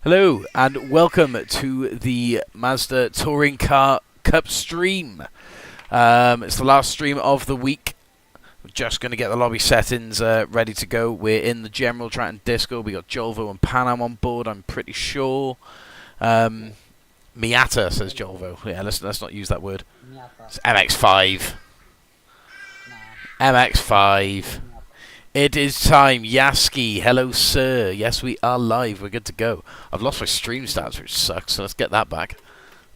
Hello and welcome to the Mazda Touring Car Cup stream. It's the last stream of the week. We're just going to get the lobby settings ready to go. We're in the general chat and Discord. We got Jolvo and Panam on board, I'm pretty sure. Miata says Jolvo. Yeah, let's not use that word. It's MX5. MX5. It is time. Yaski, hello sir. Yes, we are live. We're good to go. I've lost my stream stats, which sucks, so let's get that back.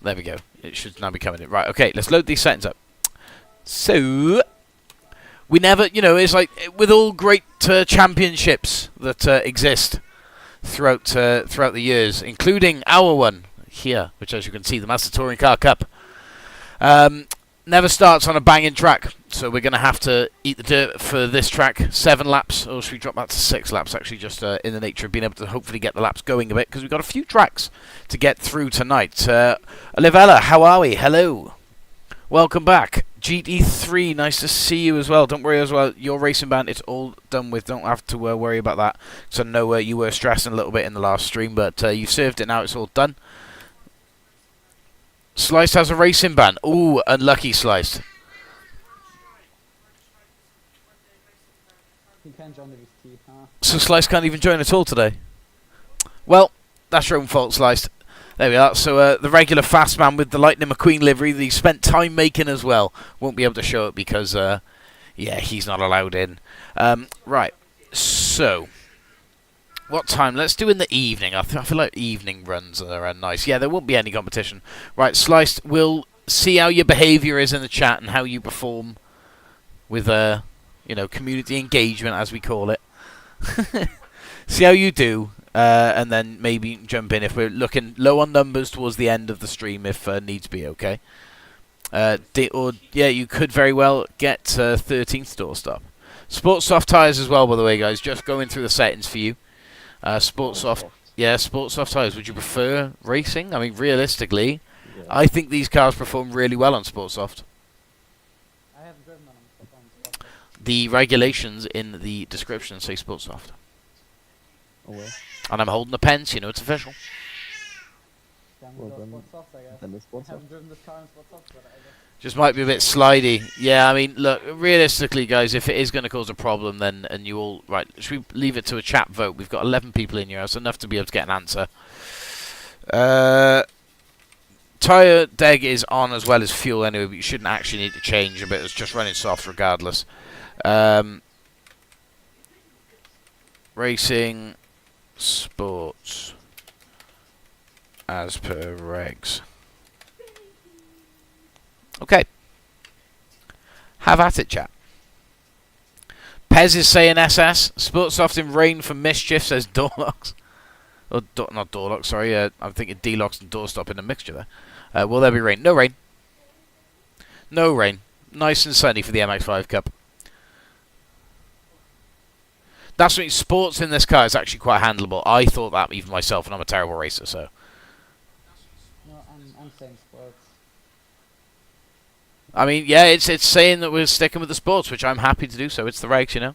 There we go. It should now be coming in. Right, okay, let's load these settings up. So, we never, it's like with all great championships that exist throughout the years, including our one here, which as you can see, the Mazda Touring Car Cup. Never starts on a banging track, so we're going to have to eat the dirt for this track. 7 laps, or should we drop that to 6 laps, actually, just in the nature of being able to hopefully get the laps going a bit, because we've got a few tracks to get through tonight. Olivella, how are we? Hello. Welcome back. GT3, nice to see you as well. Don't worry as well, your racing band, it's all done with. Don't have to worry about that. So I know you were stressing a little bit in the last stream, but you've served it now, it's all done. Sliced has a racing ban. Ooh, unlucky Sliced. He can't join with his teeth, huh? So Sliced can't even join at all today. Well, that's your own fault, Sliced. There we are. So the regular fast man with the Lightning McQueen livery that he spent time making as well won't be able to show it because, yeah, he's not allowed in. Right. So, what time? Let's do in the evening. I feel like evening runs are nice. Yeah, there won't be any competition. Right, Sliced, we'll see how your behaviour is in the chat and how you perform with, community engagement, as we call it. See how you do, and then maybe jump in if we're looking low on numbers towards the end of the stream if needs be, okay? Yeah, you could very well get 13th doorstop. Sports soft tyres as well, by the way, guys. Just going through the settings for you. Sports soft tyres. Would you prefer racing? I mean, realistically, yeah. I think these cars perform really well on sports soft. I have driven on sports soft. The regulations in the description say sports soft. Oh, well. And I'm holding the pen, so you know it's official. Sports soft, I guess. I haven't driven this car in sports soft, but I guess. Just might be a bit slidey. Yeah, I mean, look, realistically, guys, if it is going to cause a problem, then, and you all, right, should we leave it to a chat vote? We've got 11 people in here, that's enough to be able to get an answer. Tyre deg is on as well as fuel anyway, but you shouldn't actually need to change a bit. It's just running soft regardless. Racing, sports, as per regs. Okay. Have at it, chat. Pez is saying SS. Sportsoft in rain for mischief, says Doorlocks. Oh, not Doorlocks, sorry. I'm thinking D-Locks and Doorstop in a mixture there. Will there be rain? No rain. No rain. Nice and sunny for the MX5 Cup. That's what sports in this car is actually quite handleable. I thought that even myself, and I'm a terrible racer, so. No, I'm saying sports. I mean, yeah, it's saying that we're sticking with the sports, which I'm happy to do so. It's the regs, you know.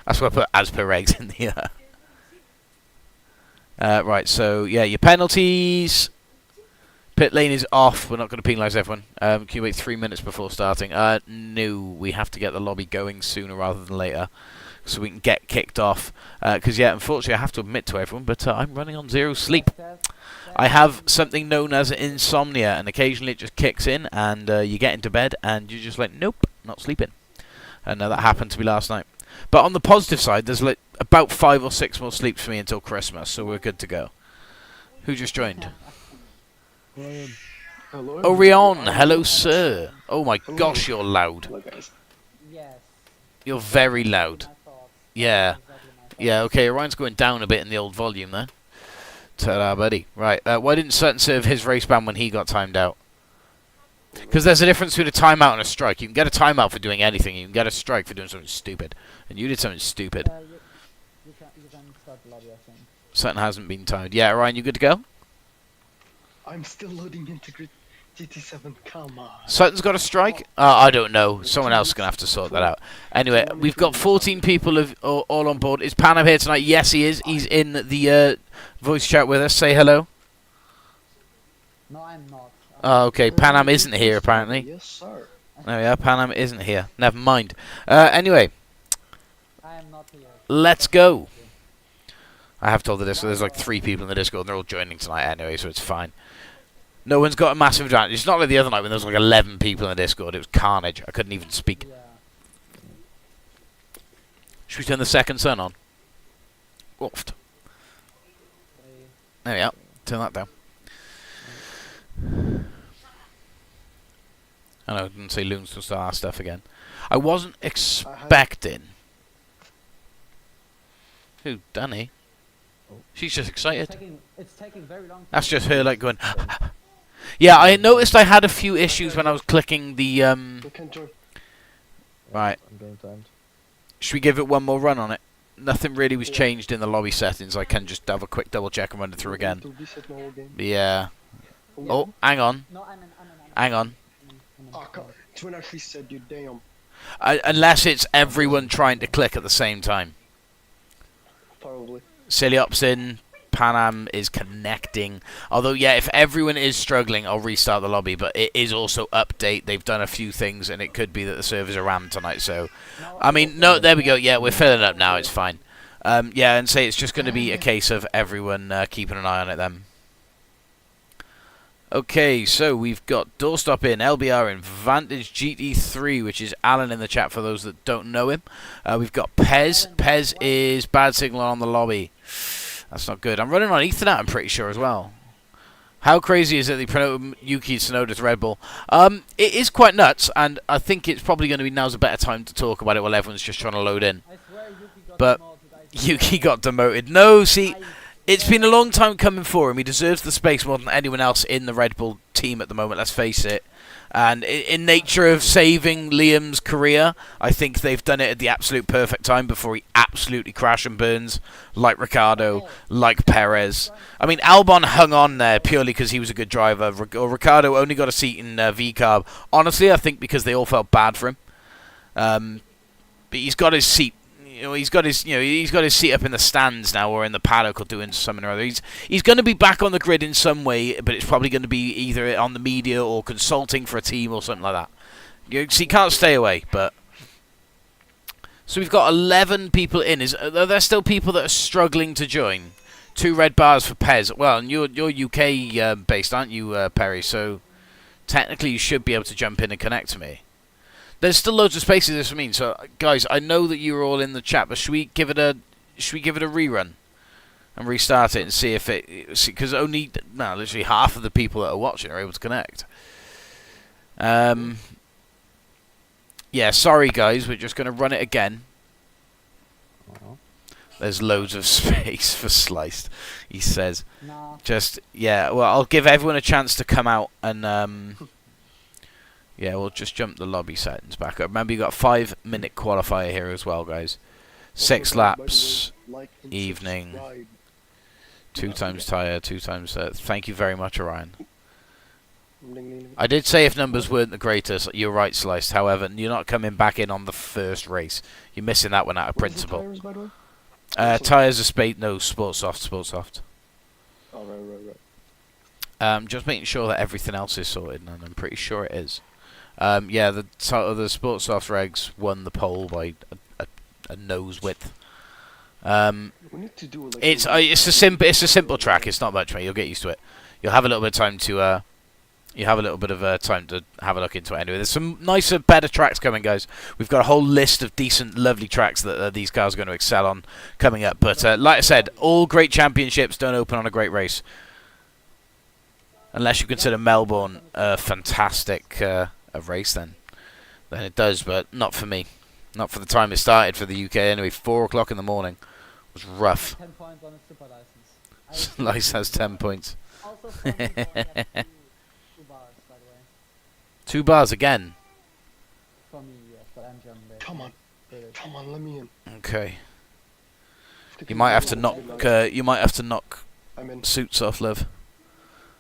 That's why I put as per regs in the... right, so, yeah, your penalties. Pit lane is off. We're not going to penalise everyone. Can you wait 3 minutes before starting? No, we have to get the lobby going sooner rather than later so we can get kicked off. Because, yeah, unfortunately, I have to admit to everyone, but I'm running on 0 sleep. I have something known as insomnia, and occasionally it just kicks in, and you get into bed, and you're just like, nope, not sleeping. And that happened to me last night. But on the positive side, there's like about 5 or 6 more sleeps for me until Christmas, so we're good to go. Who just joined? Hello. Orion, hello, sir. Oh my gosh, you're loud. Hello, guys. Yes. You're very loud. Yeah. Yeah, okay, Orion's going down a bit in the old volume there. Ta-da, buddy. Right, why didn't Sutton serve his race ban when he got timed out? Because there's a difference between a timeout and a strike. You can get a timeout for doing anything. You can get a strike for doing something stupid. And you did something stupid. You can start the lobby, I think. Sutton hasn't been timed. Yeah, Ryan, you good to go? I'm still loading GT7, come on. Sutton's got a strike? I don't know. Someone else is going to have to sort that out. Anyway, we've got 14 people all on board. Is Panam here tonight? Yes, he is. He's in the voice chat with us. Say hello. No, I'm not. Oh, okay. Panam isn't here, apparently. Yes, sir. There we are. Panam isn't here. Never mind. Anyway, I am not here. let's go. I have told the Discord there's like 3 people in the Discord, and they're all joining tonight anyway, so it's fine. No one's got a massive advantage. It's not like the other night when there was like 11 people in the Discord. It was carnage. I couldn't even speak. Yeah. Should we turn the second sun on? Oofed. There we are. Turn that down. I know, I didn't say Loons to start our stuff again. I wasn't expecting... Who? Danny? She's just excited. It's taking very long. That's just her like going... Yeah, I noticed I had a few issues when I was clicking the... You can join. Right. I'm game timed. Should we give it one more run on it? Nothing really was changed in the lobby settings. I can just have a quick double check and run it through again. To reset my whole game. Yeah. Oh, hang on. No, I'm in. Hang on. Oh, God. It's when I reset you, damn. Unless it's everyone trying to click at the same time. Probably. Silly Ops in. Panam is connecting. Although, yeah, if everyone is struggling, I'll restart the lobby. But it is also update. They've done a few things, and it could be that the servers are rammed tonight. So, I mean, no, there we go. Yeah, we're filling up now. It's fine. Yeah, and say it's just going to be a case of everyone keeping an eye on it then. Okay, so we've got Doorstop in, LBR in, Vantage GT3, which is Alan in the chat for those that don't know him. We've got Pez. Pez is bad signal on the lobby. That's not good. I'm running on Ethernet, I'm pretty sure, as well. How crazy is it they promoted Yuki Tsunoda's Red Bull? It is quite nuts, and I think it's probably going to be now's a better time to talk about it while everyone's just trying to load in. I swear Yuki got But demoted. Yuki got demoted. No, see, it's been a long time coming for him. He deserves the space more than anyone else in the Red Bull team at the moment, let's face it. And in nature of saving Liam's career, I think they've done it at the absolute perfect time before he absolutely crash and burns, like Ricciardo, like Perez. I mean, Albon hung on there purely because he was a good driver. Ricciardo only got a seat in V-Carb. Honestly, I think because they all felt bad for him. But he's got his seat. He's got his seat up in the stands now, or in the paddock, or doing something or other. He's going to be back on the grid in some way, but it's probably going to be either on the media or consulting for a team or something like that. So he can't stay away. But so we've got 11 people in. Are there still people that are struggling to join? 2 red bars for Pez. Well, and you're UK based, aren't you, Perry? So technically, you should be able to jump in and connect to me. There's still loads of spaces. This I mean. So, guys, I know that you're all in the chat, but should we give it a rerun and restart it and see if it? Because only literally half of the people that are watching are able to connect. Yeah, sorry guys, we're just going to run it again. There's loads of space for Sliced, he says. No. Yeah. Well, I'll give everyone a chance to come out and. Yeah, we'll just jump the lobby settings back up. Remember, you got a 5-minute qualifier here as well, guys. 6 laps, evening, 2 times tyre, 2 times... thank you very much, Orion. I did say if numbers weren't the greatest, you're right, Sliced. However, you're not coming back in on the first race. You're missing that one out of principle. Tyres, by the way? Tyres are spade... No, Sport Soft. Oh, right. Just making sure that everything else is sorted, and I'm pretty sure it is. Yeah, the Sport Soft regs won the pole by a nose width. We need to do It's a simple track. It's not much, mate. You'll get used to it. You'll have a little bit of time to time to have a look into it. Anyway, there's some nicer, better tracks coming, guys. We've got a whole list of decent, lovely tracks that these cars are going to excel on coming up. But like I said, all great championships don't open on a great race, unless you consider Melbourne a fantastic. A race then it does, but not for me, not for the time it started for the UK anyway. 4 o'clock in the morning was rough. 10 points on his super license. Lice has 10 points. Also, from me, I have 2 bars, by the way. 2 bars again. For me, yes, but I'm German. Come on, let me in. Okay. You might have to knock I'm in. Suits off, love.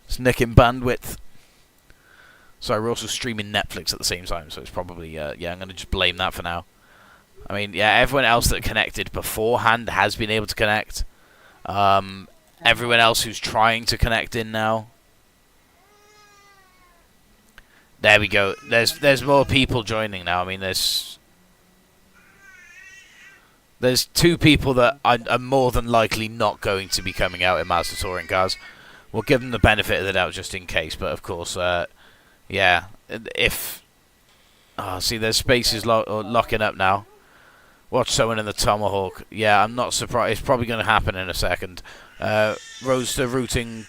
It's nicking bandwidth. Sorry, we're also streaming Netflix at the same time, so it's probably yeah. I'm gonna just blame that for now. I mean, yeah, everyone else that connected beforehand has been able to connect. Everyone else who's trying to connect in now. There we go. There's more people joining now. I mean, there's 2 people that are more than likely not going to be coming out in Mazda touring cars. We'll give them the benefit of the doubt just in case, but of course, yeah, if... see, there's spaces locking up now. Watch someone in the Tomahawk. Yeah, I'm not surprised. It's probably going to happen in a second. Roadster routing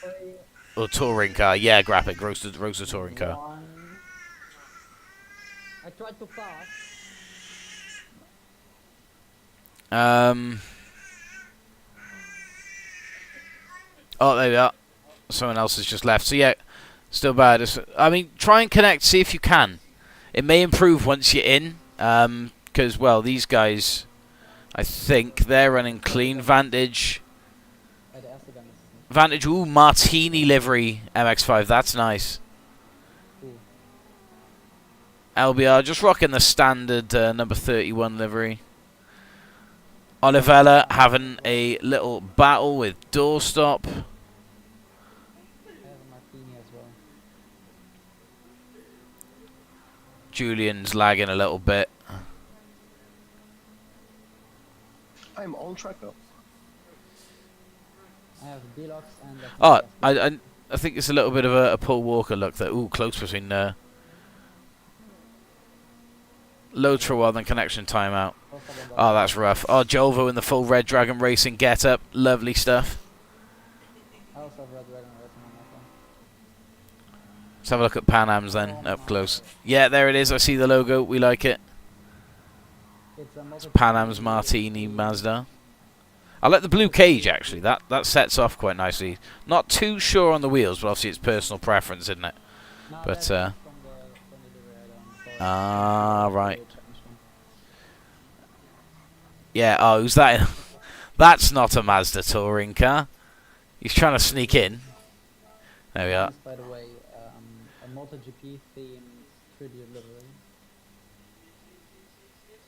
or touring car. Yeah, graphic. Roadster touring car. I tried to pass. Oh, there we are. Someone else has just left. So yeah, still bad. I mean, try and connect. See if you can. It may improve once you're in. Because, well, these guys, I think they're running clean Vantage. Vantage, ooh, Martini livery MX-5. That's nice. LBR, just rocking the standard number 31 livery. Olivella having a little battle with Doorstop. I have a Martini as well. Julian's lagging a little bit. I'm on track though. I have Deluxe and... Oh, I think it's a little bit of a Paul Walker look there. Ooh, close between low while then connection timeout. Oh, that's rough. Oh, Jolvo in the full Red Dragon Racing get-up. Lovely stuff. I also have Red Dragon Racing on my phone. Let's have a look at Pan Am's then, up close. Yeah, there it is. I see the logo. We like it. It's Pan Am's Martini Mazda. I like the blue cage, actually. That sets off quite nicely. Not too sure on the wheels, but obviously it's personal preference, isn't it? No, But, from the right. Yeah, oh, who's that in? That's not a Mazda touring car. He's trying to sneak in. There we are. By the way, a MotoGP themed tribute livery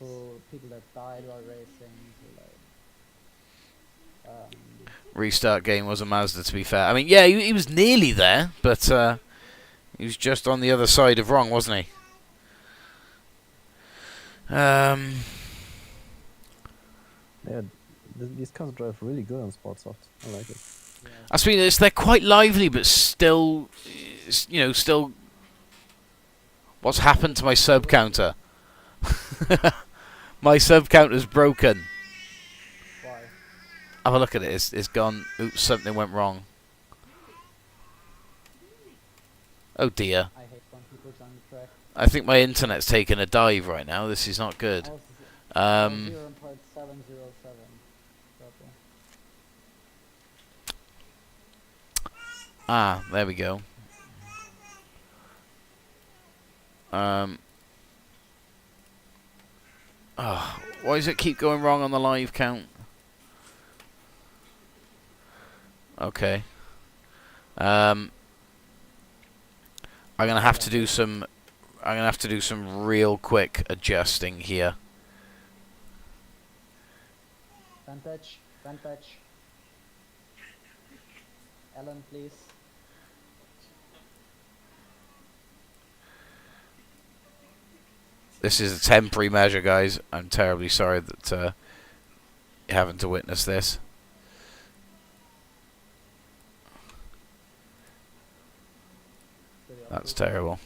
to people that died while racing. To like, Restart game was a Mazda, to be fair. I mean, yeah, he was nearly there, but he was just on the other side of wrong, wasn't he? Yeah, these cars drive really good on Sportsoft. I like it. yeah. I mean, they're quite lively, but still, you know, still. What's happened to my sub counter? My sub counter's broken. Why? Have a look at it. It's gone. Oops, something went wrong. Oh dear. I hate when people on the track. I think my internet's taking a dive right now. This is not good. 0.707. Ah, there we go. Oh, why does it keep going wrong on the live count? Okay. I'm gonna have to do some. I'm gonna have to do some real quick adjusting here. Vantage. Ellen, please. This is a temporary measure, guys. I'm terribly sorry that you're having to witness this. That's terrible.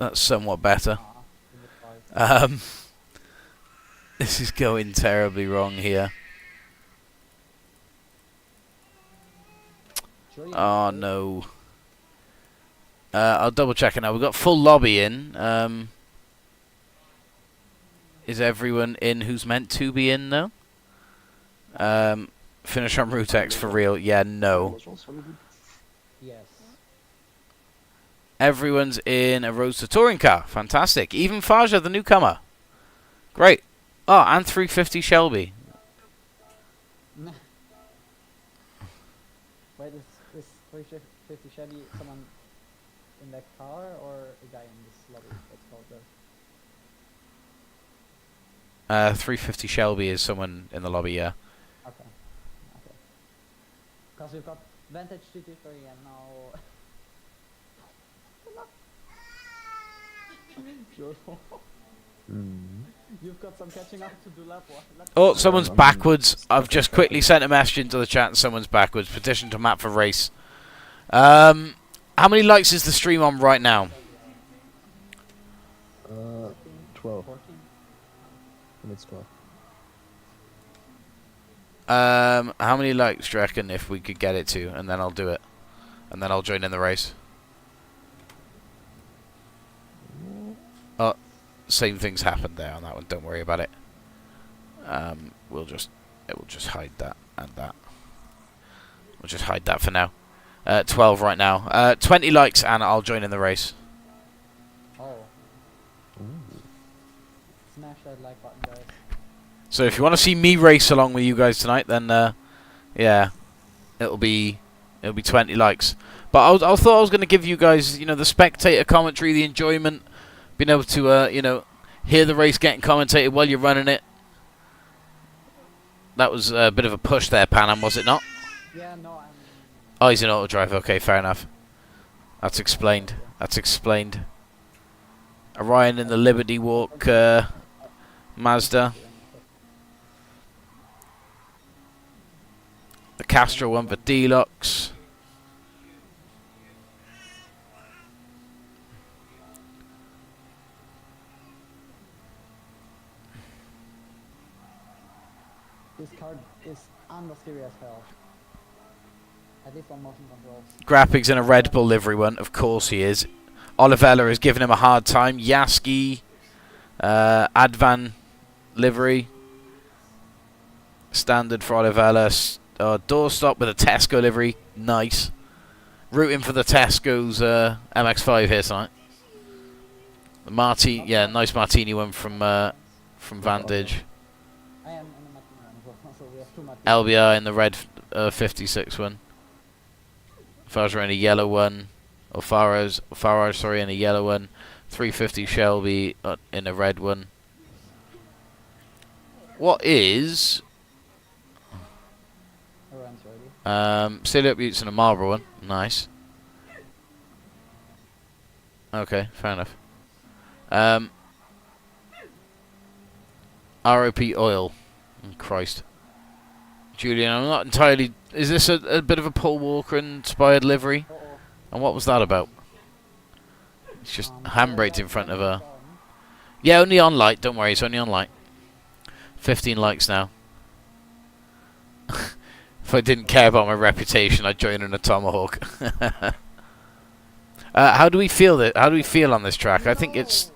That's somewhat better. This is going terribly wrong here. Oh no. I'll double check it now. We've got full lobby in. Is everyone in who's meant to be in though? Finish on Route X for real? Yeah, no. Yes. Everyone's in a Roadster touring car. Fantastic. Even Faja, the newcomer. Great. Oh, and 350 Shelby. Wait, 350 Chevy, someone in that car or a guy in this lobby that's called the... 350 Shelby is someone in the lobby, yeah. Okay. Okay. Because we've got Vantage GT3 and now... Beautiful. You've got some catching up to do lap one. Oh, someone's backwards. I've just quickly sent a message into the chat and someone's backwards. Petition to map for race. How many likes is the stream on right now? 12. And it's 12. How many likes do you reckon if we could get it to? And then I'll do it. And then I'll join in the race. Oh, same things happened there on that one. Don't worry about it. It will just hide that and that. We'll just hide that for now. 12 right now. 20 likes and I'll join in the race. Oh. Smash that like button, guys. So if you want to see me race along with you guys tonight, then yeah, it'll be 20 likes. But I thought I was going to give you guys, you know, the spectator commentary, the enjoyment, being able to you know, hear the race getting commentated while you're running it. That was a bit of a push there, Panam, was it not? Yeah, no, I'm... Oh, he's an auto driver. Okay, fair enough. That's explained. That's explained. Orion in the Liberty Walk Mazda. The Castro one for Deluxe. This card is understeery as hell. At least on motion controls. Grappig's in a Red Bull livery one. Of course he is. Olivella is giving him a hard time. Yaski. Advan livery. Standard for Olivella. Doorstop with a Tesco livery. Nice. Rooting for the Tesco's MX-5 here tonight. The yeah, nice Martini one from Vantage. I am in the Martini one as well, so we have two Martinis. LBR in the red 56 one. Farage in a yellow one. Or Farage, sorry, in a yellow one. 350 Shelby in a red one. What is... Everyone's ready. Silly Up Utes in a Marlboro one. Nice. Okay, fair enough. ROP Oil. Oh, Christ. Julian, I'm not entirely... Is this a bit of a Paul Walker inspired livery? Uh-oh. And what was that about? It's just handbraked in front of her. Yeah, only on light. Don't worry, it's only on light. 15 likes now. If I didn't care about my reputation, I'd join in a Tomahawk. How do we feel that? How do we feel on this track? I think it's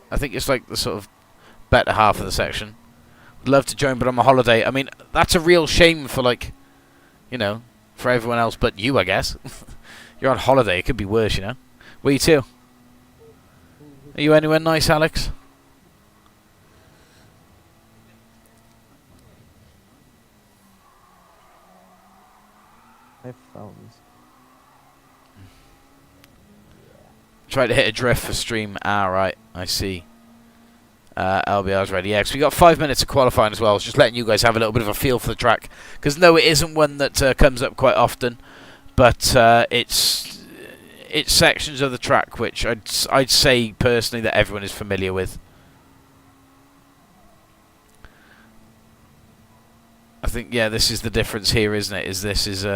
like the sort of better half of the section. Would love to join, but I'm on holiday. I mean, that's a real shame for, like, you know, for everyone else but you, I guess. You're on holiday. It could be worse, you know. Where you to? Are you anywhere nice, Alex? I found. Try to hit a drift for stream. Ah, right. I see. LBR's ready. Yeah, because we got 5 minutes of qualifying as well. I was just letting you guys have a little bit of a feel for the track. Because no, it isn't one that comes up quite often. But it's sections of the track which I'd say personally that everyone is familiar with. I think, yeah, this is the difference here, isn't it? This is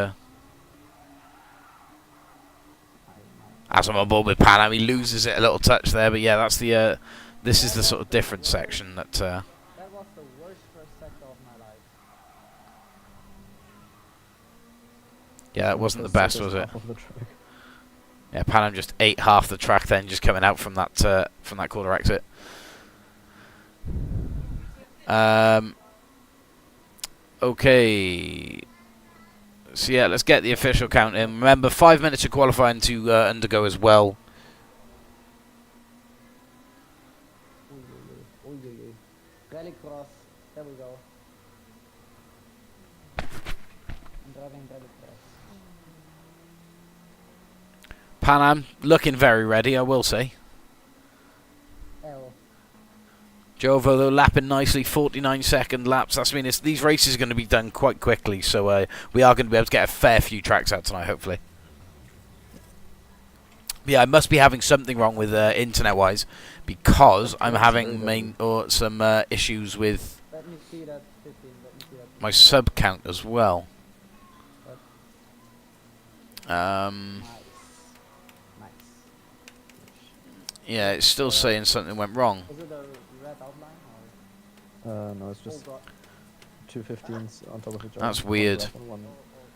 as I'm on board with Panam, he loses it a little touch there, but yeah, that's the this is the sort of different section that That was the worst first sector of my life. yeah, that wasn't the best, was it? Half of the track. Yeah, Panam just ate half the track then, just coming out from that quarter exit. Okay. So yeah, let's get the official count in. Remember, 5 minutes of qualifying to undergo as well. Rally cross, there we go. I'm driving rally cross. Pan Am looking very ready, I will say. L. Jovo though lapping nicely, 49-second laps. That's mean these races are going to be done quite quickly, so we are going to be able to get a fair few tracks out tonight, hopefully. Yeah, I must be having something wrong with internet-wise, because I'm having some issues with Let me see that 15. Let me see that. my sub count as well. Nice. Nice. Yeah, it's still saying something went wrong. Is it a red outline or? No, it's just 2 15s on top of each other. That's One weird. black and one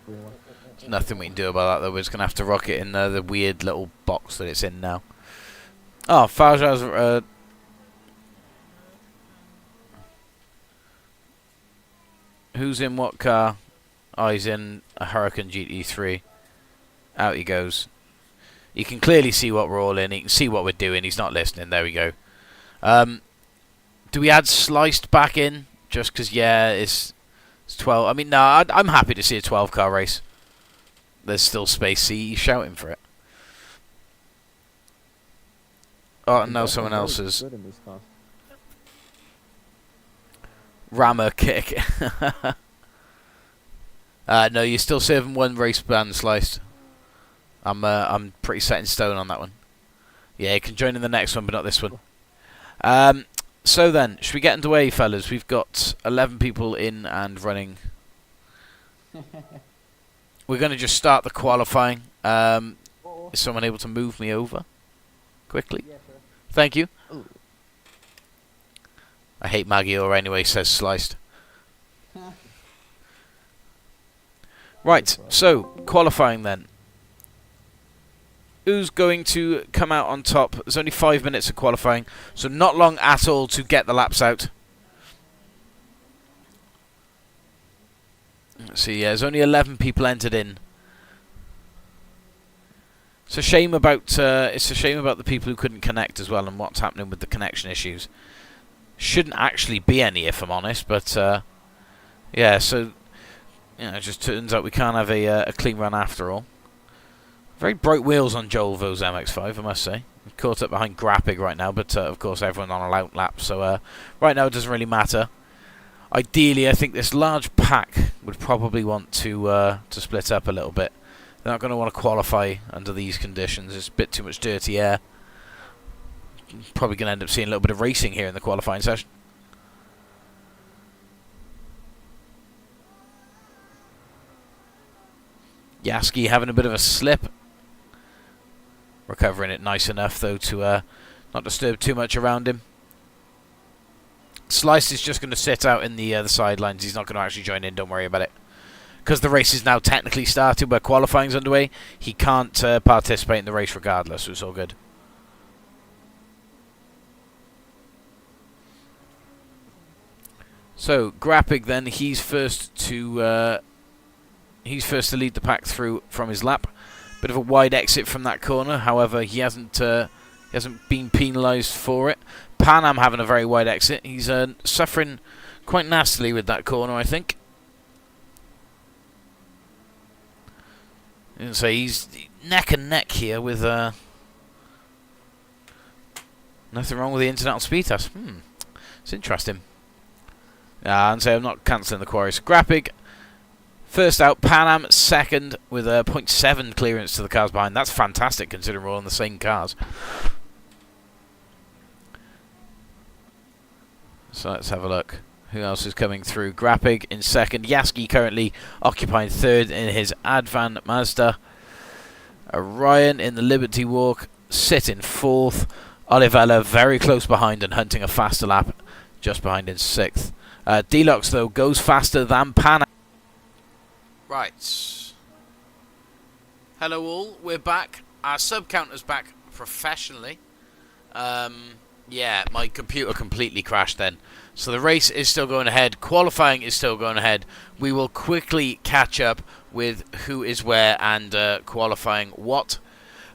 green one. There's nothing we can do about that, though. We're just going to have to rock it in the weird little box that it's in now. Oh, Fajar's... who's in what car? Oh, he's in a Huracan GT3. Out he goes. You can clearly see what we're all in. You can see what we're doing. He's not listening. There we go. Do we add Sliced back in? Just because, yeah, it's 12. I mean, no, I'm happy to see a 12-car race. There's still space. See, he's shouting for it. Oh, and now someone else is... Good in these cars. Rammer kick. No, you're still serving one race ban, Sliced. I'm pretty set in stone on that one. Yeah, you can join in the next one, but not this one. So then, should we get underway, fellas? We've got 11 people in and running. We're going to just start the qualifying. Is someone able to move me over quickly? Yeah, sure. Thank you. Ooh. I hate Maggie or anyway, says Sliced. Right, so, qualifying then. Who's going to come out on top? There's only 5 minutes of qualifying, so not long at all to get the laps out. Let's see, yeah, there's only 11 people entered in. It's a shame about the people who couldn't connect as well, and what's happening with the connection issues. Shouldn't actually be any, if I'm honest, but yeah. So it just turns out we can't have a clean run after all. Very bright wheels on Jolvo's MX-5, I must say. I'm caught up behind Grappig right now, but of course everyone on a loud lap, so right now it doesn't really matter. Ideally, I think this large pack would probably want to split up a little bit. They're not going to want to qualify under these conditions. It's a bit too much dirty air. Probably going to end up seeing a little bit of racing here in the qualifying session. Yaski having a bit of a slip. Recovering it nice enough, though, to not disturb too much around him. Slice is just going to sit out in the sidelines. He's not going to actually join in. Don't worry about it. Because the race is now technically started, where qualifying's underway, he can't participate in the race regardless, so it's all good. So Grappig then, he's first to lead the pack through from his lap. Bit of a wide exit from that corner, however he hasn't been penalised for it. Pan Am having a very wide exit. He's suffering quite nastily with that corner, I think. And so he's neck and neck here with nothing wrong with the internet on speed test. It's interesting. And so I'm not cancelling the quarry. So Grappig first out, Pan Am second with a 0.7 clearance to the cars behind. That's fantastic considering we're all in the same cars. So let's have a look. Who else is coming through? Grappig in second. Yaski currently occupying third in his Advan Mazda. Ryan in the Liberty Walk sitting fourth. Olivella very close behind and hunting a faster lap just behind in sixth. Deluxe, though, goes faster than Pan Am. Right. Hello all, we're back. Our sub counter's back professionally. Yeah, my computer completely crashed then. So the race is still going ahead. Qualifying is still going ahead. We will quickly catch up with who is where and qualifying what.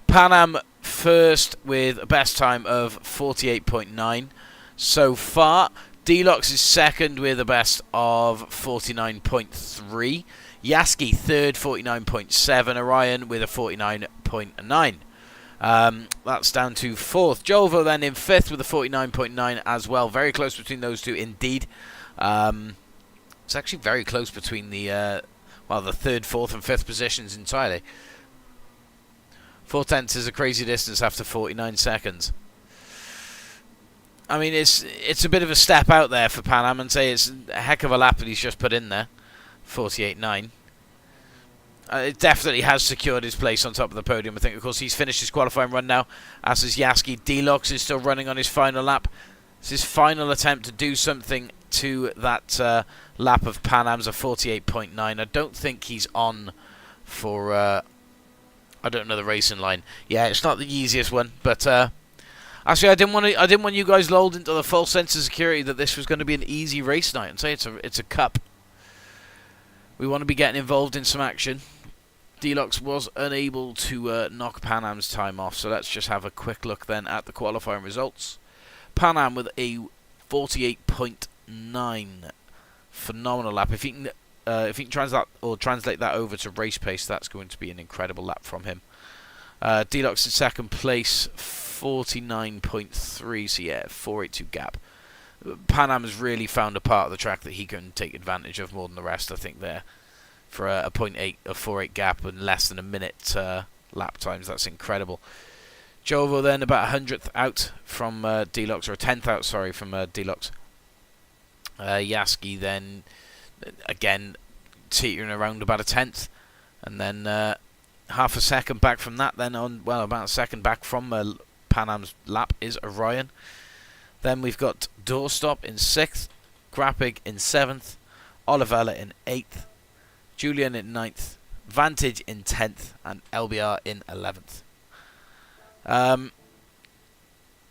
Pan Am first with a best time of 48.9 so far. Deluxe is second with a best of 49.3. Yaski third, 49.7. Orion with a 49.9. That's down to 4th. Jolvo then in 5th with a 49.9 as well. Very close between those two indeed. It's actually very close between the 3rd, 4th and 5th positions entirely. 4/10 is a crazy distance after 49 seconds. I mean, it's a bit of a step out there for Pan Am, and say it's a heck of a lap that he's just put in there. 48.9. It definitely has secured his place on top of the podium. I think, of course, he's finished his qualifying run now, as is Yaski. Deluxe is still running on his final lap. It's his final attempt to do something to that lap of Pan Am's of 48.9. I don't think he's on for... I don't know the racing line. Yeah, it's not the easiest one, but... Actually, I didn't want you guys lulled into the false sense of security that this was going to be an easy race night. And say it's a cup. We want to be getting involved in some action. Deluxe was unable to knock Pan Am's time off, so let's just have a quick look then at the qualifying results. Pan Am with a 48.9, phenomenal lap. If you can translate that over to race pace, that's going to be an incredible lap from him. Deluxe in 2nd place, 49.3, so yeah, 4.82 gap. Pan Am has really found a part of the track that he can take advantage of more than the rest, I think, there. For a 0.8 or 4.8 gap and less than a minute lap times, that's incredible. Jovo then about 100th out from Deluxe, or 10th out, sorry, from Deluxe. Yaski then, again, teetering around about a 10th. And then half a second back from that, then on, well, about a second back from Pan Am's lap is Orion. Then we've got Doorstop in 6th, Grappig in 7th, Olivella in 8th, Julian in 9th, Vantage in 10th, and LBR in 11th.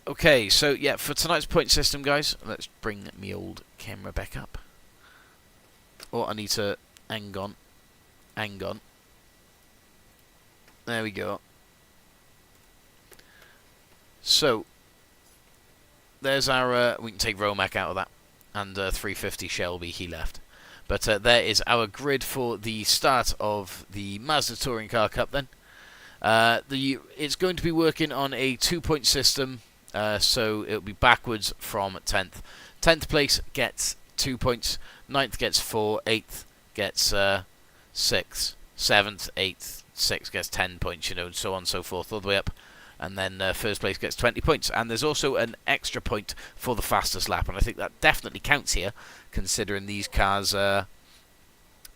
Okay, so yeah, for tonight's point system, guys, let's bring me old camera back up. Oh, I need to... hang on. There we go. So, there's our... we can take Romac out of that. And 350 Shelby, he left. But there is our grid for the start of the Mazda Touring Car Cup then. It's going to be working on a 2-point system, so it'll be backwards from 10th. 10th place gets 2 points, 9th gets 4, 8th gets 6, 7th, 8th, 6th gets 10 points, you know, and so on and so forth, all the way up. And then first place gets 20 points. And there's also an extra point for the fastest lap, and I think that definitely counts here, considering these cars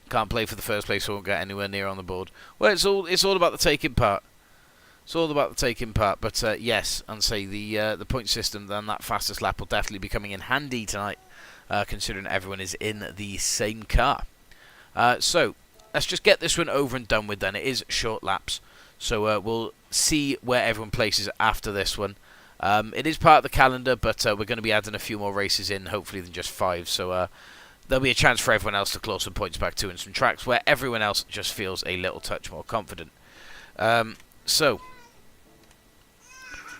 can't play for the first place, or won't get anywhere near on the board. Well, it's all about the taking part. It's all about the taking part. But yes, and say the point system, then that fastest lap will definitely be coming in handy tonight, considering everyone is in the same car. So let's just get this one over and done with. Then it is short laps, so we'll see where everyone places after this one. It is part of the calendar, but we're going to be adding a few more races in, hopefully, than just 5. So there'll be a chance for everyone else to claw some points back too, in some tracks where everyone else just feels a little touch more confident. So,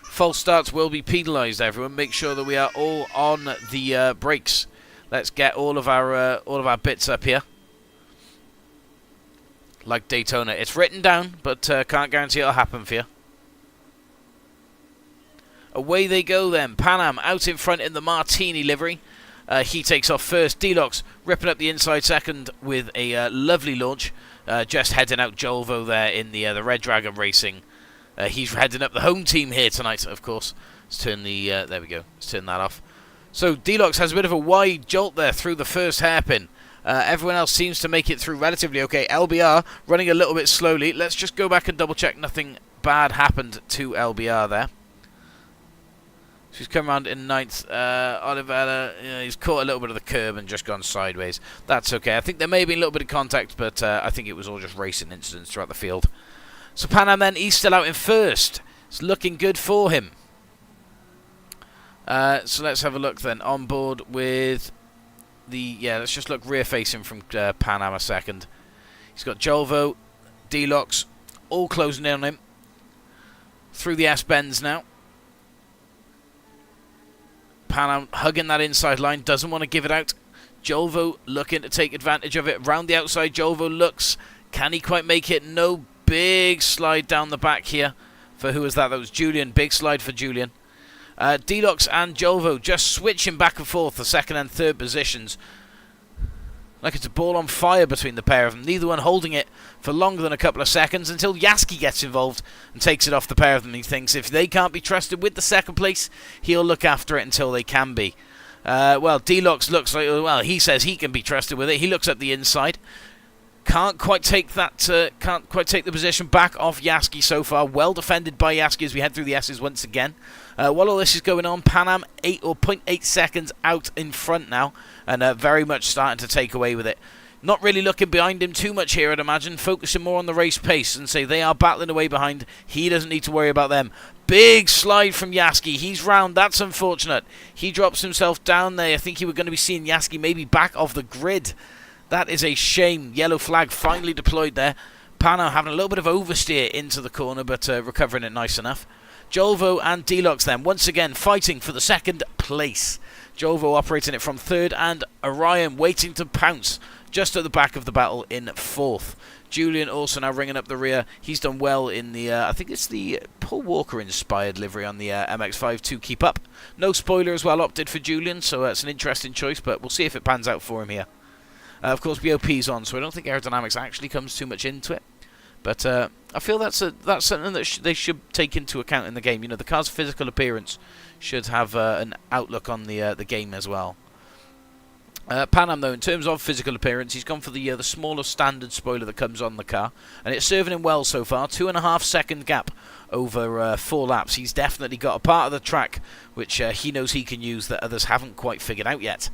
false starts will be penalised, everyone. Make sure that we are all on the brakes. Let's get all of our bits up here. Like Daytona. It's written down, but can't guarantee it'll happen for you. Away they go then. Pan Am out in front in the Martini livery. He takes off first. Deluxe ripping up the inside second with a lovely launch. Just heading out Jolvo there in the Red Dragon Racing. He's heading up the home team here tonight, of course. Let's turn the... there we go. Let's turn that off. So Deluxe has a bit of a wide jolt there through the first hairpin. Everyone else seems to make it through relatively okay. LBR running a little bit slowly. Let's just go back and double check nothing bad happened to LBR there. She's come around in 9th. Olivella, he's caught a little bit of the curb and just gone sideways. That's okay. I think there may have been a little bit of contact, but I think it was all just racing incidents throughout the field. So Pan Am then, he's still out in first. It's looking good for him. So let's have a look then. On board with the... yeah, let's just look rear-facing from Pan Am a second. He's got Jolvo, Deluxe, all closing in on him. Through the S-bends now. Pan Am hugging that inside line, doesn't want to give it out. Jolvo looking to take advantage of it. Round the outside, Jolvo looks. Can he quite make it? No. Big slide down the back here for who was that? That was Julian. Big slide for Julian. Deluxe and Jolvo just switching back and forth the second and third positions. Like it's a ball on fire between the pair of them. Neither one holding it for longer than a couple of seconds until Yaski gets involved and takes it off the pair of them. He thinks if they can't be trusted with the second place, he'll look after it until they can be. Well, Deluxe looks like, well, he says he can be trusted with it. He looks up the inside. Can't quite take the position back off Yaski so far. Well defended by Yaski as we head through the S's once again. While all this is going on, Pan Am 0.8 seconds out in front now, and very much starting to take away with it. Not really looking behind him too much here, I'd imagine. Focusing more on the race pace and say they are battling away behind. He doesn't need to worry about them. Big slide from Yaski. He's round. That's unfortunate. He drops himself down there. I think you were going to be seeing Yaski maybe back off the grid. That is a shame. Yellow flag finally deployed there. Pana having a little bit of oversteer into the corner, but recovering it nice enough. Jolvo and Deluxe then, once again, fighting for the second place. Jolvo operating it from third, and Orion waiting to pounce just at the back of the battle in fourth. Julian also now ringing up the rear. He's done well in the, I think it's the Paul Walker-inspired livery on the MX-5 to keep up. No spoiler as well opted for Julian, so it's an interesting choice, but we'll see if it pans out for him here. Of course, BOP's on, so I don't think aerodynamics actually comes too much into it. But I feel that's something that they should take into account in the game. You know, the car's physical appearance should have an outlook on the game as well. Pan Am, though, in terms of physical appearance, he's gone for the smaller standard spoiler that comes on the car, and it's serving him well so far. 2.5 second gap over 4 laps. He's definitely got a part of the track which he knows he can use that others haven't quite figured out yet.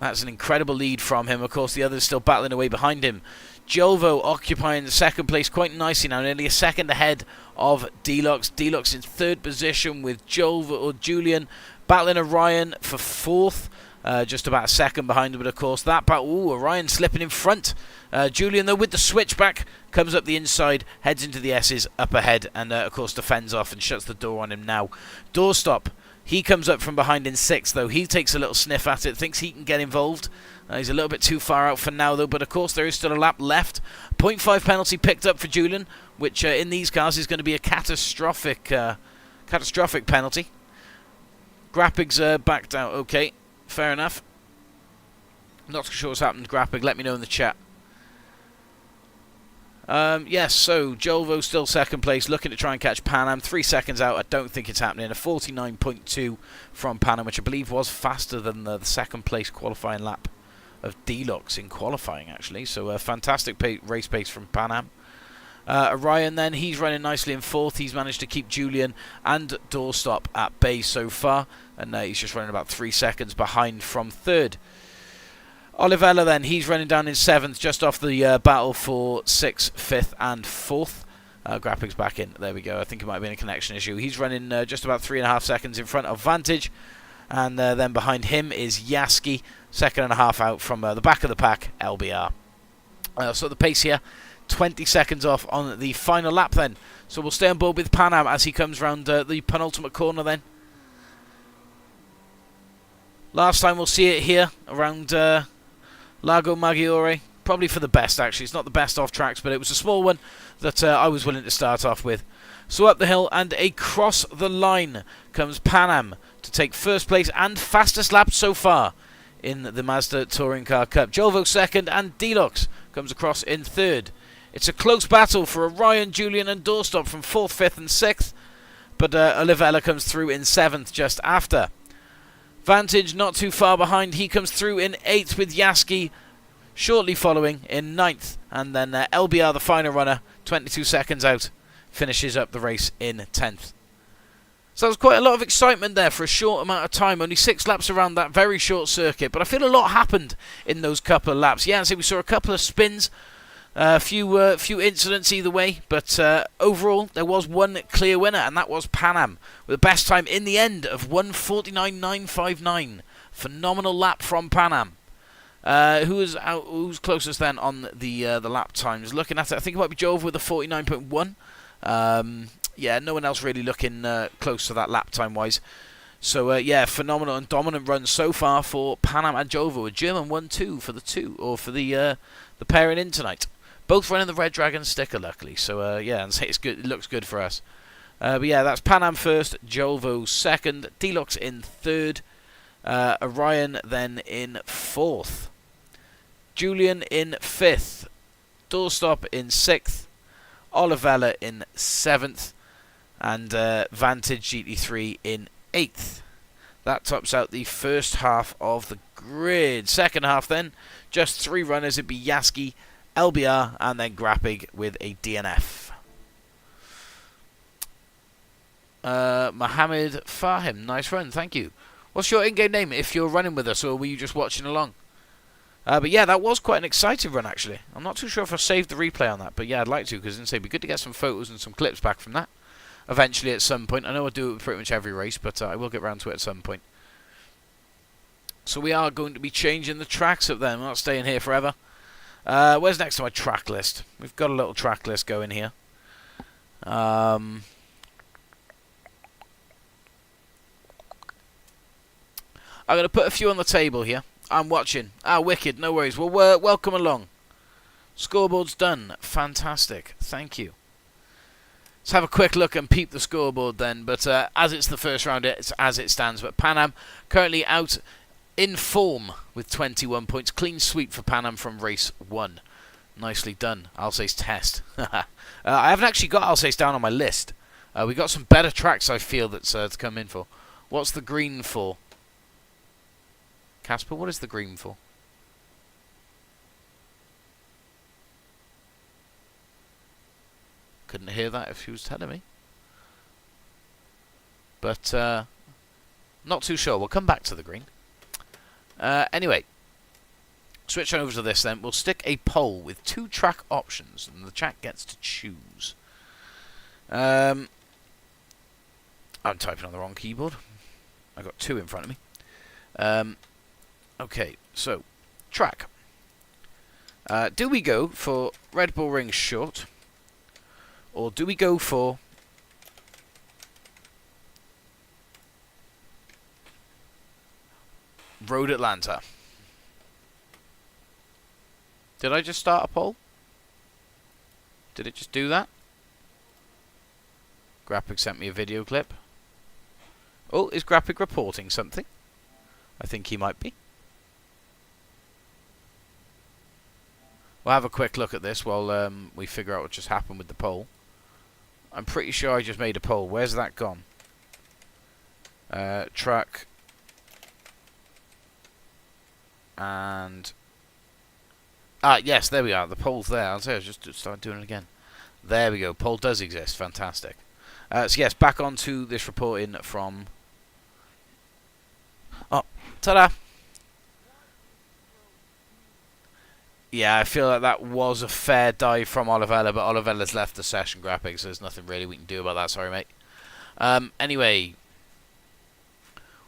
That's an incredible lead from him. Of course, the others still battling away behind him. Jolvo occupying the second place quite nicely now, nearly a second ahead of Deluxe. Deluxe in third position with Jolvo or Julian battling Orion for fourth. Just about a second behind him, but of course that battle. Ooh, Orion slipping in front. Julian, though, with the switchback, comes up the inside, heads into the S's up ahead, and of course defends off and shuts the door on him now. Doorstop. He comes up from behind in sixth, though. He takes a little sniff at it, thinks he can get involved. He's a little bit too far out for now, though, but of course there is still a lap left. 0.5 penalty picked up for Julian, which in these cars is going to be a catastrophic penalty. Grappig's backed out. Okay, fair enough. Not sure what's happened to Grappig. Let me know in the chat. Yes, so Jolvo still second place, looking to try and catch Pan Am. 3 seconds out, I don't think it's happening. A 49.2 from Pan Am, which I believe was faster than the second place qualifying lap of Deluxe in qualifying, actually. So a fantastic race pace from Pan Am. Orion then, he's running nicely in fourth. He's managed to keep Julian and Doorstop at bay so far, and he's just running about 3 seconds behind from third. Olivella then, he's running down in seventh, just off the battle for sixth, fifth and fourth. Grappig's back in. There we go. I think it might have been a connection issue. He's running just about 3.5 seconds in front of Vantage. And then behind him is Yaski, 2.5 out from the back of the pack, LBR. So the pace here, 20 seconds off on the final lap then. So we'll stay on board with Pan Am as he comes round the penultimate corner then. Last time we'll see it here around Lago Maggiore. Probably for the best, actually. It's not the best off tracks, but it was a small one that I was willing to start off with. So up the hill and across the line comes Pan Am to take first place and fastest lap so far in the Mazda Touring Car Cup. Jolvo second and Deluxe comes across in third. It's a close battle for Orion, Julian and Doorstop from 4th, 5th and 6th, but Olivella comes through in 7th just after. Vantage not too far behind. He comes through in 8th with Yaski shortly following in 9th. And then LBR, the final runner, 22 seconds out, finishes up the race in 10th. So there's quite a lot of excitement there for a short amount of time. Only 6 laps around that very short circuit. But I feel a lot happened in those couple of laps. Yeah, so we saw a couple of spins. A few incidents either way, but overall there was one clear winner, and that was Pan Am with the best time in the end of 1:49.959. Phenomenal lap from Pan Am. Who's closest then on the lap times? Looking at it, I think it might be Jove with a 49.1. Yeah, no one else really looking close to that lap time wise. So yeah, phenomenal and dominant run so far for Pan Am and Jovo. A German 1-2 for the pairing in tonight. Both running the Red Dragon sticker, luckily. So yeah, and it's good. It looks good for us. But yeah, that's Pan Am first, Jolvo second, Deluxe in third, Orion then in fourth, Julian in fifth, Doorstop in sixth, Olivella in seventh, and Vantage GT3 in eighth. That tops out the first half of the grid. Second half then, just 3 runners. It'd be Yaski, LBR, and then Grappig with a DNF. Mohammed Fahim, nice run, thank you. What's your in-game name if you're running with us, or were you just watching along? But yeah, that was quite an exciting run, actually. I'm not too sure if I saved the replay on that, but yeah, I'd like to, because it'd be good to get some photos and some clips back from that. Eventually, at some point. I know I do it with pretty much every race, but I will get around to it at some point. So we are going to be changing the tracks up there. I'm not staying here forever. Where's next to my track list? We've got a little track list going here. I'm going to put a few on the table here. I'm watching. Ah, wicked. No worries. Well, welcome along. Scoreboard's done. Fantastic. Thank you. Let's have a quick look and peep the scoreboard then. But as it's the first round, it's as it stands. But Pan Am currently out in form with 21 points. Clean sweep for Pan Am from race 1. Nicely done. Alsace test. I haven't actually got Alsace down on my list. We got some better tracks, I feel, that's to come in for. What's the green for? Casper, what is the green for? Couldn't hear that if she was telling me. But, not too sure. We'll come back to the green. Anyway, switch on over to this then. We'll stick a poll with 2 track options, and the chat gets to choose. I'm typing on the wrong keyboard. I've got 2 in front of me. Okay, so, track. Do we go for Red Bull Ring Short, or do we go for Road Atlanta? Did I just start a poll? Did it just do that? Grappig sent me a video clip. Oh, is Grappig reporting something? I think he might be. We'll have a quick look at this while we figure out what just happened with the poll. I'm pretty sure I just made a poll. Where's that gone? Track. And... Ah, yes, there we are. The poll's there. I'll say I just started doing it again. There we go. Poll does exist. Fantastic. So yes, back onto this reporting from... Oh, ta-da! Yeah, I feel like that was a fair dive from Olivella, but Olivella's left the session graphics, so there's nothing really we can do about that. Sorry, mate. Anyway,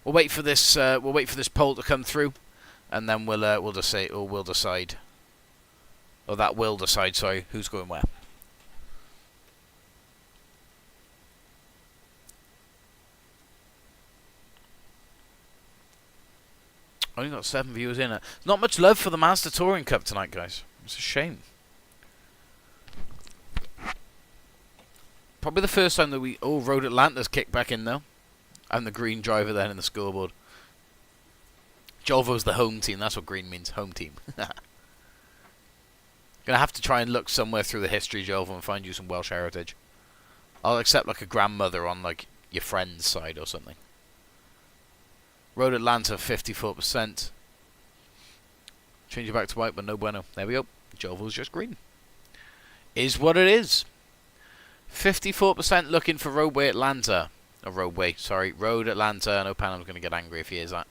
we'll wait for this. We'll wait for this poll to come through, and then we'll decide, or that will decide. Sorry, who's going where. Only got 7 viewers in it. Not much love for the Mazda Touring Cup tonight, guys. It's a shame. Probably the first time that we... Oh, Road Atlanta's kicked back in, though. And the green driver then in the scoreboard. Jolvo's the home team. That's what green means. Home team. Gonna have to try and look somewhere through the history, Jolvo, and find you some Welsh heritage. I'll accept, like, a grandmother on, like, your friend's side or something. Road Atlanta, 54%. Change it back to white, but no bueno. There we go. Jolvo's just green. Is what it is. 54% looking for Roadway Atlanta. Oh, Roadway, sorry. Road Atlanta. I know Panam's going to get angry if he hears that.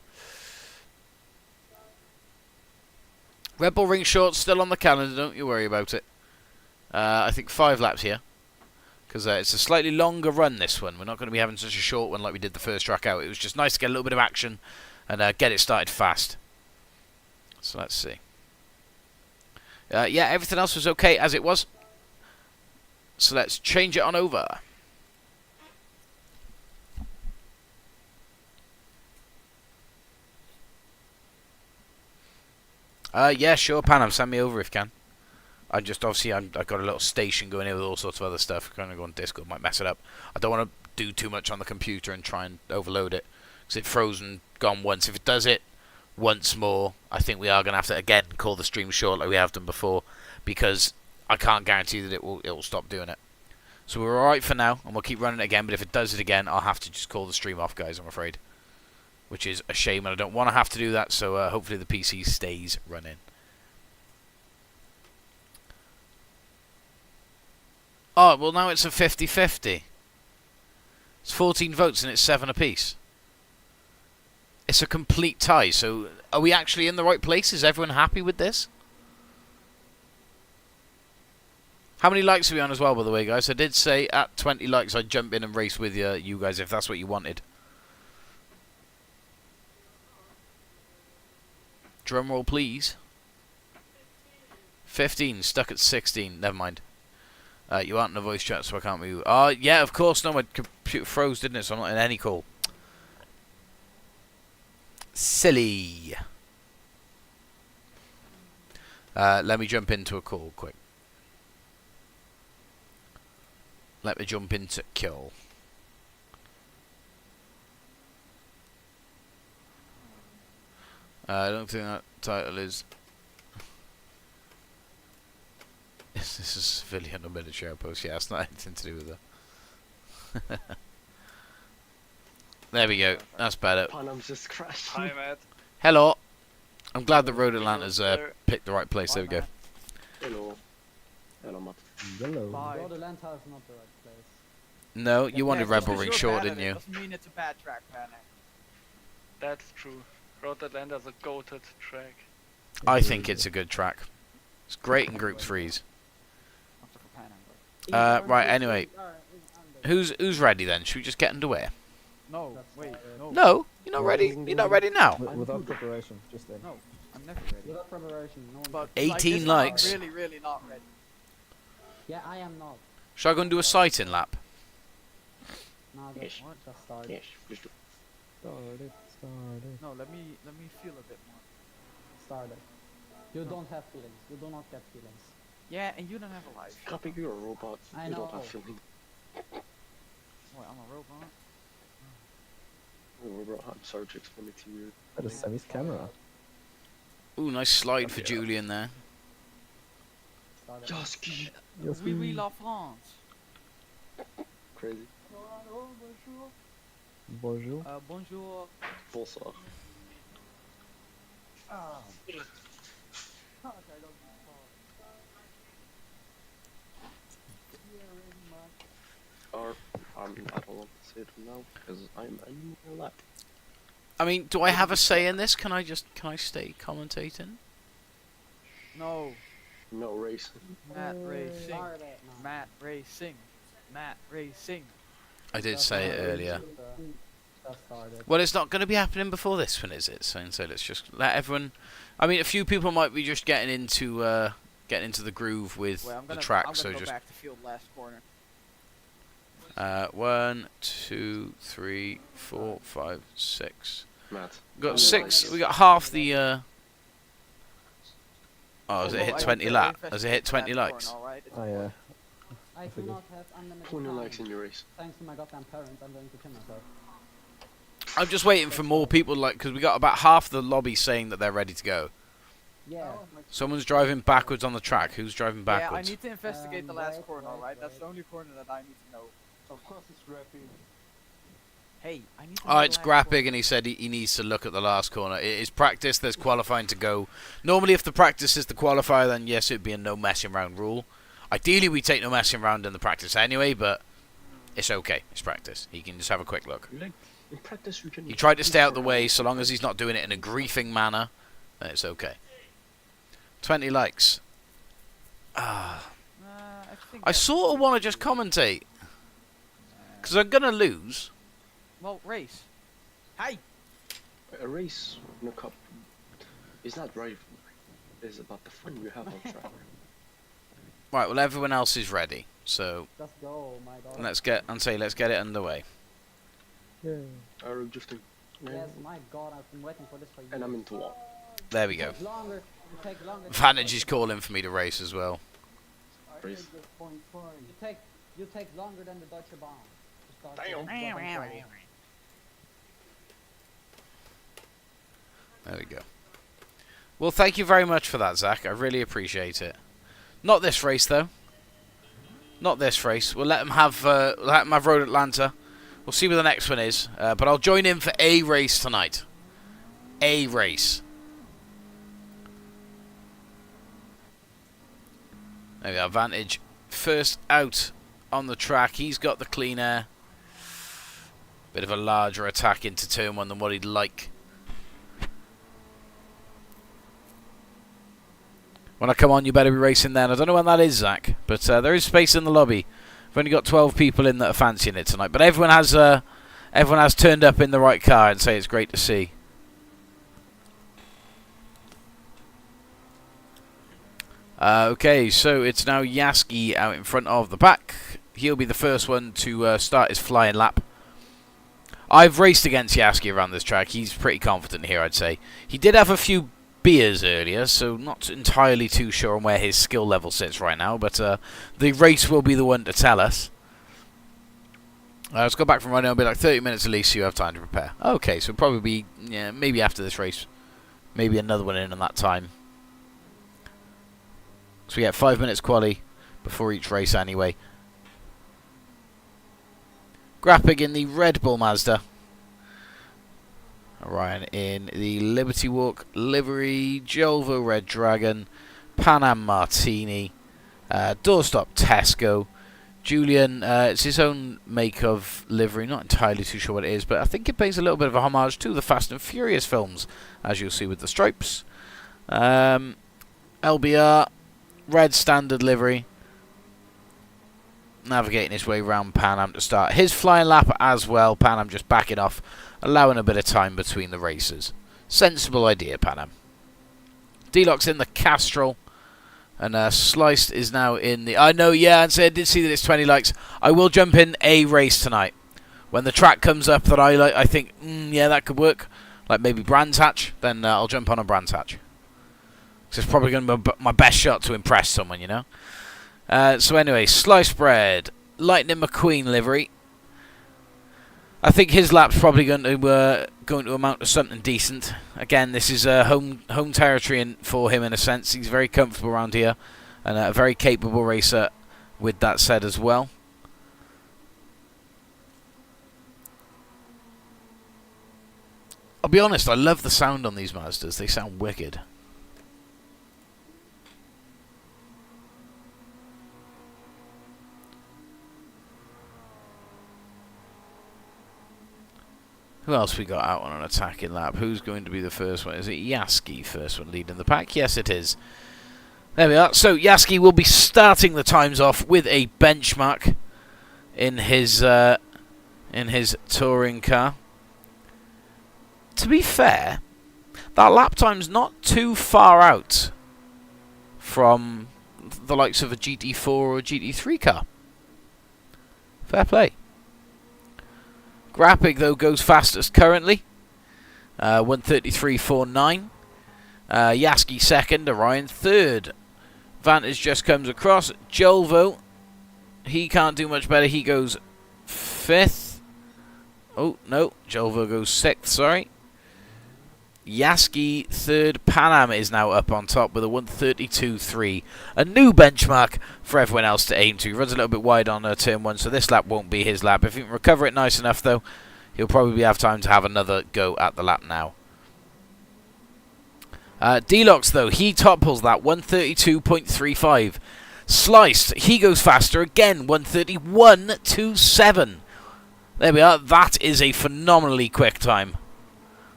Red Bull Ring Short still on the calendar. Don't you worry about it. I think 5 laps here. Because it's a slightly longer run, this one. We're not going to be having such a short one like we did the first track out. It was just nice to get a little bit of action and get it started fast. So let's see. Yeah, everything else was okay as it was. So let's change it on over. Yeah, sure, Panam. Send me over if you can. I've got a little station going here with all sorts of other stuff. Kind of go on Discord, might mess it up. I don't want to do too much on the computer and try and overload it, because it frozen gone once. If it does it once more, I think we are going to have to again call the stream short like we have done before, because I can't guarantee that it will stop doing it. So we're alright for now, and we'll keep running it again, but if it does it again, I'll have to just call the stream off, guys, I'm afraid. Which is a shame, and I don't want to have to do that, so hopefully the PC stays running. Oh, well now it's a 50-50. It's 14 votes and it's 7 apiece. It's a complete tie, so are we actually in the right place? Is everyone happy with this? How many likes are we on as well, by the way, guys? I did say at 20 likes I'd jump in and race with you guys if that's what you wanted. Drum roll, please. 15, stuck at 16. Never mind. You aren't in the voice chat, so I can't move. Yeah, of course. No, my computer froze, didn't it? So I'm not in any call. Silly. Let me jump into a call quick. Let me jump into kill. I don't think that title is... This is civilian or military outpost. Yeah, it's not anything to do with that. There we go. That's better. Panam's just crashed. Hi, Matt. Hello. I'm glad that Road Atlanta's picked the right place. There we go. Hello. Hello, Matt. Hello. Bye. Road Atlanta is not the right place. No, you wanted just Rebel 'cause Ring you're short, bad at didn't it you? doesn't mean it's a bad track, Panic. That's true. Road Atlanta's a goated track. I think it's a good track. It's great in Group 3s. After for Panic, but... Right, anyway. Who's ready then? Should we just get underway? No, wait, no. No, you're not ready. You're not ready now. Without preparation, just in. No, I'm never ready. Without preparation, no one. But 18 like, this time likes. I'm really, really not ready. Yeah, I am not. Should I go and do a sighting lap? No, Yes. just started. Yes, please do. Started. No, let me feel a bit more. Started. You don't have feelings. You do not get feelings. Yeah, and you don't have a life. Copy, you're a robot. I You don't know. have feeling. What, I'm a robot? You're a robot. I'm sorry to explain it to you. That is Sammy's camera. Ooh, nice slide for Julian there. Started. Yaski! Oui, oui, la France. Crazy. Bonjour. Bonjour. Bonsoir. Or, I don't want to say it now because I'm in your lap. I mean, do I have a say in this? Can I stay commentating? No. No racing. Matt Racing. Started now. Matt Racing. Matt Racing. I did say it earlier. Just started. Well, it's not going to be happening before this one, is it? So let's just let everyone... I mean, a few people might be just getting into the groove with Wait, I'm the gonna, track, I'm so gonna go just... back to field last corner. 1, 2, 3, 4, 5, 6. Matt. We got How 6. many We got half the. Oh, has it Well, hit I 20 did lap? very Has it hit 20 last likes? corner, alright? It's Oh yeah. I do forget. not have unlimited 20 time. likes in your race. Thanks to my goddamn parents, I'm going to kill myself. I'm just waiting for more people, like, because we got about half the lobby saying that they're ready to go. Yeah. Someone's driving backwards on the track. Who's driving Yeah, I backwards? need to investigate the last wait, corner, wait, alright? That's wait. the only corner that I need to know. Of course it's rapping. Hey, I need to Oh, know it's the last corner. Grappig, and he said he needs to look at the last corner. It is practice. There's qualifying to go. Normally, if the practice is the qualifier, then yes, it'd be a no messing around rule. Ideally, we take no messing around in the practice anyway, but it's okay. It's practice. He can just have a quick look. Like, in practice you can... He tried to stay out the way, so long as he's not doing it in a griefing manner, then it's okay. 20 likes. I think I that's- sort of want to just commentate, because I'm going to lose. Well, race. Hey! A race in a cup is not rivalry. It's about the fun you have on track. Right, well, everyone else is ready, so Just go, my god. let's get it underway. Yeah. I'm drifting. Yes, my god, I've been waiting for this for years. And I'm into one. There we go. It takes longer. It takes longer. Vantage is calling for me to race as well. race. You take longer than the Deutsche Bahn. to start Damn. the 1.5. There we go. Well, thank you very much for that, Zach. I really appreciate it. Not this race, though. Not this race. We'll let him have Road Atlanta. We'll see what the next one is. But I'll join in for a race tonight. A race. There we are. Vantage first out on the track. He's got the clean air. Bit of a larger attack into turn one than what he'd like. When I come on, you better be racing then. I don't know when that is, Zach, but there is space in the lobby. I've only got 12 people in that are fancying it tonight, but everyone has turned up in the right car and say it's great to see. Okay, so it's now Yaski out in front of the pack. He'll be the first one to start his flying lap. I've raced against Yaski around this track. He's pretty confident here, I'd say. He did have a few beers earlier, so not entirely too sure on where his skill level sits right now, but the race will be the one to tell us. Let's go back from running. It'll be like 30 minutes at least, so you have time to prepare. Okay, so probably be, maybe after this race, maybe another one in on that time. So we get 5 minutes quali before each race anyway. Grappig in the Red Bull Mazda. Ryan in the Liberty Walk livery, Jolvo Red Dragon, Pan Am Martini, Doorstop Tesco, Julian, it's his own make of livery, not entirely too sure what it is, but I think it pays a little bit of a homage to the Fast and Furious films, as you'll see with the stripes. LBR, red standard livery, navigating his way around Pan Am to start his flying lap as well. Pan Am just backing off, allowing a bit of time between the races. Sensible idea, Pan Am. D-Lock's in the Castrol, and Sliced is now in the... I know, yeah, and I did see that it's 20 likes. I will jump in a race tonight. When the track comes up that I like, I think, yeah, that could work. Like maybe Brands Hatch, then I'll jump on a Brands Hatch. Because it's probably going to be my best shot to impress someone, you know. So anyway, Sliced Bread, Lightning McQueen livery. I think his lap's probably going to amount to something decent. Again, this is home territory for him in a sense. He's very comfortable around here, and a very capable racer. With that said, as well. I'll be honest, I love the sound on these Mazdas. They sound wicked. Who else we got out on an attacking lap? Who's going to be the first one? Is it Yaski first one leading the pack? Yes, it is. There we are. So Yaski will be starting the times off with a benchmark in his touring car. To be fair, that lap time's not too far out from the likes of a GT4 or a GT3 car. Fair play. Grappig, though, goes fastest currently. 1:33.49. Yaski second. Orion third. Vantage just comes across. Jolvo, he can't do much better. He goes fifth. Oh, no. Jolvo goes sixth, sorry. Yaski third. Pan Am is now up on top with a 1:32.3. A new benchmark for everyone else to aim to. He runs a little bit wide on turn one, so this lap won't be his lap. If he can recover it nice enough, though, he'll probably have time to have another go at the lap now. D-Lox, though, he topples that 1:32.35. Sliced, he goes faster again, 1:31.27. There we are. That is a phenomenally quick time.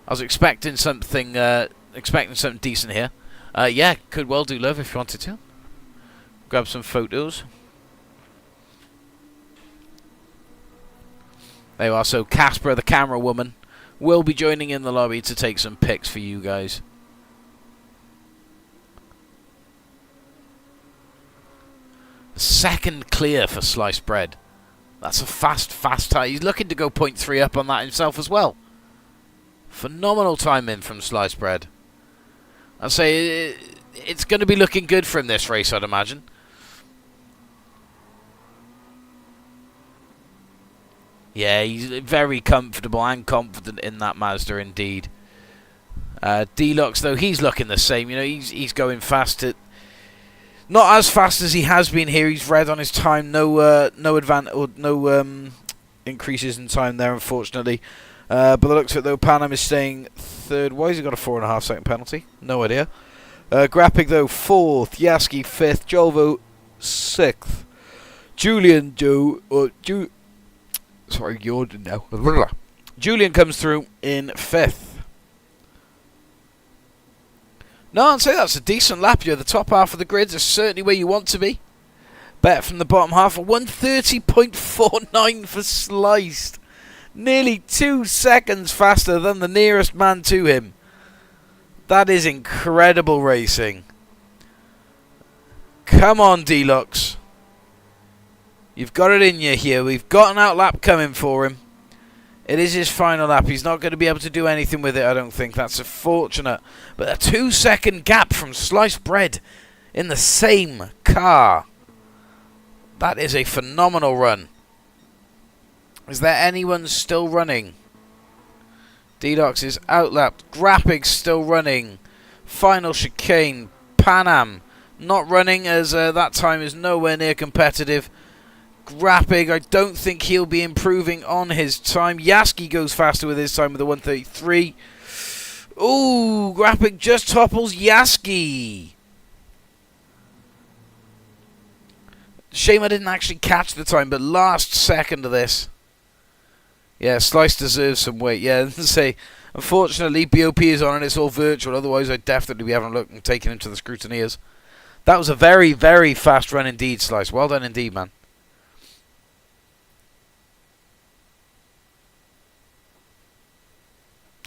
I was expecting something decent here. Yeah, could well do, love, if you wanted to. Grab some photos. There you are. So Casper, the camera woman, will be joining in the lobby to take some pics for you guys. Second clear for Sliced Bread. That's a fast time. He's looking to go 0.3 up on that himself as well. Phenomenal timing from Sliced Bread. I'd say it's going to be looking good for him this race, I'd imagine. Yeah, he's very comfortable and confident in that Mazda indeed. Deluxe though, he's looking the same. You know, he's going fast at, not as fast as he has been here. He's red on his time. No increases in time there, unfortunately. But the looks of it though, Panam is staying third. Why has he got a 4.5 second penalty? No idea. Graphic though, fourth. Yaski fifth. Jolvo sixth. Julian Julian comes through in fifth. No, I'd say that's a decent lap. You're the top half of the grids is certainly where you want to be. Bet from the bottom half, a 1:30.49 for Sliced. Nearly 2 seconds faster than the nearest man to him. That is incredible racing. Come on, Deluxe. You've got it in you here. We've got an outlap coming for him. It is his final lap. He's not going to be able to do anything with it, I don't think. That's unfortunate. But a 2 second gap from Sliced Bread in the same car. That is a phenomenal run. Is there anyone still running? Dedox is outlapped. Grappig's still running. Final chicane. Panam not running as that time is nowhere near competitive. Grappig, I don't think he'll be improving on his time. Yaski goes faster with his time with a 1:33. Ooh, Grappig just topples Yaski. Shame I didn't actually catch the time, but last second of this. Yeah, Slice deserves some weight. Yeah, say, unfortunately, BOP is on and it's all virtual. Otherwise, I'd definitely be having a look and taking him to the scrutineers. That was a very, very fast run indeed, Slice. Well done indeed, man.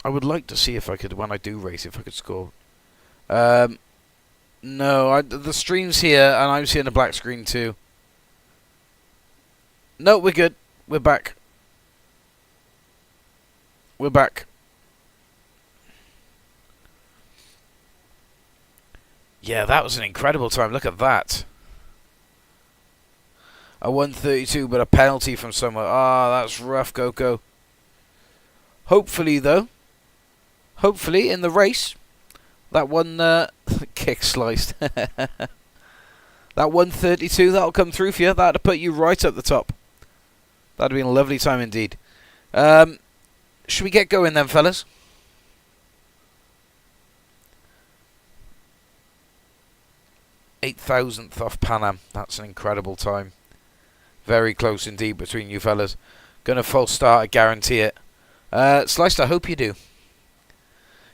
I would like to see if I could, when I do race, if I could score. No, the stream's here, and I'm seeing a black screen too. No, we're good. We're back. We're back. Yeah, that was an incredible time. Look at that. A 1:32, but a penalty from somewhere. Ah, that's rough, Coco. Hopefully, though. Hopefully, in the race, that one kick sliced. That 1:32, that'll come through for you. That'll put you right at the top. That'd have been a lovely time indeed. Should we get going then, fellas? $8,000th off Panam. That's an incredible time. Very close indeed between you fellas. Gonna false start, I guarantee it. Sliced, I hope you do.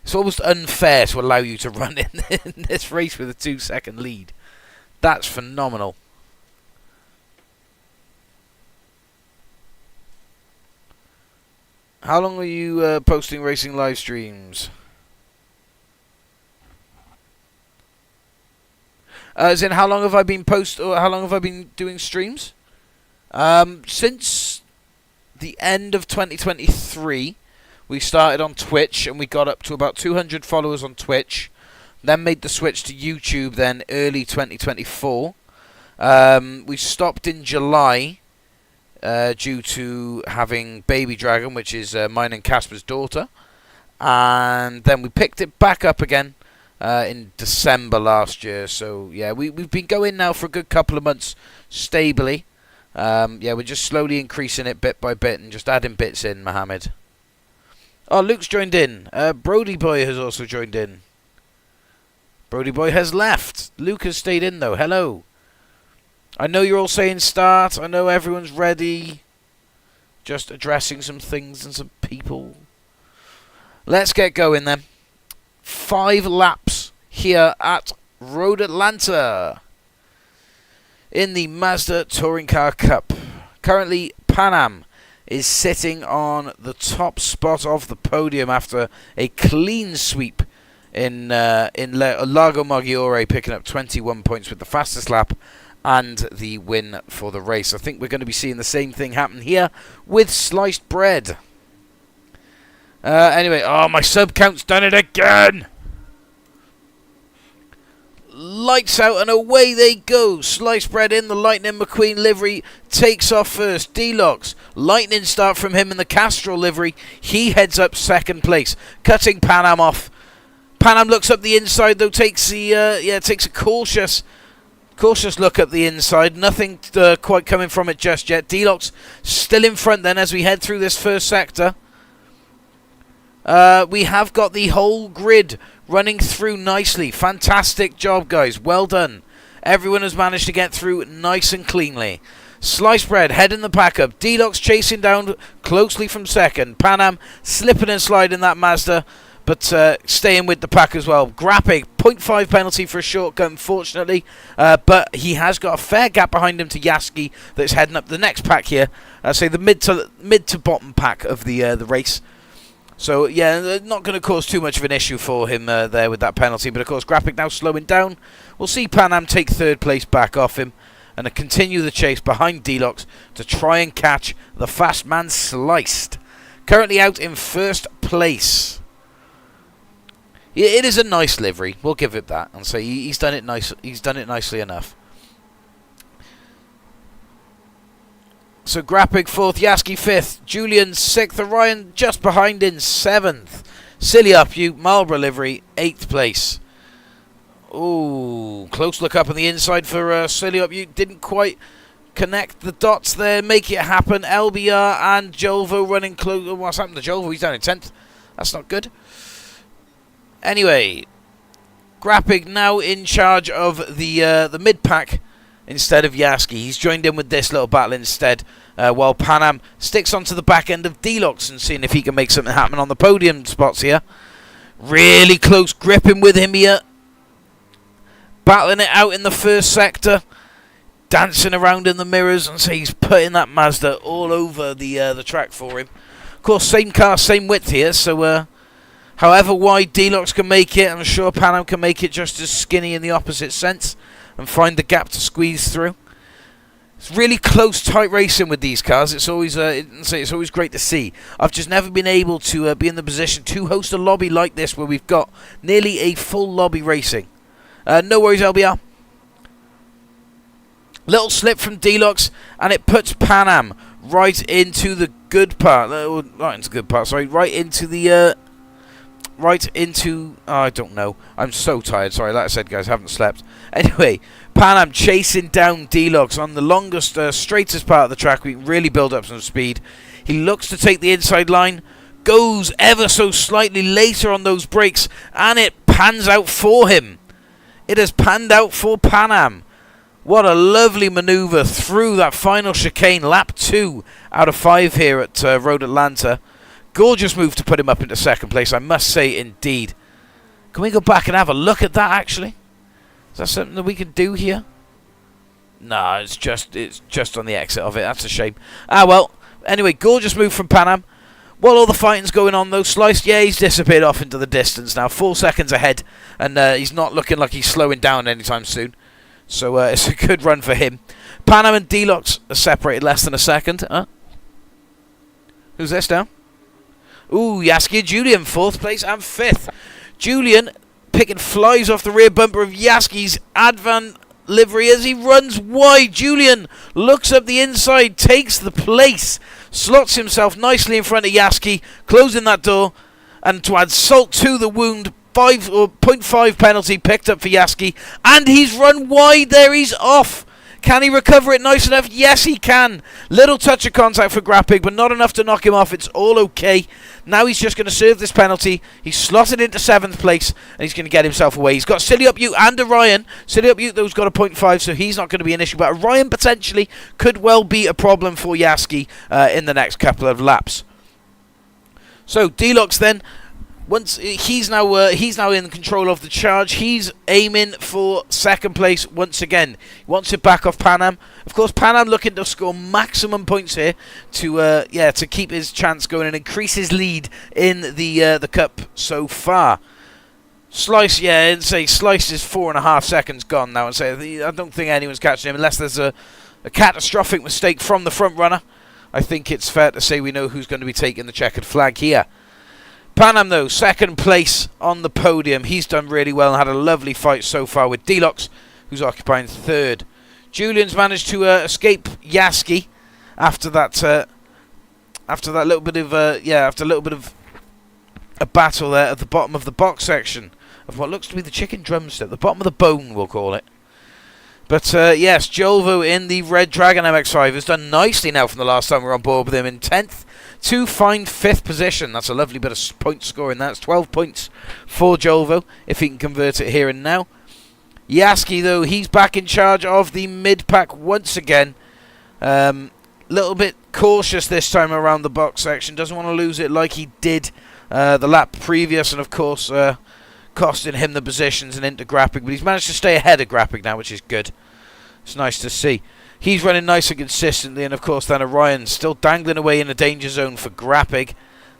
It's almost unfair to allow you to run in this race with a 2 second lead. That's phenomenal. How long are you posting racing live streams? As in, how long have I been how long have I been doing streams? Since the end of 2023, we started on Twitch and we got up to about 200 followers on Twitch. Then made the switch to YouTube. Then early 2024, we stopped in July due to having Baby Dragon, which is mine and Casper's daughter, and then we picked it back up again in December last year. So yeah, we've been going now for a good couple of months stably. Yeah, we're just slowly increasing it bit by bit and just adding bits in, Mohammed. Oh, Luke's joined in. Brody Boy has also joined in. Brody Boy has left. Luke has stayed in though. Hello. I know you're all saying start. I know everyone's ready. Just addressing some things and some people. Let's get going then. 5 laps here at Road Atlanta in the Mazda Touring Car Cup. Currently, Panam is sitting on the top spot of the podium after a clean sweep in Lago Maggiore, picking up 21 points with the fastest lap and the win for the race. I think we're going to be seeing the same thing happen here with Sliced Bread. Anyway, oh, my sub count's done it again! lights out, and away they go. Sliced Bread in the Lightning McQueen livery takes off first. D-Locks, lightning start from him in the Castrol livery. He heads up second place, cutting Pan Am off. Pan Am looks up the inside though, takes a cautious look up the inside. Nothing quite coming from it just yet. D-Locks still in front then as we head through this first sector. We have got the whole grid running through nicely. Fantastic job, guys. Well done. Everyone has managed to get through nice and cleanly. Sliced Bread heading the pack up. D-Locks chasing down closely from second. Pan Am slipping and sliding that Mazda, but staying with the pack as well. Grappig, 0.5 penalty for a shortcut, unfortunately. But he has got a fair gap behind him to Yaski that's heading up the next pack here. Say the mid to bottom pack of the race. So, yeah, not going to cause too much of an issue for him there with that penalty. But, of course, Grappig now slowing down. We'll see Pan Am take third place back off him and continue the chase behind D-Locks to try and catch the fast man Sliced. Currently out in first place. It is a nice livery. We'll give it that and say he's done it nice. He's done it nicely enough. So Grappig 4th, Yaski 5th, Julian 6th, Orion just behind in 7th. Silly Up You, Marlborough livery, 8th place. Ooh, close look up on the inside for Silly Up You. Didn't quite connect the dots there, make it happen. LBR and Jolvo running close. What's happened to Jolvo? He's down in 10th. That's not good. Anyway, Grappig now in charge of the mid-pack instead of Yaski. He's joined in with this little battle instead, while Pan Am sticks onto the back end of D-Locks and seeing if he can make something happen on the podium spots here. Really close gripping with him here. Battling it out in the first sector. Dancing around in the mirrors, and so he's putting that Mazda all over the track for him. Of course, same car, same width here, so however wide D-Locks can make it, I'm sure Pan Am can make it just as skinny in the opposite sense and find the gap to squeeze through. It's really close, tight racing with these cars. It's always it's always great to see. I've just never been able to be in the position to host a lobby like this where we've got nearly a full lobby racing. No worries, LBR. Little slip from D-Locks, and it puts Pan Am right into the good part. Right into the good part, sorry. Right into the... I don't know. I'm so tired. Sorry, like I said, guys, I haven't slept. Anyway, Pan Am chasing down D-Locks on the longest, straightest part of the track. We can really build up some speed. He looks to take the inside line. Goes ever so slightly later on those brakes, and it pans out for him. It has panned out for Pan Am. What a lovely manoeuvre through that final chicane. Lap 2 out of 5 here at Road Atlanta. Gorgeous move to put him up into second place, I must say, indeed. Can we go back and have a look at that, actually? Is that something that we can do here? No, it's just on the exit of it. That's a shame. Ah, well. Anyway, gorgeous move from Pan Am. While all the fighting's going on, though, Sliced, yeah, he's disappeared off into the distance now. 4 seconds ahead, and he's not looking like he's slowing down anytime soon. So it's a good run for him. Pan Am and D-Locks are separated less than a second. Huh? Who's this now? Ooh, Yaski and Julian, 4th place and 5th. Julian picking flies off the rear bumper of Yaski's Advan livery as he runs wide. Julian looks up the inside, takes the place, slots himself nicely in front of Yaski, closing that door, and to add salt to the wound, 0.5 penalty picked up for Yaski, and he's run wide there. He's off. Can he recover it nice enough? Yes, he can. Little touch of contact for Grappig, but not enough to knock him off. It's all okay. Now he's just going to serve this penalty. He's slotted into 7th place, and he's going to get himself away. He's got Silly Up You and Orion. Silly Up You, though's got a 0.5, so he's not going to be an issue. But Orion potentially could well be a problem for Yaski in the next couple of laps. So D-Locks then. Once he's now in control of the charge, he's aiming for second place once again. He wants it back off Pan Am. Of course, Pan Am looking to score maximum points here to keep his chance going and increase his lead in the cup so far. Slice, yeah, and say Slice is 4.5 seconds gone now, and say I don't think anyone's catching him unless there's a catastrophic mistake from the front runner. I think it's fair to say we know who's going to be taking the checkered flag here. Panam, though, second place on the podium. He's done really well and had a lovely fight so far with Deluxe, who's occupying third. Julian's managed to escape Yaski after that little bit of a battle there at the bottom of the box section of what looks to be the chicken drumstick, the bottom of the bone, we'll call it. But yes, Jolvo in the Red Dragon MX-5 has done nicely now from the last time we were on board with him in 10th to find 5th position. That's a lovely bit of point scoring. That's 12 points for Jolvo, if he can convert it here and now. Yaski, though, he's back in charge of the mid-pack once again. Little bit cautious this time around the box section. Doesn't want to lose it like he did the lap previous, and of course costing him the positions and into Grappig. But he's managed to stay ahead of Grappig now, which is good. It's nice to see. He's running nice and consistently, and of course then Orion still dangling away in the danger zone for Grappig.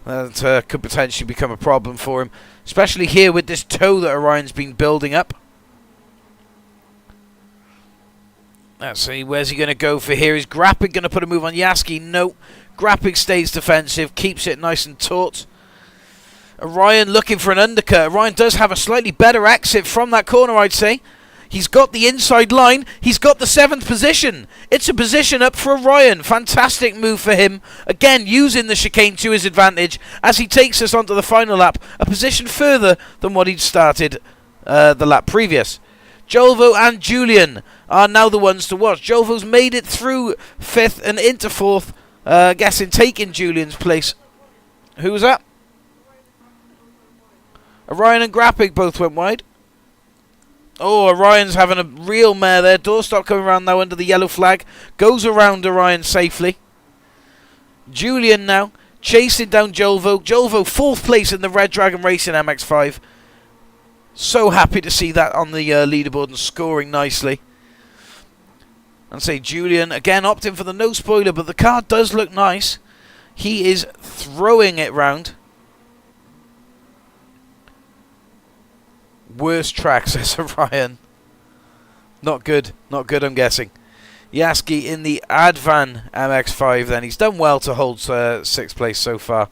That could potentially become a problem for him, especially here with this toe that Orion's been building up. Let's see, where's he going to go for here? Is Grappig going to put a move on Yaski? No. Grappig stays defensive, keeps it nice and taut. Orion looking for an undercut. Orion does have a slightly better exit from that corner, I'd say. He's got the inside line. He's got the 7th position. It's a position up for Orion. Fantastic move for him. Again, using the chicane to his advantage as he takes us onto the final lap. A position further than what he'd started the lap previous. Jolvo and Julian are now the ones to watch. Jolvo's made it through 5th and into 4th. Guessing taking Julian's place. Who was that? Orion and Grappig both went wide. Oh, Orion's having a real mare there. Doorstop coming around now under the yellow flag. Goes around Orion safely. Julian now chasing down Jolvo. Jolvo 4th place in the Red Dragon Racing MX-5. So happy to see that on the leaderboard and scoring nicely. And say Julian again opting for the no spoiler, but the car does look nice. He is throwing it round. Worst track, says Orion. Not good, I'm guessing. Yaski in the Advan MX-5 then. He's done well to hold 6th place so far.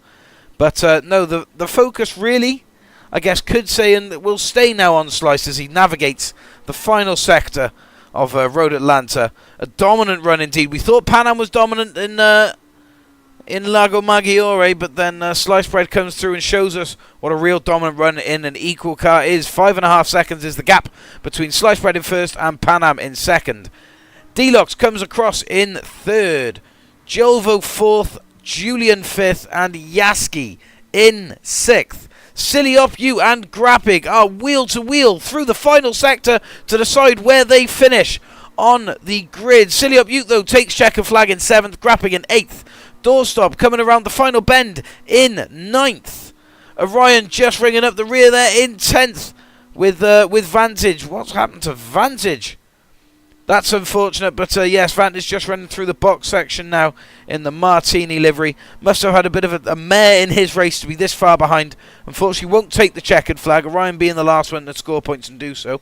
But no, the focus really, I guess, could say, and will stay now on Slice as he navigates the final sector of Road Atlanta. A dominant run indeed. We thought Panam was dominant in Lago Maggiore, but then Sliced Bread comes through and shows us what a real dominant run in an equal car is. 5.5 seconds is the gap between Sliced Bread in 1st and Panam in 2nd. Deluxe comes across in 3rd. Jolvo 4th, Julian 5th, and Yaski in 6th. Silly Up You and Grappig are wheel to wheel through the final sector to decide where they finish on the grid. Silly Up You, though, takes checkered flag in 7th, Grappig in 8th. Doorstop coming around the final bend in 9th. Orion just ringing up the rear there in 10th with Vantage. What's happened to Vantage? That's unfortunate, but yes, Vantage just running through the box section now in the Martini livery. Must have had a bit of a mare in his race to be this far behind. Unfortunately, won't take the checkered flag. Orion being the last one to score points and do so.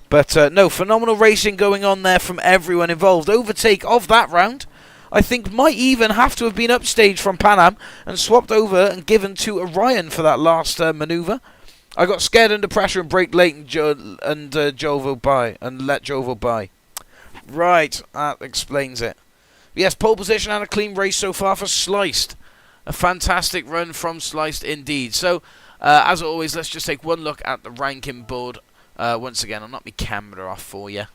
But no, phenomenal racing going on there from everyone involved. Overtake of that round, I think, might even have to have been upstaged from Panam and swapped over and given to Orion for that last manoeuvre. I got scared under pressure and braked late and Jolvo by and let Jolvo by. Right, that explains it. Yes, pole position and a clean race so far for Sliced. A fantastic run from Sliced indeed. So, as always, let's just take one look at the ranking board. Once again, I'll knock my camera off for you.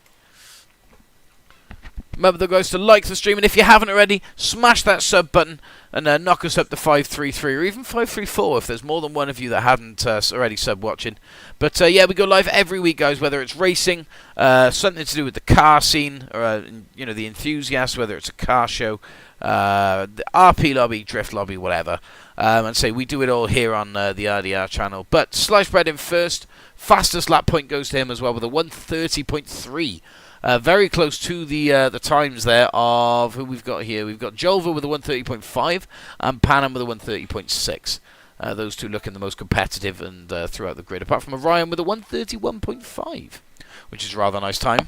Remember, though, guys, to like the stream, and if you haven't already, smash that sub button and knock us up to 533 or even 534 if there's more than one of you that haven't already sub watching. But yeah, we go live every week, guys, whether it's racing, something to do with the car scene, or you know, the enthusiasts, whether it's a car show, the RP lobby, drift lobby, whatever. And say we do it all here on the RDR channel. But Sliced Bread in 1st, fastest lap point goes to him as well with a 1:30.3. Very close to the times there of who we've got here. We've got Jolvo with a 1:30.5 and Panam with a 1:30.6. Those two looking the most competitive and throughout the grid, apart from Orion with a 1:31.5, which is a rather nice time.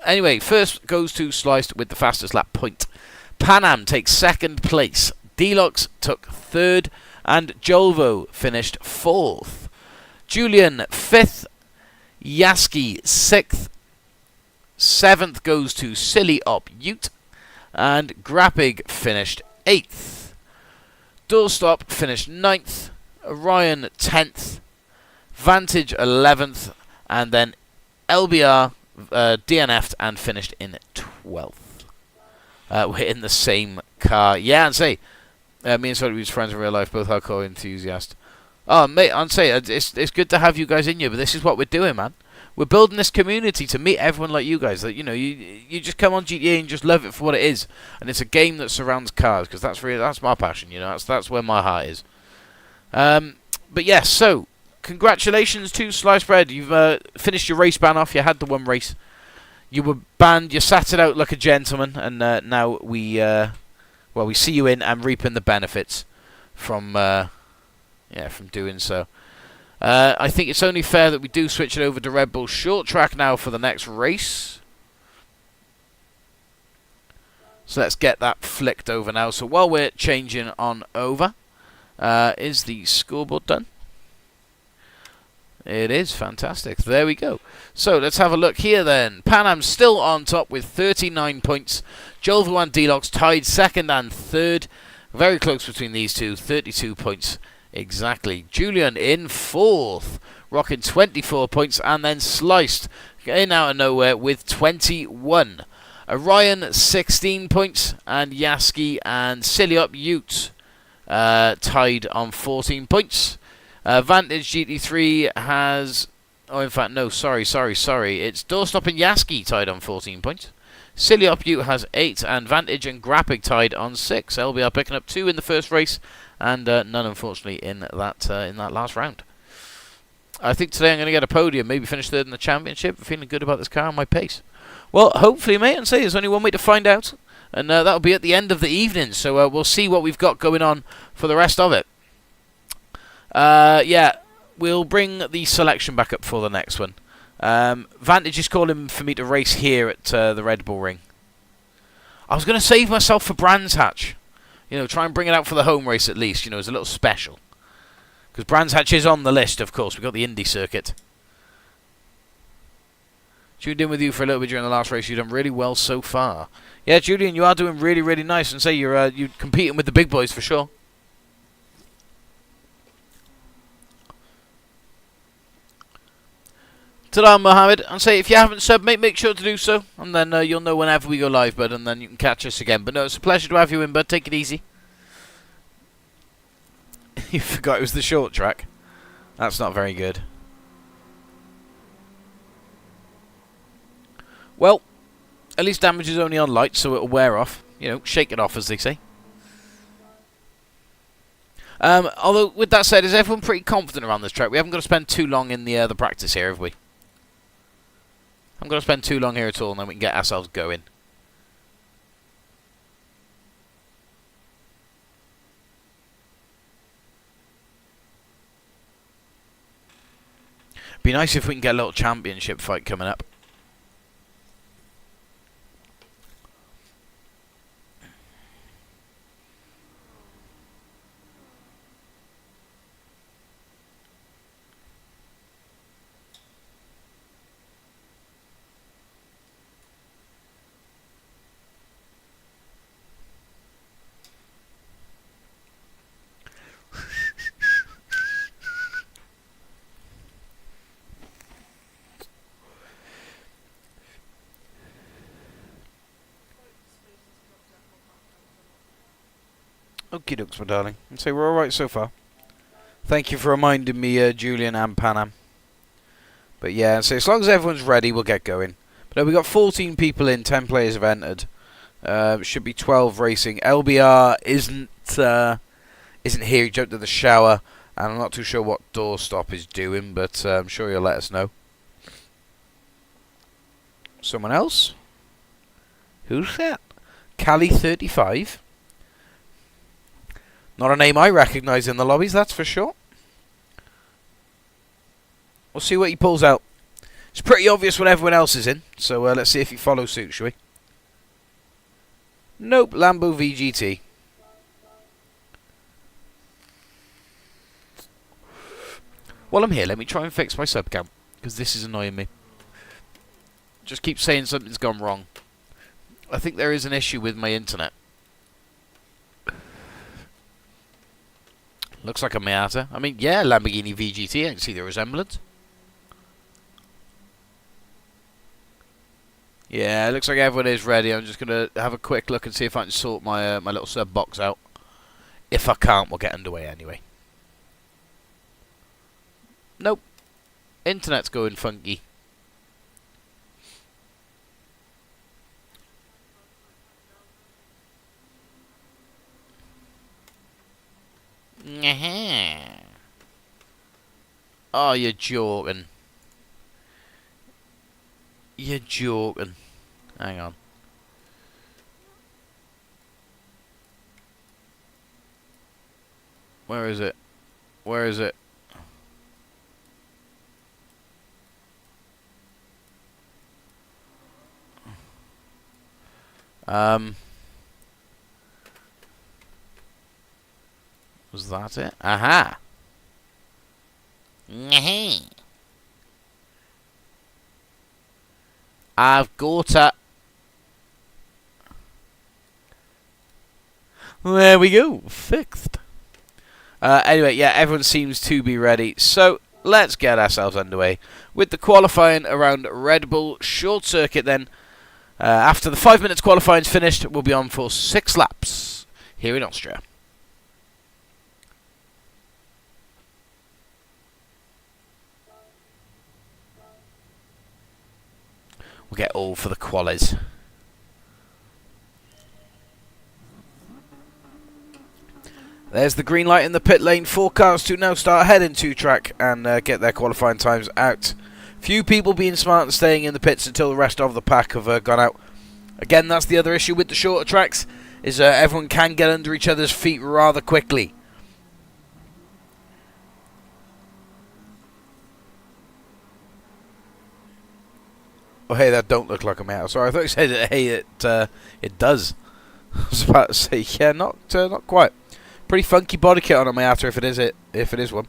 Anyway, first goes to Sliced with the fastest lap point. Panam takes 2nd place. Deluxe took 3rd. and Jolvo finished 4th. Julian 5th, Yaski 6th, 7th goes to Silly Op Ute, and Grappig finished 8th. Doorstop finished 9th, Orion 10th, Vantage 11th, and then LBR DNF'd and finished in 12th. We're in the same car. Yeah, and say, me and Soddy was friends in real life, both hardcore enthusiasts. Oh, mate, I'd say it's good to have you guys in here, but this is what we're doing, man. We're building this community to meet everyone like you guys. That you just come on GTA and just love it for what it is, and it's a game that surrounds cars, because that's my passion. That's where my heart is. But yes, so congratulations to Sliced Bread. You've finished your race ban off. You had the one race. You were banned. You sat it out like a gentleman, and now we see you in and reaping the benefits from doing so. I think it's only fair that we do switch it over to Red Bull Short Track now for the next race. So let's get that flicked over now. So while we're changing on over, is the scoreboard done? It is. Fantastic. There we go. So let's have a look here then. Pan Am still on top with 39 points. Jolvo and Delox tied 2nd and 3rd. Very close between these two. 32 points exactly. Julian in 4th, rocking 24 points. And then Sliced in out of nowhere with 21. Orion 16 points. And Yaski and Silly Up Ute tied on 14 points. Vantage GT3 has... Oh, in fact, no, sorry. It's Doorstop and Yaski tied on 14 points. Silly Up Ute has 8, and Vantage and Grappig tied on 6. LBR picking up 2 in the first race, and none, unfortunately, in that last round. I think today I'm going to get a podium, maybe finish 3rd in the championship. I'm feeling good about this car and my pace. Well, hopefully, mate, and say there's only one way to find out, and that'll be at the end of the evening, so we'll see what we've got going on for the rest of it. Yeah, we'll bring the selection back up for the next one. Vantage is calling for me to race here at the Red Bull Ring. I was going to save myself for Brands Hatch. Try and bring it out for the home race at least, as a little special. Because Brands Hatch is on the list, of course. We've got the Indy circuit. Tuned in with you for a little bit during the last race. You've done really well so far. Yeah, Julian, you are doing really, really nice. And say you're competing with the big boys for sure. Ta-da, Mohammed. And say, if you haven't subbed, mate, make sure to do so. And then you'll know whenever we go live, bud. And then you can catch us again. But no, it's a pleasure to have you in, bud. Take it easy. You forgot it was the short track. That's not very good. Well, at least damage is only on light, so it'll wear off. Shake it off, as they say. Although, with that said, is everyone pretty confident around this track? We haven't got to spend too long in the practice here, have we? I'm going to spend too long here at all, and then we can get ourselves going. Be nice if we can get a little championship fight coming up. Okie dokes, my darling. And say we're alright so far. Thank you for reminding me, Julian and Pan Am. But yeah, so as long as everyone's ready, we'll get going. But we've got 14 people in, 10 players have entered. Should be 12 racing. LBR isn't here. He jumped in the shower, and I'm not too sure what Doorstop is doing, but I'm sure he'll let us know. Someone else? Who's that? Cali35. Not a name I recognise in the lobbies, that's for sure. We'll see what he pulls out. It's pretty obvious when everyone else is in, so let's see if he follows suit, shall we? Nope, Lambo VGT. While I'm here, let me try and fix my sub count, because this is annoying me. Just keep saying something's gone wrong. I think there is an issue with my internet. Looks like a Mazda. I mean, yeah, Lamborghini VGT. I can see the resemblance. Yeah, it looks like everyone is ready. I'm just going to have a quick look and see if I can sort my my little sub box out. If I can't, we'll get underway anyway. Nope. Internet's going funky. Oh, you're joking. You're joking. Hang on. Where is it? Where is it? Was that it? Aha! I've got it. There we go. Fixed. Anyway, yeah, everyone seems to be ready. So, let's get ourselves underway with the qualifying around Red Bull Short Circuit then. After the 5 minutes qualifying's finished, we'll be on for 6 laps here in Austria. We'll get all for the qualies. There's the green light in the pit lane. 4 cars to now start heading to track and get their qualifying times out. Few people being smart and staying in the pits until the rest of the pack have gone out. Again, that's the other issue with the shorter tracks, is everyone can get under each other's feet rather quickly. Oh, hey, that don't look like a metal. Sorry, I thought you said that, hey, it does. I was about to say, yeah, not quite. Pretty funky body kit on a Miata if it is one.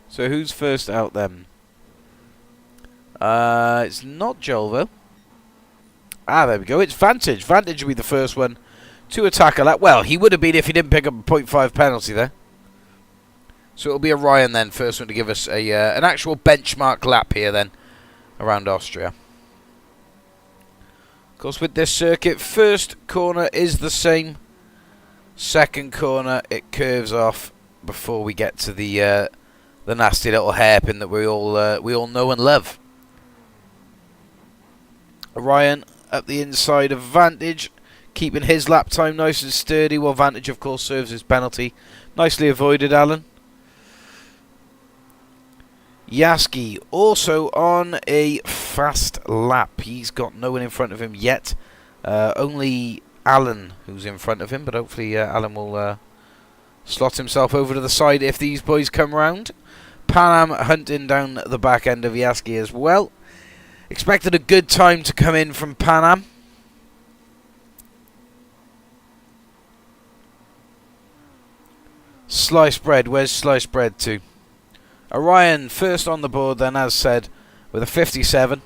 So who's first out then? It's not Joel. Ah, there we go. It's Vantage. Vantage will be the first one to attack a lap. Well, he would have been if he didn't pick up a 0.5 penalty there. So it'll be Orion then, first one to give us a an actual benchmark lap here then around Austria. Of course, with this circuit, first corner is the same. Second corner, it curves off before we get to the nasty little hairpin that we all know and love. Orion up the inside of Vantage, keeping his lap time nice and sturdy, while Vantage, of course, serves his penalty. Nicely avoided, Alan. Yaski also on a fast lap. He's got no one in front of him yet. Only Alan who's in front of him, but hopefully Alan will slot himself over to the side if these boys come round. Pan Am hunting down the back end of Yaski as well. Expected a good time to come in from Pan Am. Sliced bread. Where's sliced bread to? Orion first on the board then, as said, with a 57.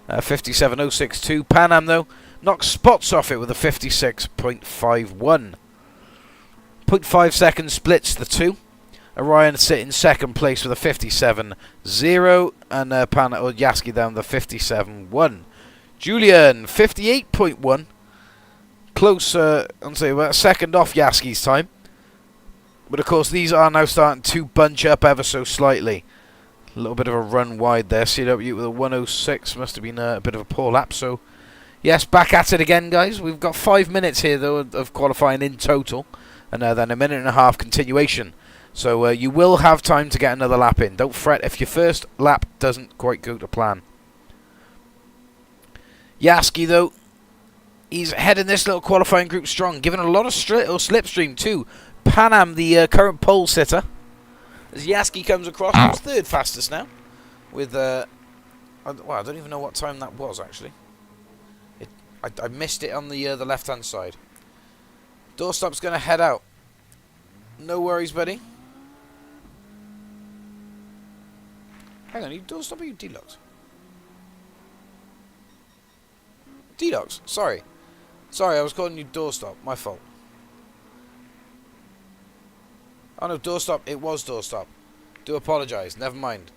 57.062. Pan Am, though, knocks spots off it with a 56.51. 0.5 seconds splits the two. Orion sitting second place with a 57.0. And Yaski down the 57.1. Julian, 58.1. Closer, I'd say, about a second off Yaski's time. But of course, these are now starting to bunch up ever so slightly. A little bit of a run wide there. CW with a 106. Must have been a bit of a poor lap. So, yes, back at it again, guys. We've got 5 minutes here, though, of qualifying in total. And then a minute and a half continuation. So, you will have time to get another lap in. Don't fret if your first lap doesn't quite go to plan. Yaski, though, he's heading this little qualifying group strong. Giving a lot of slipstream, too. Pan Am, the current pole sitter, as Yaski comes across, he's third fastest now, with, well, I don't even know what time that was, actually. I missed it on the left-hand side. Doorstop's going to head out. No worries, buddy. Hang on, you Doorstop or you Deluxe? Deluxe, sorry. Sorry, I was calling you Doorstop. My fault. Oh no, Doorstop. It was Doorstop. Do apologise. Never mind.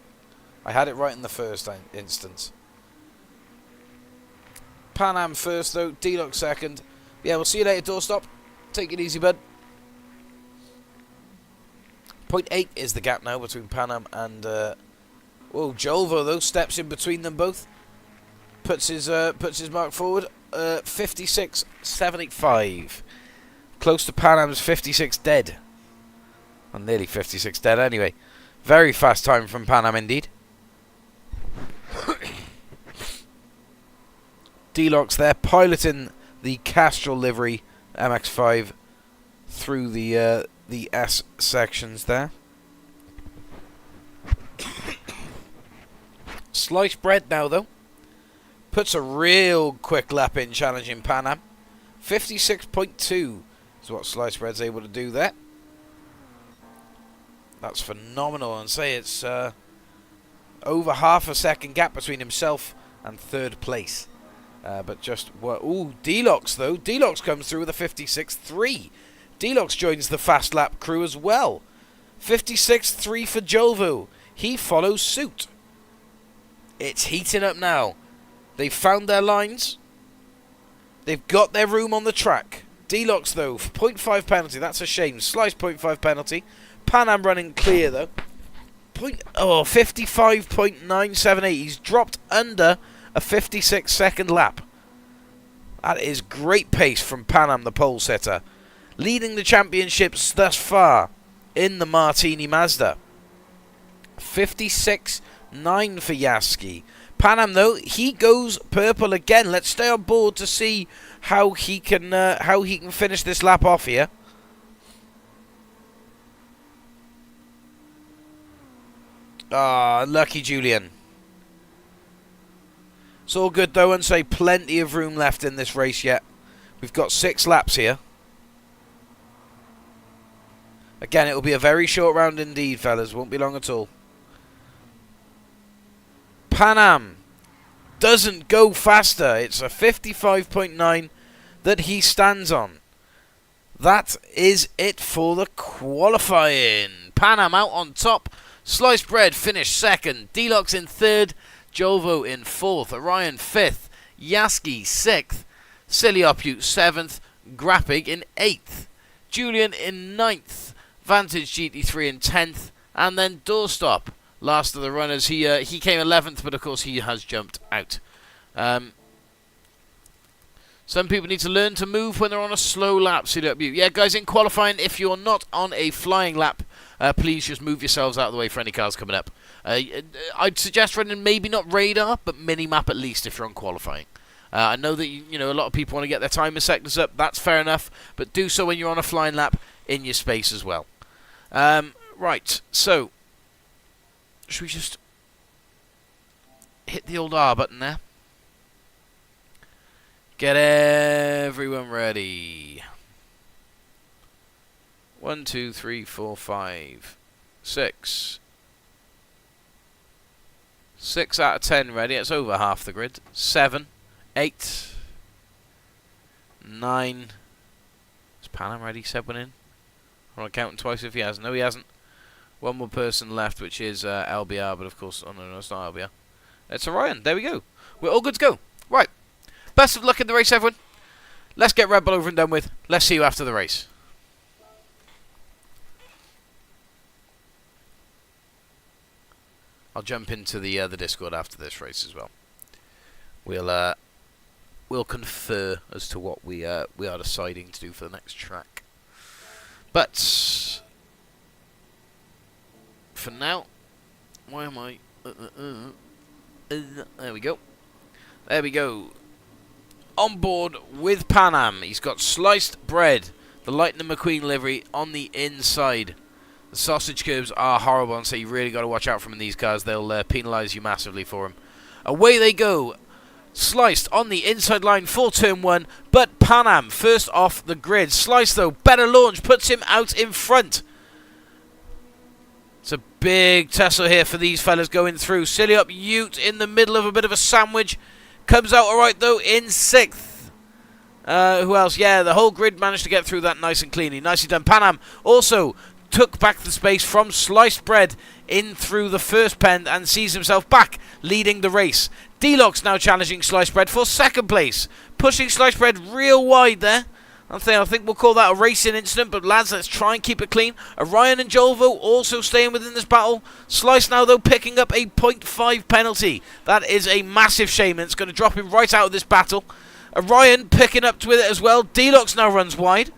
I had it right in the first instance. Pan Am first though. Deluxe second. Yeah, we'll see you later, Doorstop. Take it easy, bud. 0.8 is the gap now between Pan Am and whoa, Jolvo though steps in between them both. Puts his mark forward. 56.785. Close to Pan Am's 56 dead. Well, nearly 56 dead anyway. Very fast time from Pan Am indeed. Deluxe there piloting the Castrol livery MX-5 through the S sections there. Sliced bread now though. Puts a real quick lap in challenging Pan Am. 56.2 is what Sliced bread's able to do there. That's phenomenal, and say it's over half a second gap between himself and third place. But just what? Ooh, Deluxe though. Deluxe comes through with a 56.3. Deluxe joins the fast lap crew as well. 56.3 for Jolvo. He follows suit. It's heating up now. They've found their lines. They've got their room on the track. Deluxe though, 0.5 penalty. That's a shame. Slice 0.5 penalty. Pan Am running clear though. 55.978. He's dropped under a 56 second lap. That is great pace from Pan Am, the pole setter. Leading the championships thus far in the Martini Mazda. 56.9 for Yaski. Pan Am though, he goes purple again. Let's stay on board to see how he can finish this lap off here. Ah, lucky Julian. It's all good though, and say plenty of room left in this race yet. We've got 6 laps here. Again, it will be a very short round indeed, fellas. Won't be long at all. Pan Am doesn't go faster. It's a 55.9 that he stands on. That is it for the qualifying. Pan Am out on top. Sliced bread finished second. Deluxe in third. Jolvo in fourth. Orion fifth. Yaski sixth. Siliopute seventh. Grappig in eighth. Julian in ninth. Vantage GT3 in 10th. And then Doorstop, last of the runners. He came 11th, but of course he has jumped out. Some people need to learn to move when they're on a slow lap. CW. Yeah, guys, in qualifying, if you're not on a flying lap, please just move yourselves out of the way for any cars coming up. I'd suggest running maybe not radar, but mini-map at least if you're on qualifying. I know that you know a lot of people want to get their timer sectors up. That's fair enough, but do so when you're on a flying lap in your space as well. Right, so should we just hit the old R button there? Get everyone ready. 1, 2, 3, 4, 5, 6. 6 out of 10 ready. It's over half the grid. 7, 8, 9. Is Pan Am ready? 7 in. I want to count him twice if he has. No, he hasn't. One more person left, which is LBR, but of course, oh no, it's not LBR. It's Orion. There we go. We're all good to go. Right. Best of luck in the race, everyone. Let's get Red Bull over and done with. Let's see you after the race. I'll jump into the Discord after this race as well. We'll confer as to what we are deciding to do for the next track. But for now, why am I? There we go. There we go. On board with Pan Am. He's got sliced bread, the Lightning McQueen livery on the inside. The sausage curbs are horrible, and so you really got to watch out for them in these cars. They'll penalise you massively for them. Away they go. Sliced on the inside line for turn 1, but Pan Am first off the grid. Sliced, though, better launch, puts him out in front. It's a big tussle here for these fellas going through. Silly up Ute in the middle of a bit of a sandwich. Comes out alright, though, in 6th. Who else? Yeah, the whole grid managed to get through that nice and cleanly. Nicely done. Pan Am also took back the space from Sliced Bread in through the first pen and sees himself back leading the race. D-Lock's now challenging Sliced Bread for 2nd place. Pushing Sliced Bread real wide there. I think we'll call that a racing incident, but lads, let's try and keep it clean. Orion and Jolvo also staying within this battle. Slice now, though, picking up a 0.5 penalty. That is a massive shame, and it's going to drop him right out of this battle. Orion picking up with it as well. D-Lox now runs wide.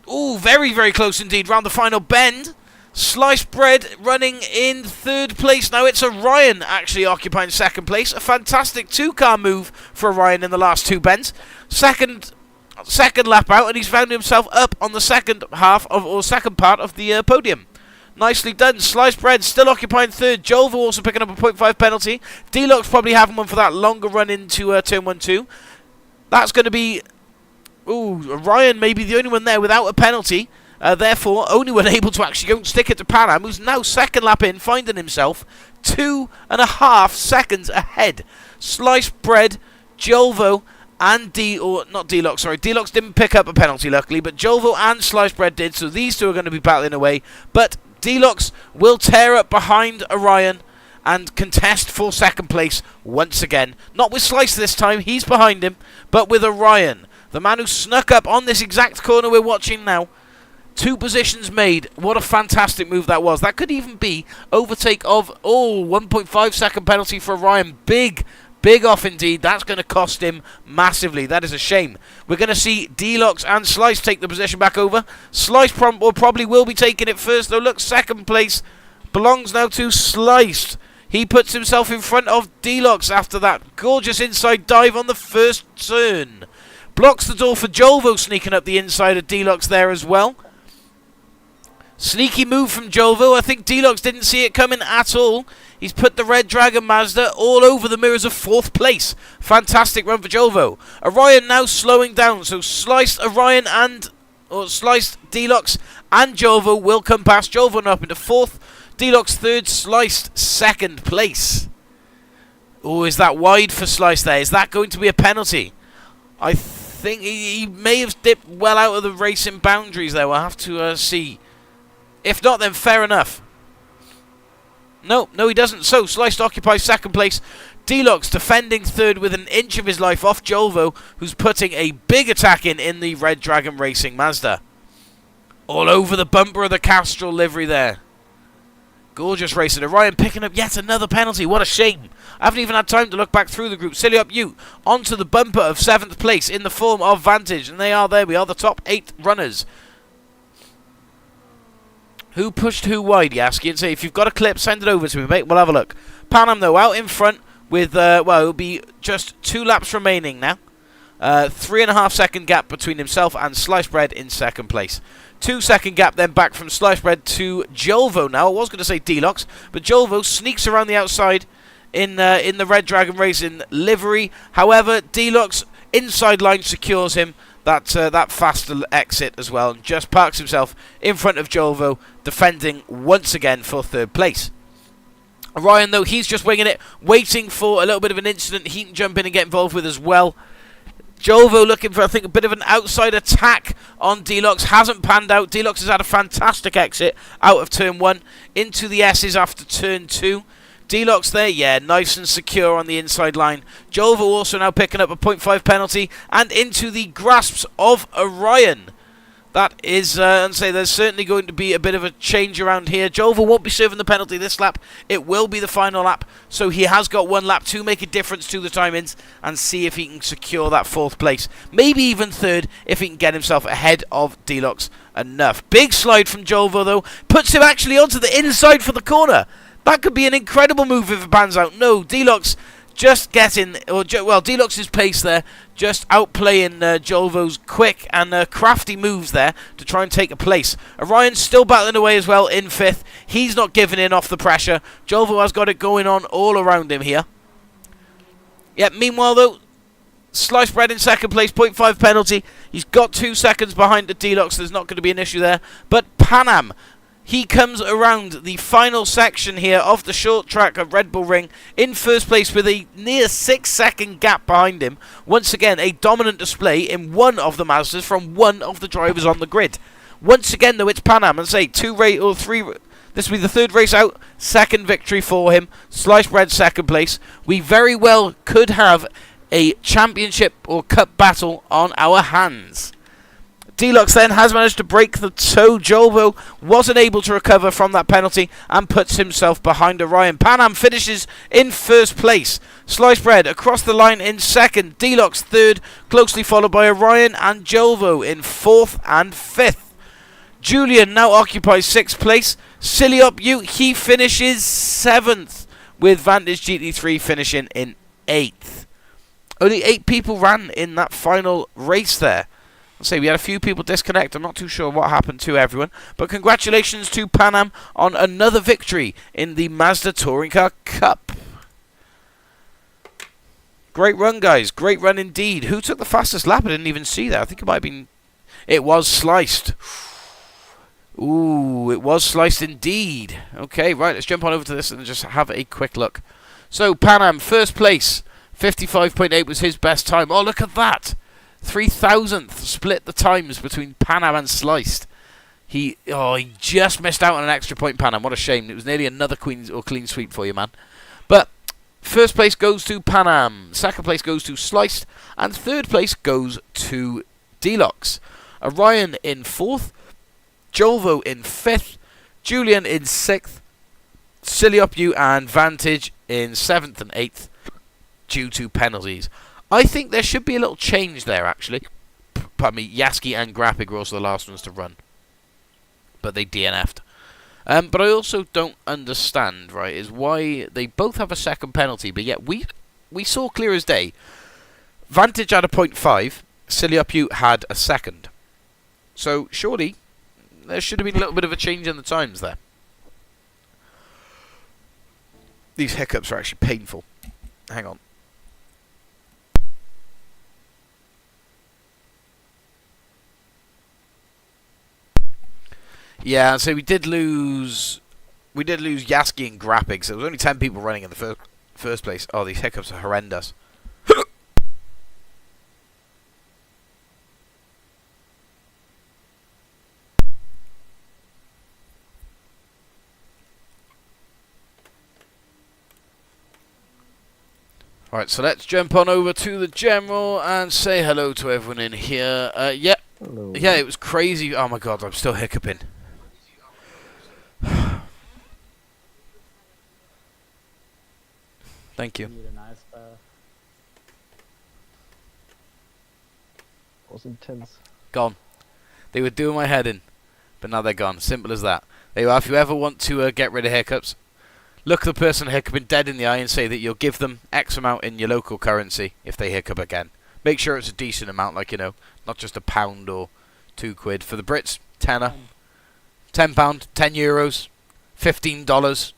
Ooh, very, very close indeed round the final bend. Sliced Bread running in 3rd place. Now it's Orion actually occupying 2nd place. A fantastic 2-car move for Orion in the last 2 bends. Second lap out, and he's found himself up on the second part of the podium. Nicely done. Sliced Bread still occupying 3rd. Jolvo also picking up a 0.5 penalty. D-Lox probably having one for that longer run into turn 1-2. That's going to be... Ooh, Orion may be the only one there without a penalty. Therefore, only one able to actually go and stick it to Pan Am, who's now 2nd lap in, finding himself 2.5 seconds ahead. Sliced Bread, Jolvo, and D-Lox didn't pick up a penalty, luckily, but Jolvo and Sliced Bread did, so these two are going to be battling away. But D-Lox will tear up behind Orion and contest for 2nd place once again. Not with Slice this time, he's behind him, but with Orion, the man who snuck up on this exact corner we're watching now. 2 positions made. What a fantastic move that was. That could even be overtake of, 1.5 second penalty for Orion. Big off indeed. That's going to cost him massively. That is a shame. We're going to see D-Lox and Slice take the position back over. Slice probably will be taking it first, though. Look, 2nd place belongs now to Sliced. He puts himself in front of D-Lox after that gorgeous inside dive on the first turn. Blocks the door for Jolvo sneaking up the inside of D-Lox there as well. Sneaky move from Jolvo. I think D-Lox didn't see it coming at all. He's put the Red Dragon Mazda all over the mirrors of 4th place. Fantastic run for Jolvo. Orion now slowing down. So Sliced D-Lox and Jolvo will come past. Jolvo now up into 4th. D-Lox 3rd. Sliced 2nd place. Oh, is that wide for Sliced there? Is that going to be a penalty? I think he may have dipped well out of the racing boundaries there. We'll have to see. If not, then fair enough. No, he doesn't. So, Sliced occupies 2nd place. D-Lox defending 3rd with an inch of his life off Jolvo, who's putting a big attack in the Red Dragon Racing Mazda. All over the bumper of the Castrol livery there. Gorgeous racing. Orion picking up yet another penalty. What a shame. I haven't even had time to look back through the group. Silly up Ute onto the bumper of 7th place in the form of Vantage. And they are there. We are the top 8 runners. Who pushed who wide, Yaski? And say, if you've got a clip, send it over to me, mate. We'll have a look. Pan Am, though, out in front with, it'll be just 2 laps remaining now. 3.5 second gap between himself and Sliced Bread in 2nd place. 2 second gap then back from Sliced Bread to Jolvo now. I was going to say D-Lox, but Jolvo sneaks around the outside in the Red Dragon Racing livery. However, D-Lox inside line secures him. That faster exit as well, and just parks himself in front of Jolvo, defending once again for 3rd place. Orion, though, he's just winging it, waiting for a little bit of an incident he can jump in and get involved with as well. Jolvo looking for, I think, a bit of an outside attack on D-Lox. Hasn't panned out. D-Lox has had a fantastic exit out of turn 1 into the S's after turn 2. D-Lox there, yeah, nice and secure on the inside line. Jolvo also now picking up a 0.5 penalty and into the grasps of Orion. That is, and say there's certainly going to be a bit of a change around here. Jolvo won't be serving the penalty this lap. It will be the final lap, so he has got 1 lap to make a difference to the timings and see if he can secure that 4th place. Maybe even 3rd if he can get himself ahead of D-Lox enough. Big slide from Jolvo, though. Puts him actually onto the inside for the corner. That could be an incredible move if it pans out. No, D-Lox just getting, D-Lox's pace there, just outplaying Jolvo's quick and crafty moves there to try and take a place. Orion's still battling away as well in 5th. He's not giving in off the pressure. Jolvo has got it going on all around him here. Yeah, meanwhile, though, Sliced Bread in second place, 0.5 penalty. He's got 2 seconds behind the Deluxe. There's not going to be an issue there. But Panam, he comes around the final section here of the short track of Red Bull Ring in first place with a near 6-second gap behind him. Once again, a dominant display in one of the Mazdas from one of the drivers on the grid. Once again, though, it's Panam, and say 2 or 3. This will be the 3rd race out, 2nd victory for him. Sliced Bread second place. We very well could have a championship or cup battle on our hands. Deluxe then has managed to break the toe. Jolvo wasn't able to recover from that penalty and puts himself behind Orion. Panam finishes in first place. Sliced Bread across the line in second. Deluxe third, closely followed by Orion and Jolvo in 4th and 5th. Julian now occupies 6th place. Silly Up You, he finishes 7th, with Vantage GT3 finishing in 8th. Only 8 people ran in that final race there. I'll say we had a few people disconnect. I'm not too sure what happened to everyone. But congratulations to Panam on another victory in the Mazda Touring Car Cup. Great run, guys. Great run indeed. Who took the fastest lap? I didn't even see that. I think it might have been... It was Sliced. Ooh, it was Sliced indeed. Okay, right. Let's jump on over to this and just have a quick look. So, Panam, first place. 55.8 was his best time. Oh, look at that. 3,000th split the times between Panam and Sliced. He just missed out on an extra point, Panam. What a shame. It was nearly another clean sweep for you, man. But first place goes to Panam. Second place goes to Sliced. And third place goes to Deluxe. Orion in 4th. Jolvo in 5th. Julian in 6th. Silly Up You and Vantage in 7th and 8th. Due to penalties. I think there should be a little change there, actually. Pardon me, Yaski and Grapig were also the last ones to run. But they DNF'd. But I also don't understand, right, is why they both have a second penalty, but yet we saw clear as day. Vantage had a 0.5, Silly Up You had a second. So, surely, there should have been a little bit of a change in the times there. These hiccups are actually painful. Hang on. Yeah, so we did lose Yaski and Grapig, so there was only 10 people running in the first place. Oh, these hiccups are horrendous. Alright, so let's jump on over to the General and say hello to everyone in here. Yeah. Hello. Yeah, it was crazy. Oh my god, I'm still hiccuping. Thank you. Need a nice bath. Was intense. Gone. They were doing my head in, but now they're gone. Simple as that. There you are. If you ever want to get rid of hiccups, look the person hiccuping dead in the eye and say that you'll give them X amount in your local currency if they hiccup again. Make sure it's a decent amount, like, you know, not just £1 or £2. For the Brits, tenner. £10, €10, $15.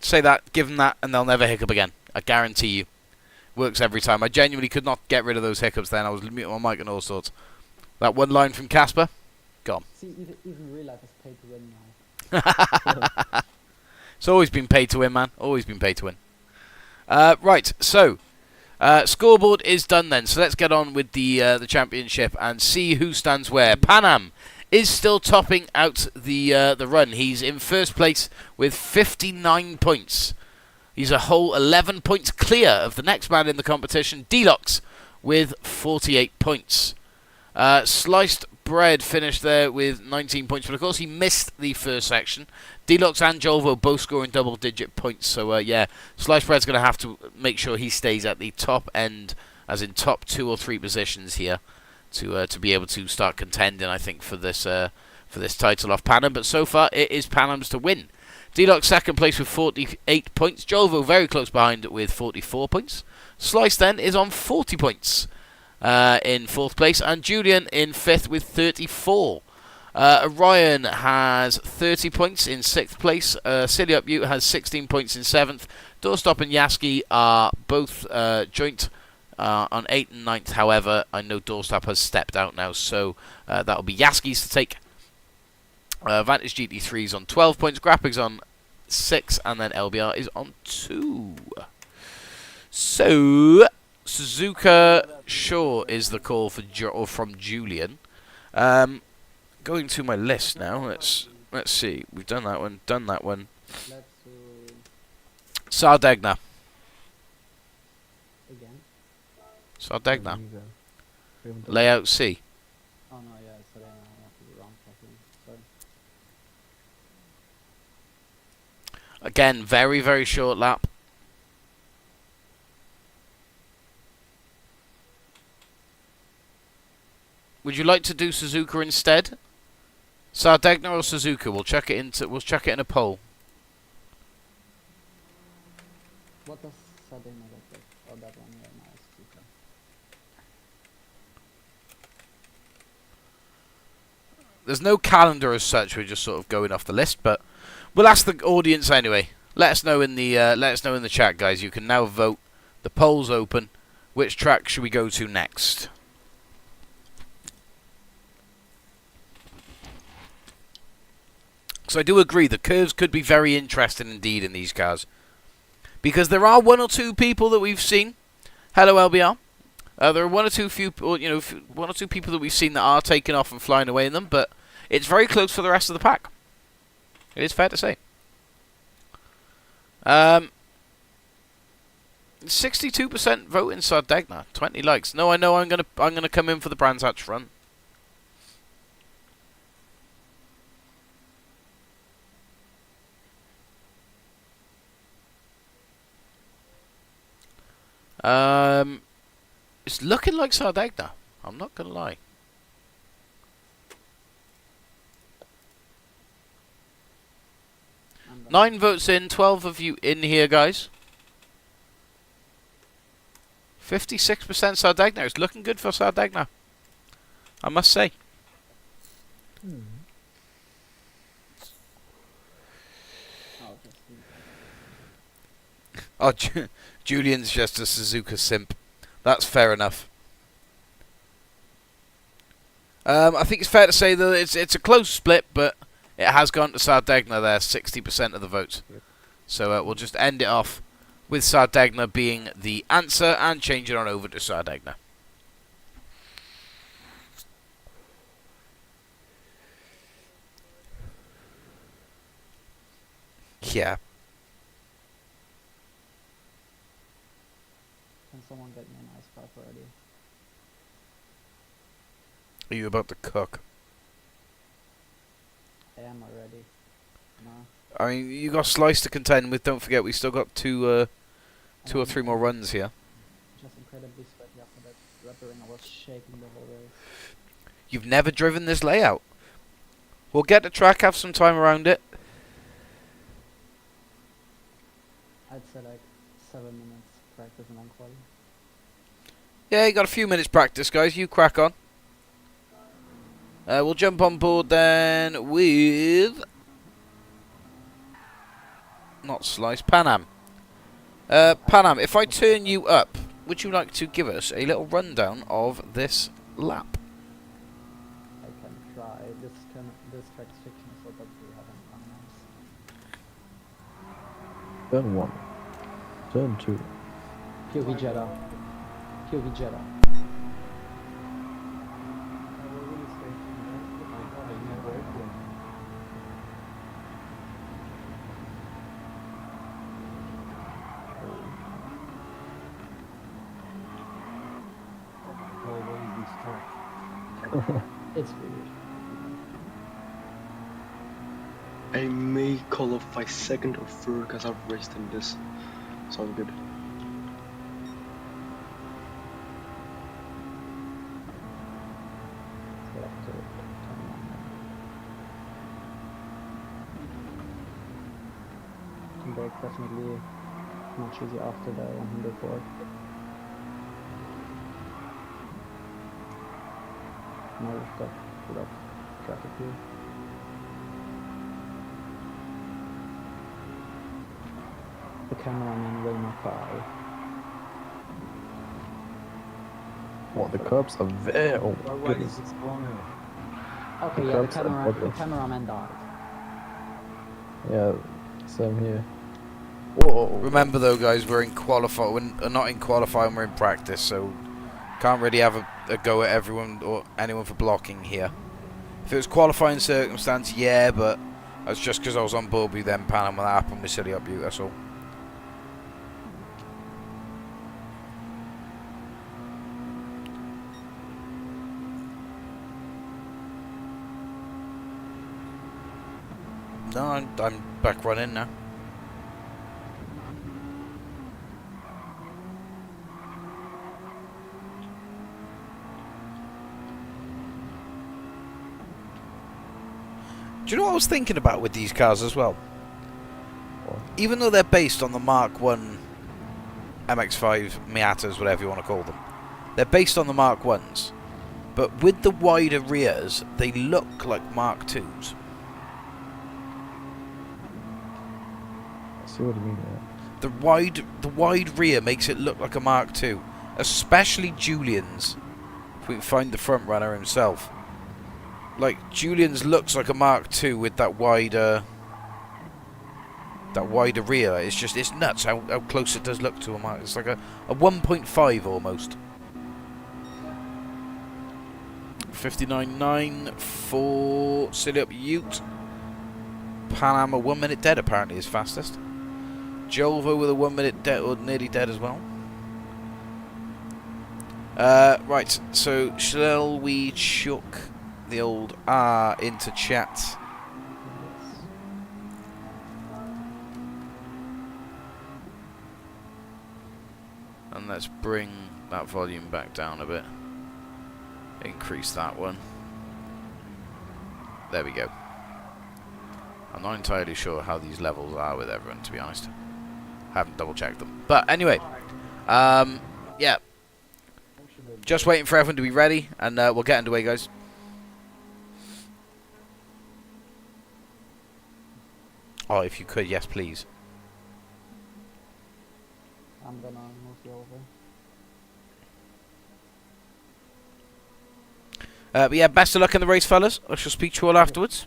Say that, give them that, and they'll never hiccup again. I guarantee you. Works every time. I genuinely could not get rid of those hiccups then. I was muting my mic and all sorts. That one line from Casper, gone. See, even real life is paid to win now. It's always been paid to win, man. Always been paid to win. Right, so scoreboard is done then. So let's get on with the championship and see who stands where. Panam is still topping out the run. He's in first place with 59 points. He's a whole 11 points clear of the next man in the competition, Deluxe, with 48 points. Sliced Bread finished there with 19 points, but of course he missed the first section. Deluxe and Jolvo both scoring double-digit points, so yeah, Sliced Bread's going to have to make sure he stays at the top end, as in top 2 or 3 positions here, to be able to start contending, I think, for this title off Panam. But so far, it is Panam's to win. Deluxe second place with 48 points. Jolvo very close behind with 44 points. Slice then is on 40 points in 4th place. And Julian in 5th with 34. Orion has 30 points in 6th place. Silly Up You has 16 points in 7th. Doorstop and Yaski are both joint on 8th and 9th. However, I know Doorstop has stepped out now, so that'll be Yaski's to take. Vantage GT3 is on 12 points, Grappig's on 6, and then LBR is on 2. So, Suzuka Shaw is the call for from Julian. Going to my list now. Let's see. We've done that one. Let's do Sardegna. again. Sardegna. We haven't done Layout C. Oh no, yeah, it's today now. I have to be wrong fucking. Sorry. Again, very, very short lap. Would you like to do Suzuka instead? Sardegna or Suzuka? We'll chuck it in a poll. What does Sardegna look like? Oh, that one, yeah, nice. Okay. There's no calendar as such. We're just sort of going off the list, but we'll ask the audience anyway. Let us know in the chat, guys. You can now vote. The poll's open. Which track should we go to next? So I do agree, the curves could be very interesting indeed in these cars. Because there are one or two people that we've seen. Hello, LBR. There are one or two people that we've seen that are taking off and flying away in them, but it's very close for the rest of the pack. It is fair to say. 62% vote in Sardegna, 20 likes. No, I know I'm gonna come in for the Brands Hatch front. It's looking like Sardegna. I'm not gonna lie. I'm done. 9 votes in, 12 of you in here, guys. 56% Sardegna. It's looking good for Sardegna, I must say. Oh, just leave Oh, Julian's just a Suzuka simp. That's fair enough. I think it's fair to say that it's a close split, but it has gone to Sardegna there, 60% of the votes. So we'll just end it off with Sardegna being the answer and change it on over to Sardegna. Yeah. Can someone get me an ice pack already? Are you about to cook? I am already. No. I mean, you got Slice to contend with. Don't forget, we still got two or three more runs here. Just incredibly sweaty after that rubber ring. I was shaking the whole race. You've never driven this layout. We'll get the track, have some time around it. I'd say like 7 minutes practice and on quali. Yeah, you got a few minutes practice, guys. You crack on. We'll jump on board then with... Not Slice, Panam. Panam, if I turn you up, would you like to give us a little rundown of this lap? I can try. This track's fiction, so that we haven't run nice. Turn 1. Turn 2. POV Jetta. POV Jetta. It's weird. I may qualify second or third because I've raced in this. Sounds good. Let's get up to 21 now. Brake definitely much easier after the 104. Now we've got a lot of traffic here. The cameraman will not buy. What, the curbs are there? Oh my goodness. Okay, yeah, Curbs are the broken. cameraman died. Yeah, same here. Whoa. Remember though, guys, we're in qualify. We're not in qualifying. We're in practice, so can't really have a go at everyone or anyone for blocking here. If it was qualifying circumstance, yeah, but that's just because I was on board with them panel when that happened with Silly Up You. That's all. No, I'm back running now. Do you know what I was thinking about with these cars as well? What? Even though they're based on the Mark 1 MX-5 Miatas, whatever you want to call them, they're based on the Mark 1s. But with the wider rears, they look like Mark 2s. I see what you mean, yeah. The wide rear makes it look like a Mark II, especially Julian's. If we can find the front runner himself, like Julian's looks like a Mark II with that wider rear. It's nuts how close it does look to a Mark. It's like a 1.5 almost. 59.9 for Silly Up Ute. Pan Am 1 minute dead apparently is fastest. Jolvo with a 1 minute dead, or nearly dead as well. Right, so shall we chuck the old R into chat? And let's bring that volume back down a bit. Increase that one. There we go. I'm not entirely sure how these levels are with everyone, to be honest. Haven't double checked them. But anyway, yeah. Just waiting for everyone to be ready, and we'll get underway, guys. Oh, if you could, yes, please. I'm gonna move you over. But yeah, best of luck in the race, fellas. I shall speak to you all afterwards.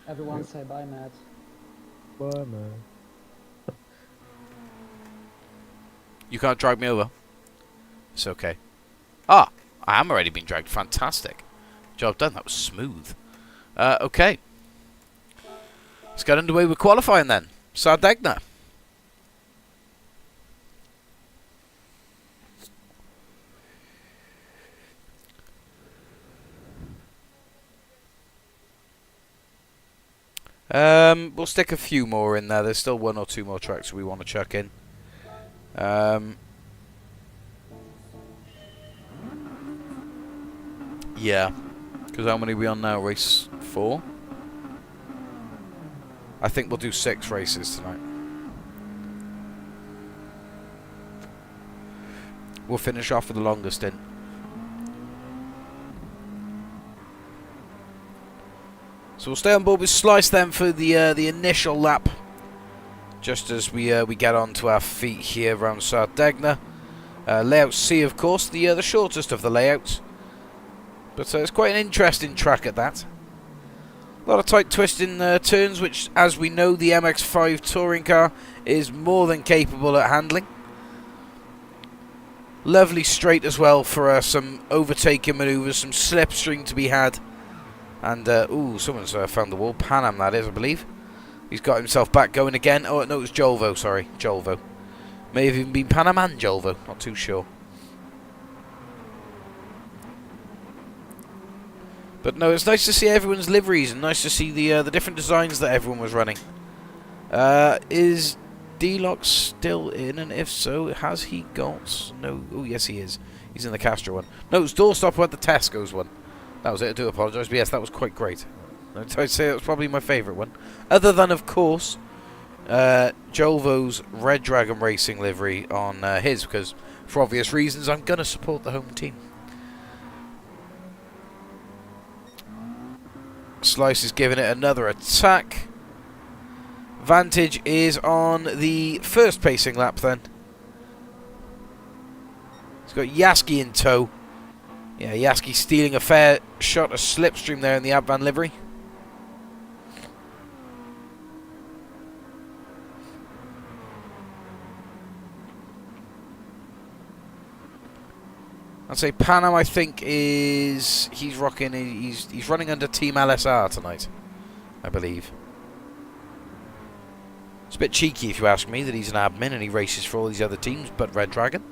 Everyone say bye, Matt. Bye, man. You can't drag me over. It's okay. Ah, I am already being dragged. Fantastic. Job done. That was smooth. Okay. Let's get underway with qualifying then. Sardegna. We'll stick a few more in there. There's still 1 or 2 more tracks we want to chuck in. Yeah. Because how many are we on now? Race 4? I think we'll do 6 races tonight. We'll finish off with the longest stint. So we'll stay on board with Slice then for the initial lap, just as we get onto our feet here around Sardegna. Layout C, of course, the shortest of the layouts, but it's quite an interesting track at that. A lot of tight twisting turns, which, as we know, the MX-5 touring car is more than capable at handling. Lovely straight as well for some overtaking manoeuvres, some slipstream to be had. And, ooh, someone's found the wall. Pan Am, that is, I believe. He's got himself back going again. Oh, no, it was Jolvo, sorry. Jolvo. May have even been Pan Am and Jolvo. Not too sure. But, no, it's nice to see everyone's liveries and nice to see the different designs that everyone was running. Is D-Lock still in? And if so, has he got... No. Oh, yes, he is. He's in the Castro one. No, it's Doorstop who had the Tesco's one. That was it, I do apologise, but yes, that was quite great. I'd say that was probably my favourite one. Other than, of course, Jolvo's Red Dragon Racing livery on his, because for obvious reasons I'm going to support the home team. Slice is giving it another attack. Vantage is on the first pacing lap then. He's got Yaski in tow. Yeah, Yaski stealing a fair shot of slipstream there in the Abvan livery. I'd say Panam, I think, he's running under Team LSR tonight, I believe. It's a bit cheeky if you ask me that he's an admin and he races for all these other teams but Red Dragon.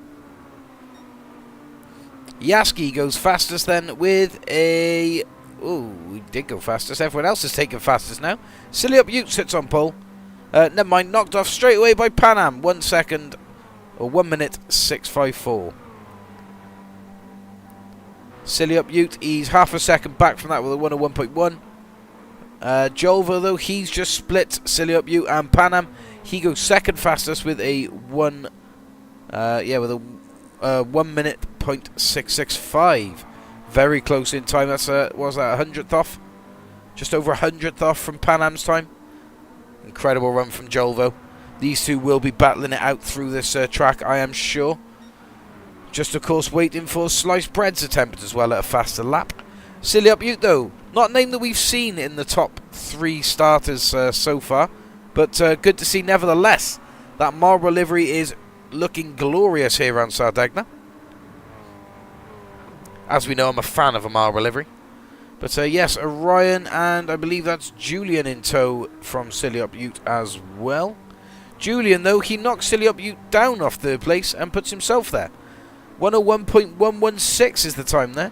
Yaski goes fastest then with a... Ooh, we did go fastest. Everyone else has taken fastest now. Silly Up Ute sits on pole. Never mind, knocked off straight away by Panam. 1 second, or 1 minute, 6:54. Silly Up Ute, he's half a second back from that with a 1:01.1. Jolvo, though, he's just split Silly Up Ute and Panam. He goes second fastest with a 1 minute .665. Very close in time. That's was that 100th off? Just over 100th off from Panam's time. Incredible run from Jolvo. These two will be battling it out through this track, I am sure. Just, of course, waiting for Sliced Bread's attempt as well at a faster lap. Silly Up Ute, though. Not a name that we've seen in the top 3 starters so far. But good to see nevertheless. That Marlboro livery is looking glorious here around Sardegna. As we know, I'm a fan of a Marlboro livery. But yes, Orion and I believe that's Julian in tow from Silly Up Ute as well. Julian, though, he knocks Silly Up Ute down off third place and puts himself there. 1:01.116 is the time there.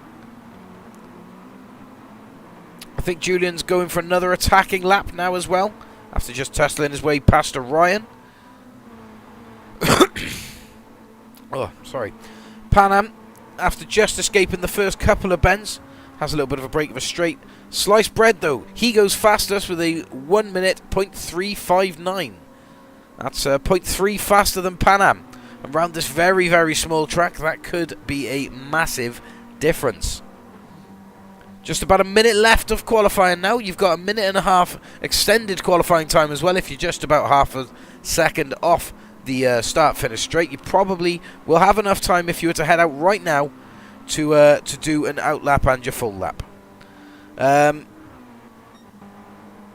I think Julian's going for another attacking lap now as well, after just tussling his way past Orion. Oh, sorry. Panam, after just escaping the first couple of bends, has a little bit of a break of a straight. Sliced Bread, though, he goes fastest with a 1 minute .359. That's 0.3 faster than Panam. Around this very, very small track, that could be a massive difference. Just about a minute left of qualifying now. You've got a minute and a half extended qualifying time as well. If you're just about half a second off the start-finish straight, you probably will have enough time if you were to head out right now to do an out lap and your full lap.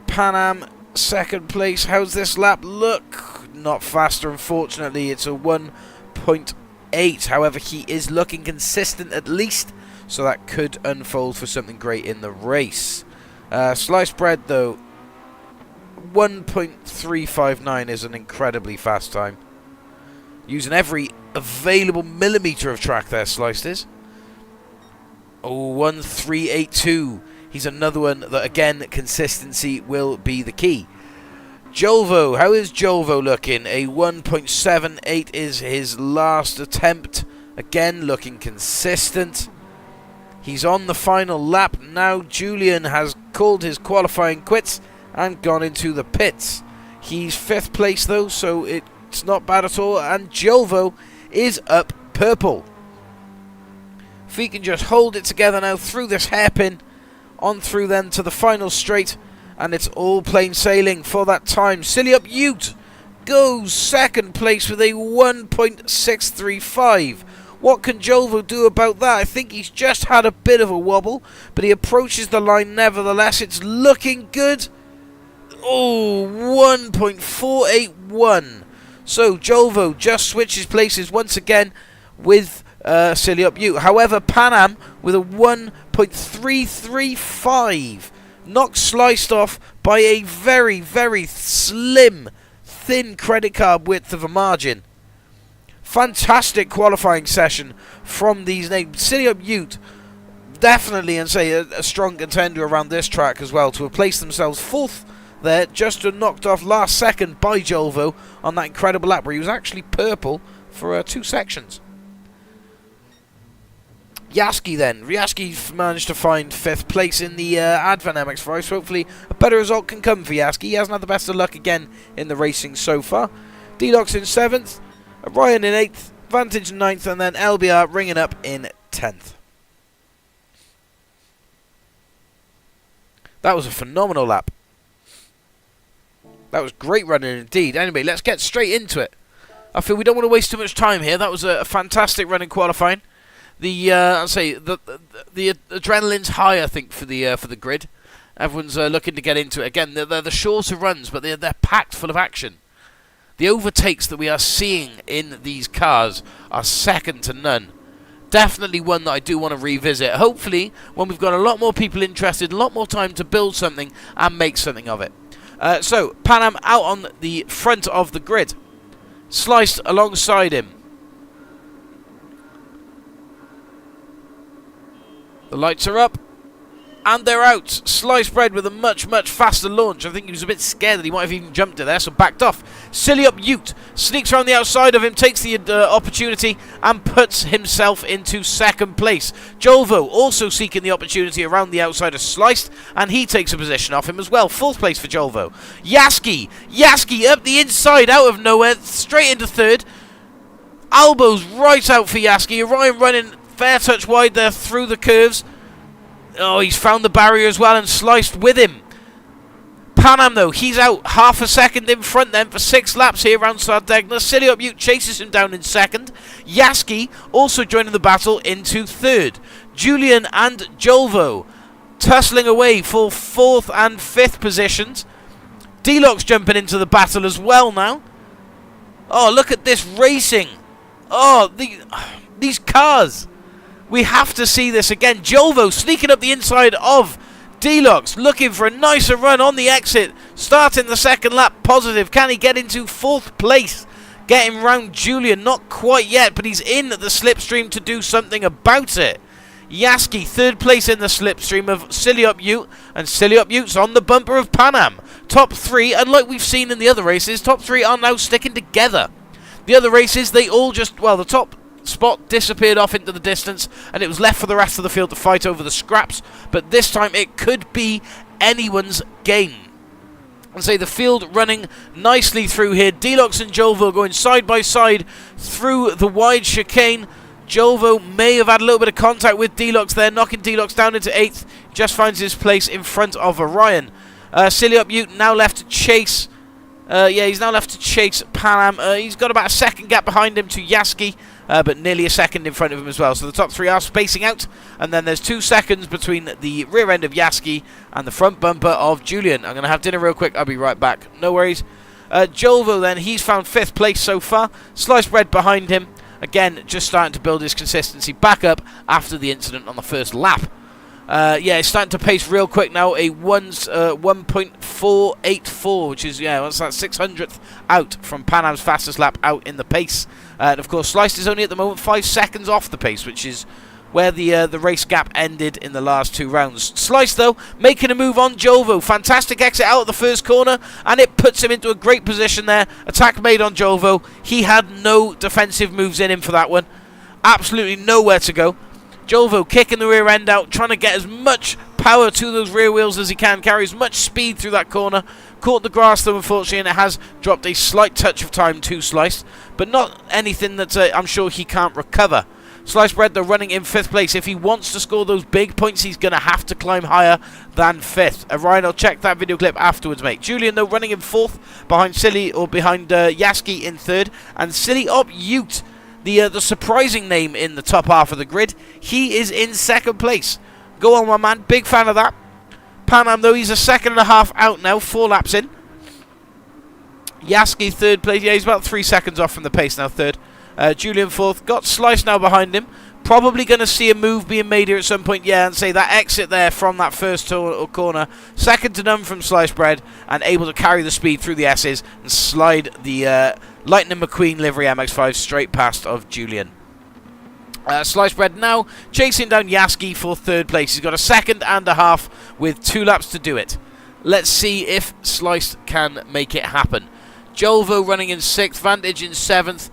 Panam, second place. How's this lap look? Not faster, unfortunately. It's a 1.8. However, he is looking consistent at least, so that could unfold for something great in the race. Sliced Bread, though, 1.359 is an incredibly fast time. Using every available millimetre of track there, Sliced is. Oh, 1.382. He's another one that, again, consistency will be the key. Jolvo, how is Jolvo looking? A 1.78 is his last attempt. Again, looking consistent. He's on the final lap now. Julian has called his qualifying quits and gone into the pits. He's 5th place, though, so it's not bad at all. And Jolvo is up purple. If he can just hold it together now through this hairpin, on through then to the final straight, and it's all plain sailing for that time. Silly Up Ute goes second place with a 1.635. What can Jolvo do about that? I think he's just had a bit of a wobble, but he approaches the line nevertheless. It's looking good. Oh, 1.481. So Jolvo just switches places once again with Silly Up Ute. However, Panam with a 1.335. Knocked Sliced off by a very, very slim, thin credit card width of a margin. Fantastic qualifying session from these names. Silly Up Ute, definitely, and say a strong contender around this track as well, to have placed themselves 4th there, just knocked off last second by Jolvo on that incredible lap where he was actually purple for 2 sections. Yaski then. Yaski managed to find 5th place in the Advan MX-5, so hopefully a better result can come for Yaski. He hasn't had the best of luck again in the racing so far. D-Locks in 7th, Orion in 8th, Vantage in 9th, and then LBR ringing up in 10th. That was a phenomenal lap. That was great running indeed. Anyway, let's get straight into it. I feel we don't want to waste too much time here. That was a fantastic run in qualifying. The adrenaline's high, I think, for the grid. Everyone's looking to get into it. Again, they're the shorter runs, but they're packed full of action. The overtakes that we are seeing in these cars are second to none. Definitely one that I do want to revisit. Hopefully, when we've got a lot more people interested, a lot more time to build something and make something of it. So, Pan Am out on the front of the grid. Sliced alongside him. The lights are up. And they're out. Sliced Bread with a much, much faster launch. I think he was a bit scared that he might have even jumped it there, so backed off. Silly Up Ute sneaks around the outside of him, takes the opportunity, and puts himself into second place. Jolvo also seeking the opportunity around the outside of Sliced, and he takes a position off him as well. Fourth place for Jolvo. Yaski up the inside, out of nowhere, straight into third. Elbows right out for Yaski. Orion running fair touch wide there through the curves. Oh, he's found the barrier as well and Sliced with him. Pan Am, though, he's out half a second in front then for 6 laps here around Sardegna. Silly Up Ute chases him down in second. Yaski also joining the battle into third. Julian and Jolvo tussling away for 4th and 5th positions. Deluxe jumping into the battle as well now. Oh, look at this racing. Oh, these cars. We have to see this again. Jolvo sneaking up the inside of Deluxe, looking for a nicer run on the exit. Starting the second lap positive. Can he get into 4th place? Getting round Julian, not quite yet, but he's in the slipstream to do something about it. Yaski, 3rd place in the slipstream of Silly Up Ute, and Silly Up Ute's on the bumper of Pan Am. Top 3, and like we've seen in the other races, top 3 are now sticking together. The other races, they all just, well, the top spot disappeared off into the distance and it was left for the rest of the field to fight over the scraps, but this time it could be anyone's game. And say the field running nicely through here. Deluxe and Jolvo going side by side through the wide chicane. Jolvo may have had a little bit of contact with Deluxe there, knocking Deluxe down into 8th. Just finds his place in front of Orion. Silly Up Ute now left to chase. He's now left to chase Pan Am. He's got about a second gap behind him to Yaski. But nearly a second in front of him as well. So the top 3 are spacing out. And then there's 2 seconds between the rear end of Yaski and the front bumper of Julian. I'm going to have dinner real quick. I'll be right back. No worries. Jolvo then, he's found 5th place so far. Sliced Bread behind him. Again, just starting to build his consistency back up after the incident on the first lap. It's starting to pace real quick now. A 1.484, which is, what's that, 600th out from Pan Am's fastest lap out in the pace. And of course, Sliced is only at the moment 5 seconds off the pace, which is where the race gap ended in the last 2 rounds. Sliced, though, making a move on Jolvo. Fantastic exit out of the first corner, and it puts him into a great position there. Attack made on Jolvo. He had no defensive moves in him for that one. Absolutely nowhere to go. Jolvo kicking the rear end out, trying to get as much power to those rear wheels as he can, carry as much speed through that corner. Caught the grass though, unfortunately, and it has dropped a slight touch of time to Sliced, but not anything that I'm sure he can't recover. Sliced Bread, though, running in 5th place. If he wants to score those big points, he's going to have to climb higher than 5th. Ryan, I'll check that video clip afterwards, mate. Julian, though, running in 4th, behind Yaski in 3rd, and Silly Up Ute, the surprising name in the top half of the grid. He is in 2nd place. Go on, my man. Big fan of that. Pan Am, though, he's a 2.5 out now, 4 laps in. Yaski 3rd place. Yeah, he's about 3 seconds off from the pace now, 3rd. Julian 4th. Got Sliced now behind him. Probably going to see a move being made here at some point. Yeah, and say that exit there from that first corner. Second to none from Sliced Bread. And able to carry the speed through the S's and slide the Lightning McQueen livery MX-5 straight past of Julian. Sliced Bread now chasing down Yaski for 3rd place. He's got a 2.5 with 2 laps to do it. Let's see if Sliced can make it happen. Jolvo running in 6th, Vantage in 7th,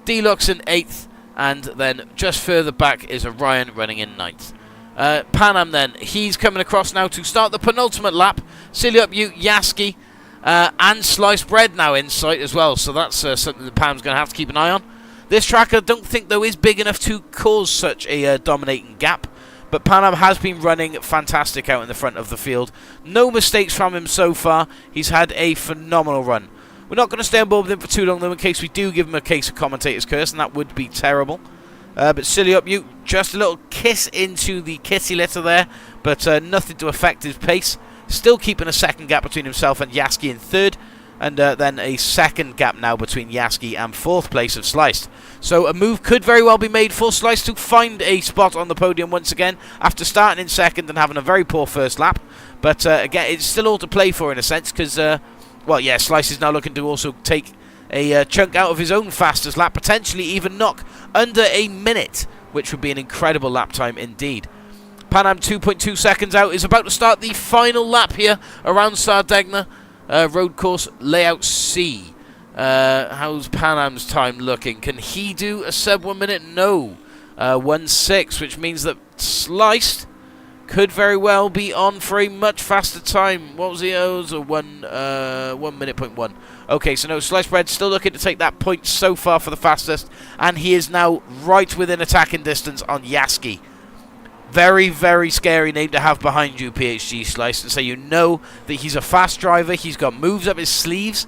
Deluxe in 8th, and then just further back is Orion running in 9th. Pan Am then, he's coming across now to start the penultimate lap. Silly Up Ute, Yaski, and Sliced Bread now in sight as well, so that's something that Pan's going to have to keep an eye on. This track, I don't think, though, is big enough to cause such a dominating gap. But Pan Am has been running fantastic out in the front of the field. No mistakes from him so far. He's had a phenomenal run. We're not going to stay on board with him for too long, though, in case we do give him a case of commentator's curse, and that would be terrible. But silly up you, just a little kiss into the kitty litter there, but nothing to affect his pace. Still keeping a second gap between himself and Yaski in third, and then a second gap now between Yaski and fourth place of Sliced. So a move could very well be made for Sliced to find a spot on the podium once again, after starting in second and having a very poor first lap. But again, it's still all to play for in a sense, because, well, yeah, Slice is now looking to also take a chunk out of his own fastest lap, potentially even knock under a minute, which would be an incredible lap time indeed. Pan Am 2.2 seconds out, is about to start the final lap here around Sardegna, road course layout C. How's Pan Am's time looking? Can he do a sub 1 minute? No. 1.6, which means that Sliced could very well be on for a much faster time. What was he? Oh, it was a 1 minute point 1. Okay, so no, Sliced Bread still looking to take that point so far for the fastest, and he is now right within attacking distance on Yaski. Very, very scary name to have behind you, PHG Slice, and so you know that he's a fast driver. He's got moves up his sleeves.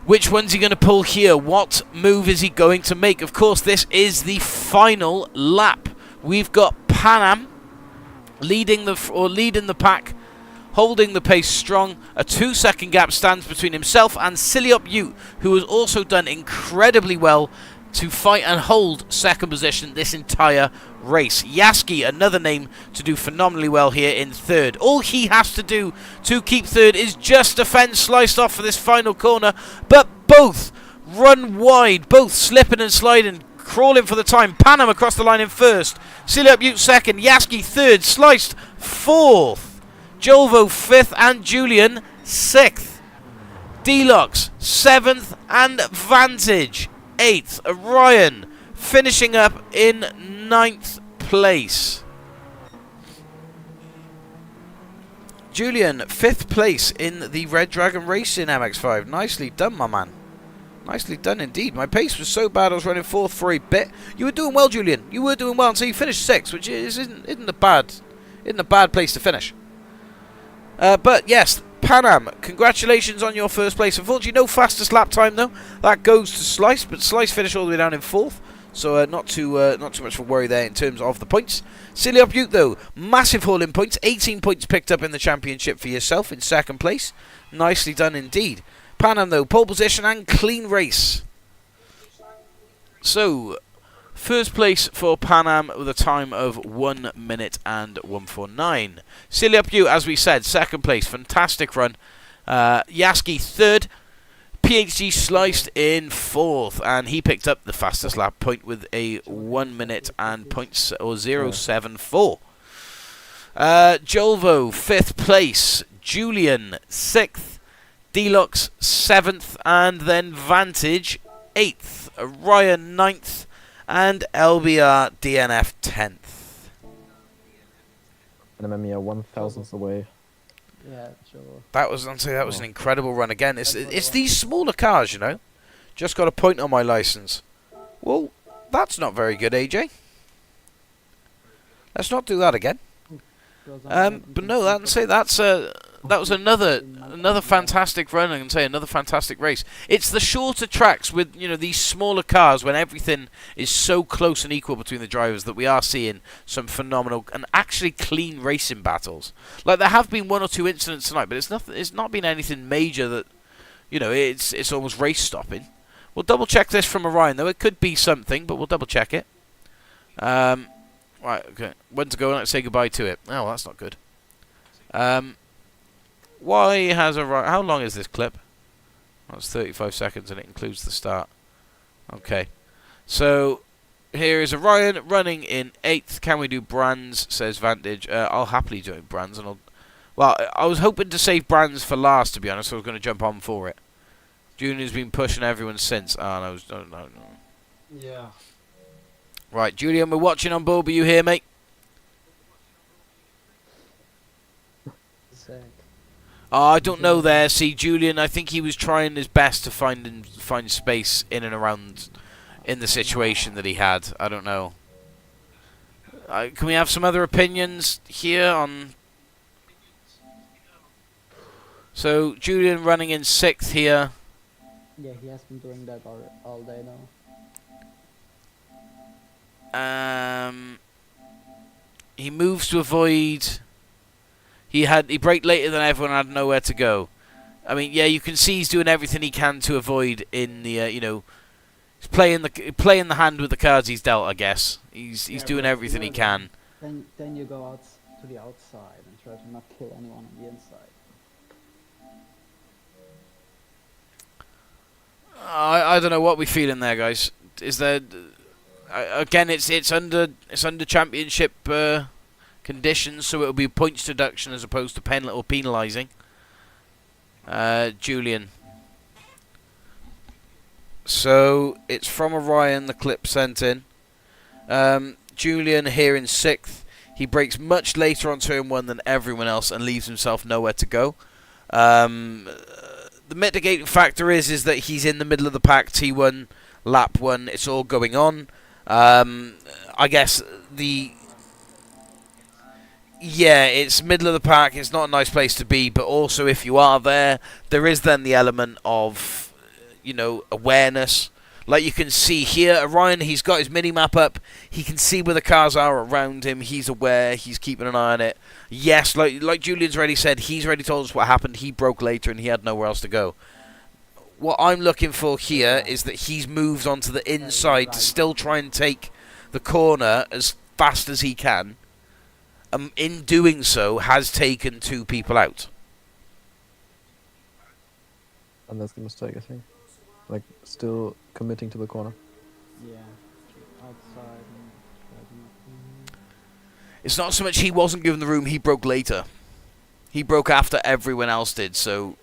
Which one's he going to pull here? What move is he going to make? Of course, this is the final lap. We've got Pan Am leading the pack, holding the pace strong. A 2-second gap stands between himself and Silly Up Ute, who has also done incredibly well to fight and hold second position this entire race. Yaski, another name to do phenomenally well here in third. All he has to do to keep third is just defend Sliced off for this final corner, but both run wide, both slipping and sliding, crawling for the time. Pan Am across the line in first, Silly Up Ute second, Yaski third, Sliced fourth, Jolvo fifth, and Julian sixth. Deluxe seventh, and Vantage 8th. Ryan finishing up in 9th place. Julian, 5th place in the Red Dragon Racing MX-5. Nicely done, my man. Nicely done indeed. My pace was so bad I was running 4th for a bit. You were doing well, Julian. You were doing well until you finished 6th, which isn't a bad place to finish. But yes, Pan Am, congratulations on your first place. Unfortunately, no fastest lap time though. That goes to Slice, but Slice finished all the way down in 4th, so not too much of a worry there in terms of the points. Silly Up Ute though, massive haul in points, 18 points picked up in the championship for yourself in 2nd place. Nicely done indeed. Pan Am though, pole position and clean race. So, first place for Pan Am with a time of 1 minute and 1:49. Silly Up Ute, as we said, 2nd place. Fantastic run. Yaski 3rd. PHG Sliced in 4th. And he picked up the fastest lap point with a 1 minute and 0.074. Jolvo 5th place. Julian 6th. Deluxe 7th. And then Vantage 8th. Ryan 9th. And LBR DNF 10th. And I'm mere 1,000th away. Yeah, sure. That was an incredible run again. It's these smaller cars, you know. Just got a point on my license. Well, that's not very good, AJ. Let's not do that again. But no, that was another fantastic run, and say another fantastic race. It's the shorter tracks with, you know, these smaller cars when everything is so close and equal between the drivers that we are seeing some phenomenal and actually clean racing battles. Like there have been 1 or 2 incidents tonight, but it's not been anything major that, you know, it's almost race stopping. We'll double check this from Orion though. It could be something, but we'll double check it. Right, okay. When to go and say goodbye to it? Oh, well, that's not good. Why has Orion... How long is this clip? That's 35 seconds and it includes the start. Okay. So, here is Orion running in 8th. Can we do Brands, says Vantage. I'll happily do it, Brands. And well, I was hoping to save Brands for last, to be honest, so I was going to jump on for it. Junior's been pushing everyone since. Oh, no. Yeah. Right, Julian, we're watching on board. Are you here, mate? Sick. Oh, I don't know there. See, Julian, I think he was trying his best to find space in and around in the situation that he had. I don't know. Can we have some other opinions here on... So, Julian running in 6th here. Yeah, he has been doing that all day now. He moves to avoid... He braked later than everyone, had nowhere to go. I mean, yeah, you can see he's doing everything he can to avoid in the, you know... He's playing the hand with the cards he's dealt, I guess. He's Yeah, doing but everything he you know, can. Then you go out to the outside and try to not kill anyone on the inside. I don't know what we're feeling there, guys. Is there... again, it's under championship conditions, so it'll be points deduction as opposed to penalising. Julian. So it's from Orion, the clip sent in. Julian here in 6th. He brakes much later on turn 1 than everyone else and leaves himself nowhere to go. The mitigating factor is that he's in the middle of the pack, T1, lap 1, it's all going on. I guess it's middle of the pack, it's not a nice place to be, but also if you are there, there is then the element of, you know, awareness. Like you can see here, Orion, he's got his mini-map up. He can see where the cars are around him. He's aware. He's keeping an eye on it. Yes, like Julian's already said, he's already told us what happened. He broke later and he had nowhere else to go. What I'm looking for here is that he's moved onto the inside to still try and take the corner as fast as he can. In doing so, has taken 2 people out. And that's the mistake, I think. Like, still committing to the corner. Yeah, outside and try to not. It's not so much he wasn't given the room, he broke later. He broke after everyone else did, so...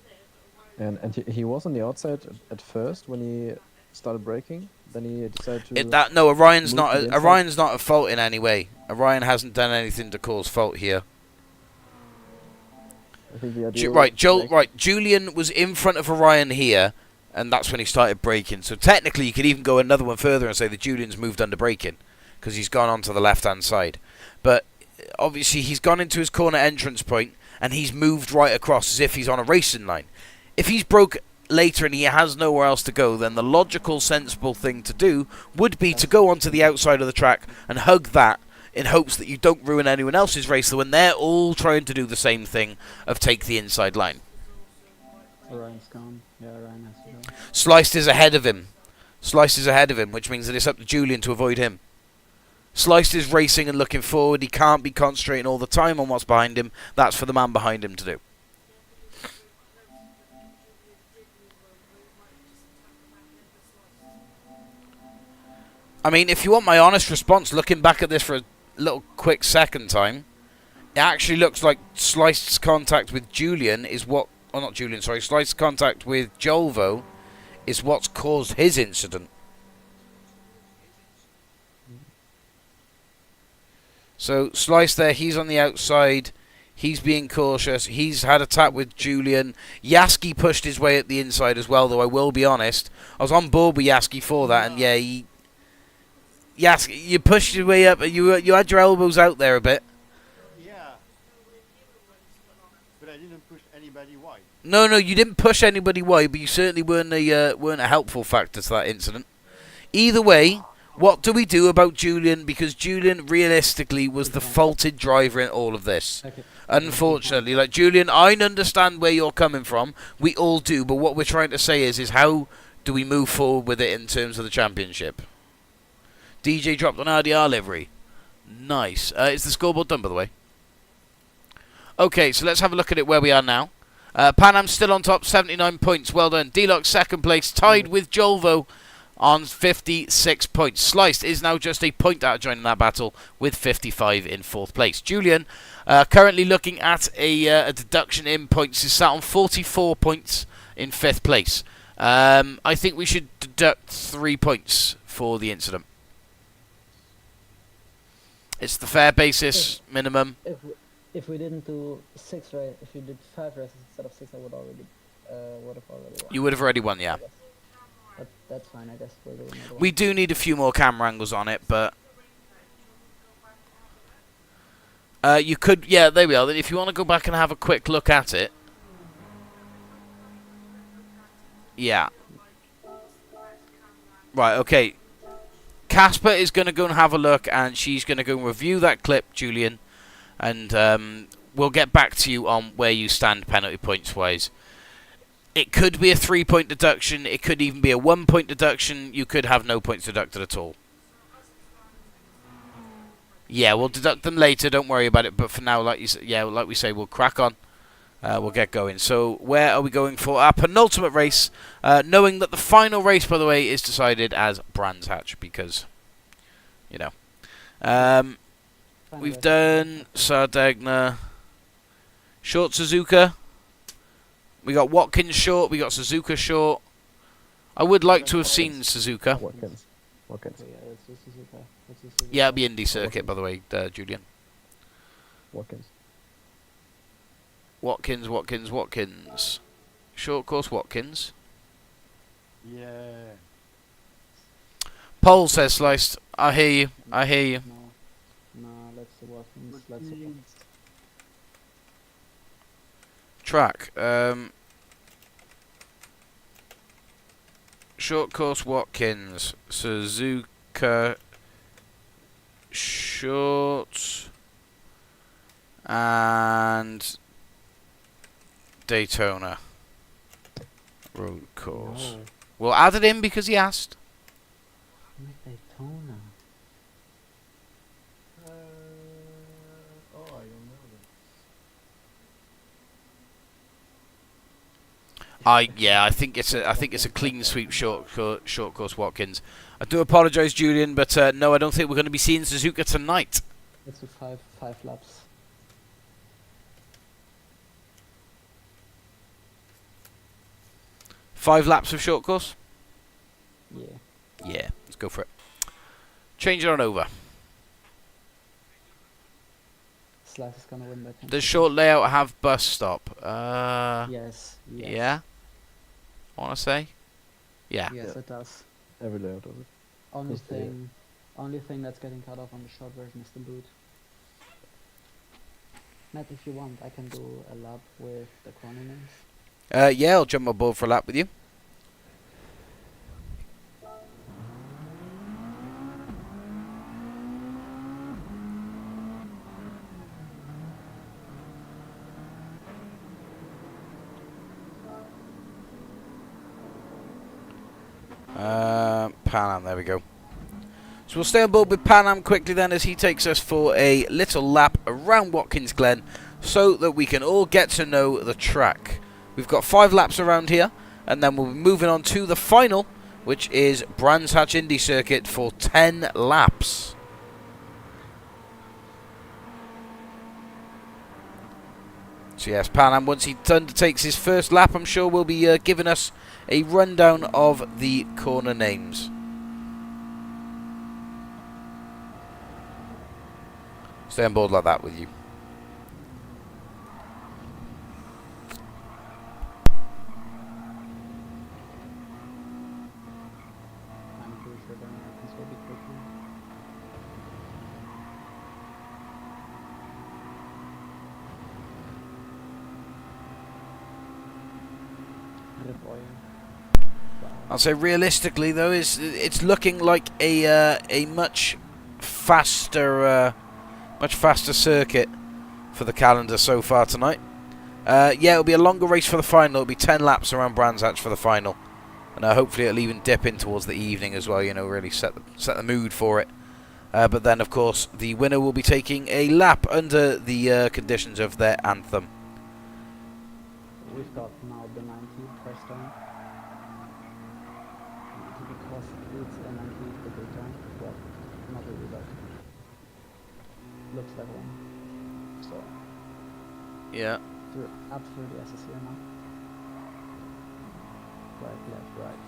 And he was on the outside at first when he started braking. Then he decided to... Orion's move to the inside. Orion's not at fault in any way. Orion hasn't done anything to cause fault here. I think the idea Julian was in front of Orion here, and that's when he started braking. So technically, you could even go another one further and say that Julian's moved under braking because he's gone onto the left-hand side. But obviously, he's gone into his corner entrance point, and he's moved right across as if he's on a racing line. If he's broke later and he has nowhere else to go, then the logical, sensible thing to do would be to go onto the outside of the track and hug that in hopes that you don't ruin anyone else's race when they're all trying to do the same thing of take the inside line. Orion's gone. Yeah, Orion has to go. Sliced is ahead of him. Sliced is ahead of him, which means that it's up to Julian to avoid him. Sliced is racing and looking forward. He can't be concentrating all the time on what's behind him. That's for the man behind him to do. I mean, if you want my honest response, looking back at this for a little quick second time, it actually looks like Sliced's contact with Julian is what... Oh, not Julian, sorry. Sliced's contact with Jolvo is what's caused his incident. So, Slice there, he's on the outside. He's being cautious. He's had a tap with Julian. Yaski pushed his way at the inside as well, though I will be honest. I was on board with Yaski for that, and yeah, Yaski, you pushed your way up, and you had your elbows out there a bit. Yeah. But I didn't push anybody wide. No, you didn't push anybody wide, but you certainly weren't a helpful factor to that incident. Either way, what do we do about Julian? Because Julian, realistically, was the faulted driver in all of this. Unfortunately, like Julian, I understand where you're coming from. We all do, but what we're trying to say is how do we move forward with it in terms of the championship? DJ dropped on RDR livery. Nice. Is the scoreboard done, by the way? Okay, so let's have a look at it where we are now. Pan Am's still on top, 79 points. Well done. D-Lock second place, tied with Jolvo on 56 points. Sliced is now just a point out of joining that battle with 55 in fourth place. Julian, currently looking at a deduction in points, is sat on 44 points in fifth place. I think we should deduct 3 points for the incident. It's the fair basis minimum. If we didn't do 6 races, if you did 5 races instead of 6, I would have already won. You would have already won, yeah. That's fine, I guess we'll do another one. We do need a few more camera angles on it, but You could, yeah, there we are. If you want to go back and have a quick look at it. Yeah. Right, okay. Casper is going to go and have a look, and she's going to go and review that clip, Julian. And we'll get back to you on where you stand penalty points-wise. It could be a 3-point deduction. It could even be a 1-point deduction. You could have no points deducted at all. Yeah, we'll deduct them later. Don't worry about it. But for now, like we say, we'll crack on. We'll get going. So where are we going for our penultimate race? Knowing that the final race, by the way, is decided as Brands Hatch because, you know. We've done Sardegna, short Suzuka. We got Watkins short. We got Suzuka short. I would like to have seen Suzuka. Watkins. Oh, yeah, it's just Suzuka. It's just Suzuka. Yeah, it'll be Indy Circuit, by the way, Julian. Watkins. Watkins. Short course Watkins. Yeah. Paul says Sliced. I hear you. No, let's see Watkins. Let's see. Track. Short course Watkins. Suzuka. Short. And Daytona. Road course. No. We'll add it in because he asked. Daytona. Oh, I don't know. I think it's a clean sweep short course Watkins. I do apologise, Julian, but no, I don't think we're going to be seeing Suzuka tonight. Let's do five laps. Five laps of short course? Yeah. Yeah, let's go for it. Change it on over. Slice is gonna win by 10. Does short layout have bus stop? Yes. Yeah. I want to say. Yeah. Yes, Yeah. it does. Every layout of it. Only thing that's getting cut off on the short version is the boot. Matt, if you want, I can do a lap with the corner names. Yeah, I'll jump on board for a lap with you. Pan Am, there we go. So we'll stay on board with Pan Am quickly then as he takes us for a little lap around Watkins Glen so that we can all get to know the track. We've got 5 laps around here and then we'll be moving on to the final, which is Brands Hatch Indy Circuit for 10 laps. So yes, Pan Am, once he undertakes his first lap, I'm sure will be giving us a rundown of the corner names. Stay on board like that with you. I'm pretty sure the Americans will be quicker. Rip oil. I'll say realistically though, it's looking like a much faster circuit for the calendar so far tonight. Yeah, it'll be a longer race for the final. It'll be 10 laps around Brands Hatch for the final, and hopefully it'll even dip in towards the evening as well. You know, really set the mood for it. But then, of course, the winner will be taking a lap under the conditions of their anthem. We've got now the 90 pressed on. 90 because it's a 90 the good time. Well, not really, but looks that one. So, Yeah. up through the SS here now. Right, left, right.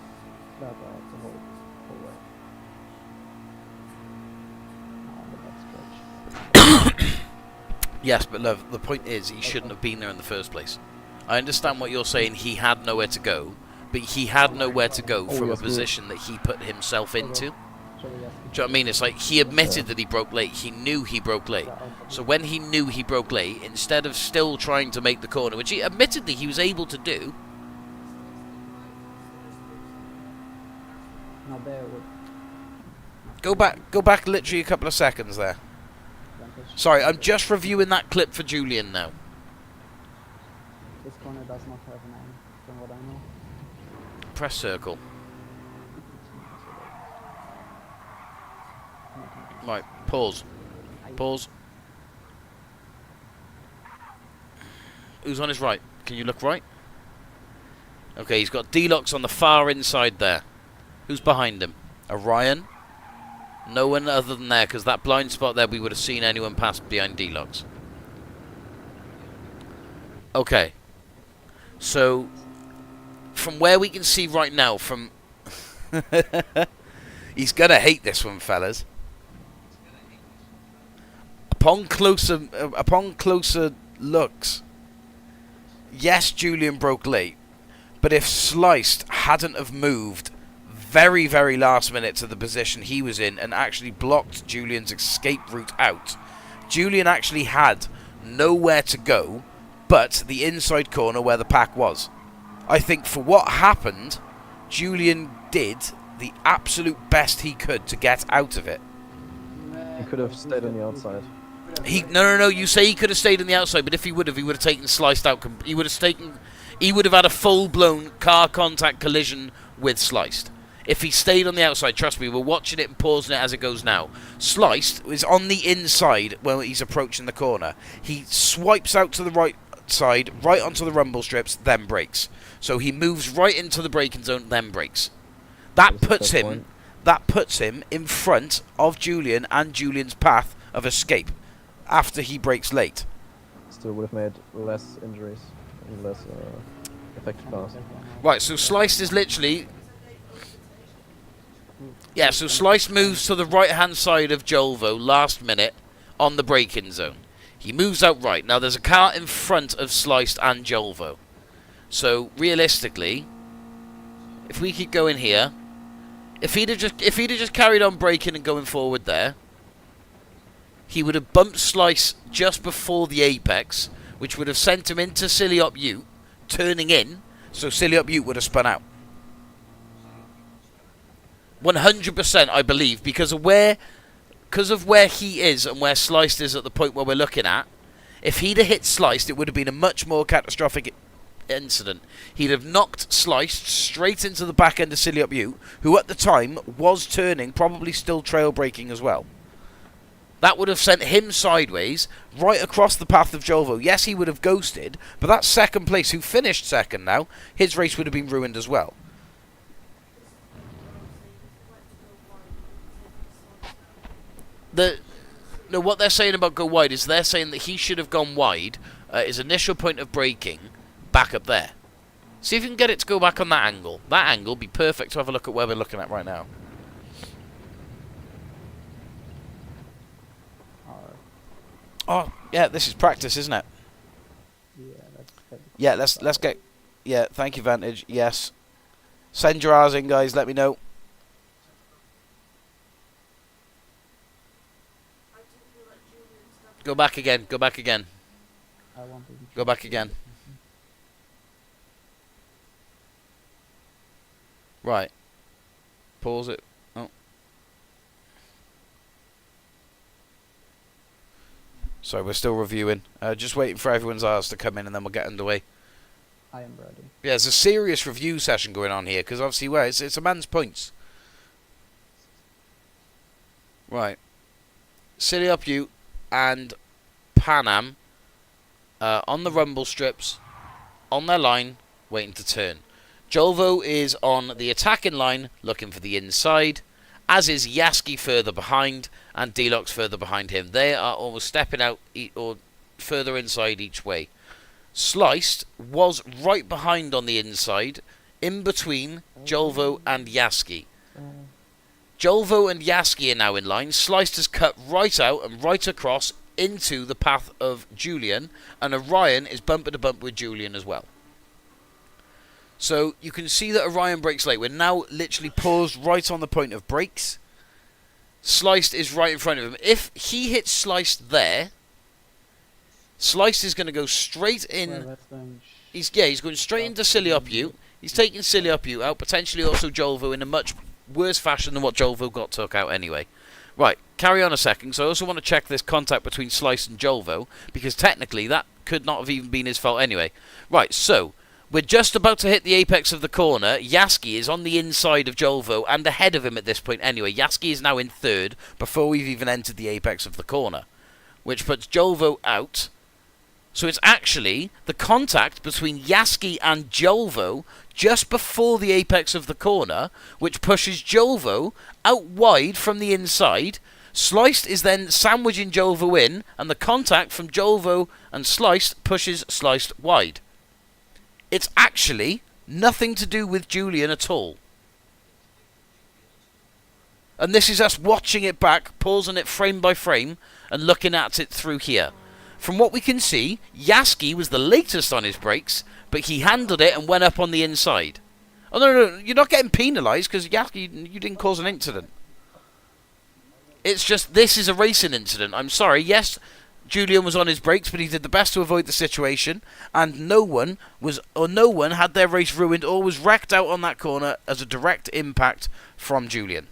Flat out the whole way. Now on the back stretch. Yes, but love, the point is he shouldn't have been there in the first place. I understand what you're saying, he had nowhere to go, but he had nowhere to go from a position that he put himself into. Actually, yes. Do you know what I mean? It's like he admitted that he broke late. He knew he broke late. So when he knew he broke late, instead of still trying to make the corner, which he admittedly he was able to do, Now there would go back literally a couple of seconds there. advantage. Sorry, I'm just reviewing that clip for Julian now. This corner does not have an aim, from what I know. Press circle. Right, pause. Pause. Who's on his right? Can you look right? Okay, he's got D-Locks on the far inside there. Who's behind him? Orion? No one other than there, because that blind spot there, we would have seen anyone pass behind D-Locks. Okay. So, from where we can see right now, from... He's going to hate this one, fellas. Upon closer looks, yes, Julian broke late, but if Sliced hadn't have moved very, very last minute to the position he was in and actually blocked Julian's escape route out, Julian actually had nowhere to go but the inside corner where the pack was. I think for what happened, Julian did the absolute best he could to get out of it. He could have stayed on the outside. No. You say he could have stayed on the outside, but if he would have taken Sliced out. He would have had a full-blown car contact collision with Sliced. If he stayed on the outside, trust me, we're watching it and pausing it as it goes now. Sliced is on the inside when he's approaching the corner. He swipes out to the right side, right onto the rumble strips, then brakes. So he moves right into the braking zone, then brakes. That puts him in front of Julian and Julian's path of escape after he brakes late. Still would have made less injuries and less effective cars. Right, so Sliced is literally... Yeah, so Sliced moves to the right-hand side of Jolvo last minute on the braking zone. He moves out right. Now, there's a car in front of Sliced and Jolvo. So, realistically, if we keep going here, if he'd have just carried on braking and going forward there, he would have bumped Slice just before the apex, which would have sent him into Silly Up Ute, turning in, so Silly Up Ute would have spun out. 100%, I believe, because of where he is and where Sliced is at the point where we're looking at. If he'd have hit Sliced, it would have been a much more catastrophic incident. He'd have knocked Sliced straight into the back end of Silly Up Ute, who at the time was turning, probably still trail braking as well. That would have sent him sideways, right across the path of Jolvo. Yes, he would have ghosted, but that second place, who finished second now, his race would have been ruined as well. No, what they're saying about go wide is they're saying that he should have gone wide, his initial point of braking, back up there. See if you can get it to go back on that angle. That angle would be perfect to have a look at where we're looking at right now. Oh, yeah, this is practice, isn't it? Yeah, let's get... Yeah, thank you, Vantage. Yes. Send your R's in, guys. Let me know. Go back again. Go back again. Go back again. Right. Pause it. Oh. So we're still reviewing. Just waiting for everyone's R's to come in and then we'll get underway. I am ready. Yeah, there's a serious review session going on here because obviously, well, it's a man's points. Right. Silly Up Ute and Pan Am on the rumble strips, on their line, waiting to turn. Jolvo is on the attacking line, looking for the inside, as is Yaski further behind, and D-Locks further behind him. They are almost stepping out or further inside each way. Sliced was right behind on the inside, in between Jolvo and Yaski. Jolvo and Yaski are now in line. Sliced has cut right out and right across into the path of Julian, and Orion is bumper to bumper with Julian as well. So you can see that Orion brakes late. We're now literally paused right on the point of brakes. Sliced is right in front of him. If he hits Sliced there, Sliced is going to go straight in. Well, that's going He's going straight into Silly Up You. He's taking Silly Up You out, potentially also Jolvo in a much worse fashion than what Jolvo got took out anyway. Right, carry on a second. So I also want to check this contact between Slice and Jolvo, because technically that could not have even been his fault anyway. Right, so we're just about to hit the apex of the corner. Yaski is on the inside of Jolvo and ahead of him at this point anyway. Yaski is now in third before we've even entered the apex of the corner, which puts Jolvo out. So it's actually the contact between Yaski and Jolvo just before the apex of the corner, which pushes Jolvo out wide from the inside. Sliced is then sandwiching Jolvo in, and the contact from Jolvo and Sliced pushes Sliced wide. It's actually nothing to do with Julian at all. And this is us watching it back, pausing it frame by frame, and looking at it through here. From what we can see, Yaski was the latest on his brakes, but he handled it and went up on the inside. Oh, no, you're not getting penalised, because Yaski, you didn't cause an incident. It's just, this is a racing incident. I'm sorry, yes, Julian was on his brakes, but he did the best to avoid the situation, and no one had their race ruined or was wrecked out on that corner as a direct impact from Julian.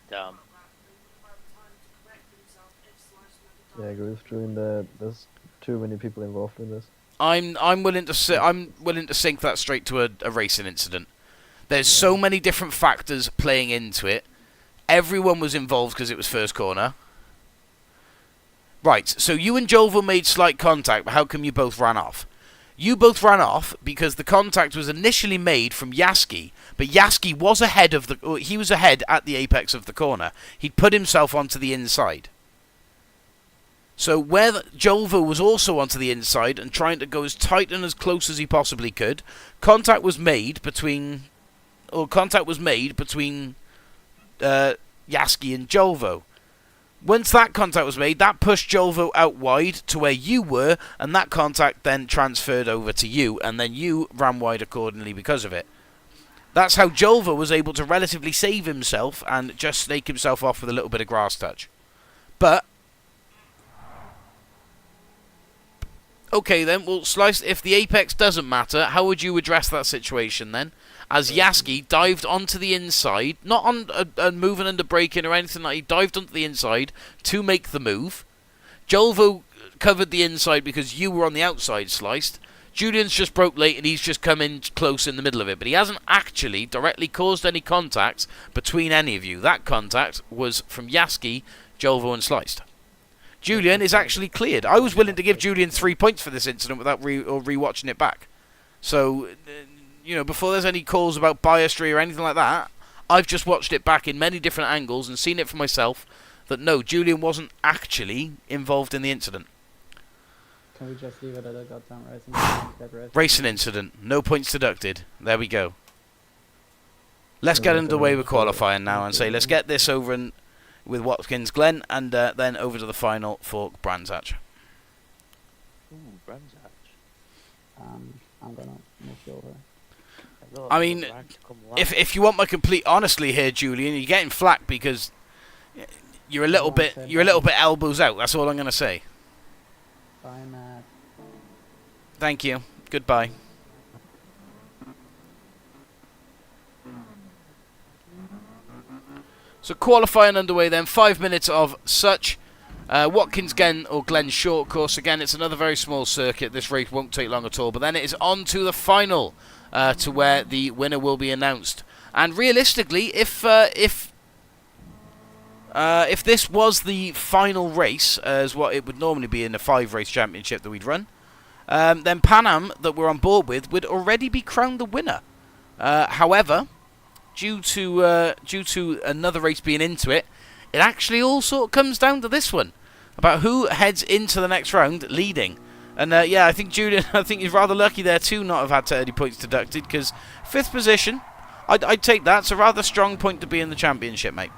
Damn. Yeah, I agree with Julian. There's too many people involved in this. I'm willing to sink that straight to a racing incident. There's so many different factors playing into it. Everyone was involved because it was first corner. Right, so you and Jolvo made slight contact, but how come you both ran off? You both ran off because the contact was initially made from Yaski, but Yaski was ahead at the apex of the corner. He'd put himself onto the inside. So where Jolvo was also onto the inside and trying to go as tight and as close as he possibly could, contact was made between Yaski and Jolvo. Once that contact was made, that pushed Jolvo out wide to where you were, and that contact then transferred over to you, and then you ran wide accordingly because of it. That's how Jolvo was able to relatively save himself and just snake himself off with a little bit of grass touch. But okay then, well, Slice, if the apex doesn't matter, how would you address that situation then? As Yaski dived onto the inside, not on moving under braking or anything like that, he dived onto the inside to make the move. Jolvo covered the inside because you were on the outside, Sliced. Julian's just broke late and he's just come in close in the middle of it, but he hasn't actually directly caused any contact between any of you. That contact was from Yaski, Jolvo and Sliced. Julian is actually cleared. I was willing to give Julian 3 points for this incident without re-watching it back. So, you know, before there's any calls about biasry or anything like that, I've just watched it back in many different angles and seen it for myself that no, Julian wasn't actually involved in the incident. Can we just leave it at a goddamn racing? Racing incident. No points deducted. There we go. Let's get underway with qualifying now and say let's get this over and with Watkins Glen, and then over to the final for Brands Hatch. Ooh, Brands Hatch. I'm gonna move you over. I mean, if you want my complete honesty here, Julian, you're getting flack because you're a little bit elbows out. That's all I'm gonna say. Bye, Matt. Thank you. Goodbye. So qualifying underway then, 5 minutes of such. Watkins Glen or Glen Short course. Again, it's another very small circuit. This race won't take long at all. But then it is on to the final, to where the winner will be announced. And realistically, if this was the final race, as what it would normally be in a 5-race championship that we'd run, then Pan Am that we're on board with would already be crowned the winner. However, due to another race being into it, it actually all sort of comes down to this one, about who heads into the next round leading. And yeah, I think Julian, I think he's rather lucky there too not have had 30 points deducted, because 5th position, I'd take that. It's a rather strong point to be in the championship, mate.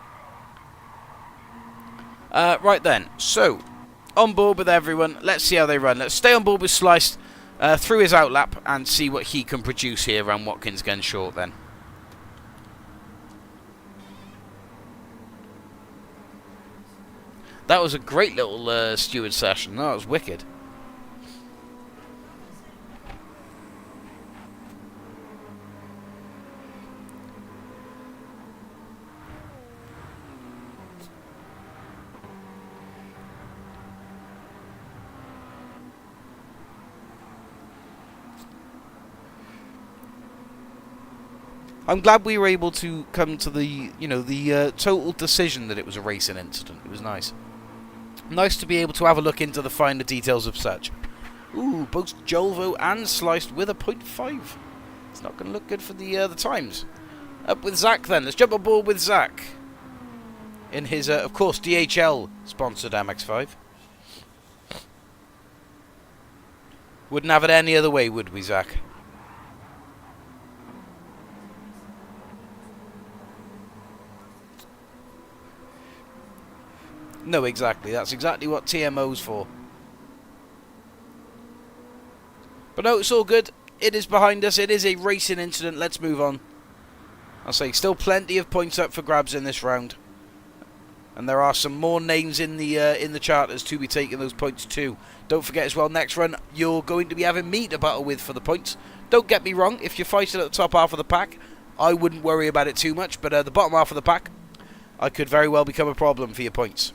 Right then, so on board with everyone. Let's see how they run. Let's stay on board with Sliced through his outlap and see what he can produce here around Watkins Glen Short then. That was a great little steward session. That was wicked. I'm glad we were able to come to the, total decision that it was a racing incident. It was nice. Nice to be able to have a look into the finer details of such. Ooh, both Jolvo and Sliced with a 0.5. It's not going to look good for the times. Up with Zach then. Let's jump on board with Zach. In his, of course, DHL-sponsored MX-5. Wouldn't have it any other way, would we, Zach? No, exactly. That's exactly what TMO's for. But no, it's all good. It is behind us. It is a racing incident. Let's move on. I'll say still plenty of points up for grabs in this round. And there are some more names in the charters to be taking those points too. Don't forget as well, next run, you're going to be having me to battle with for the points. Don't get me wrong, if you're fighting at the top half of the pack, I wouldn't worry about it too much. But the bottom half of the pack, I could very well become a problem for your points.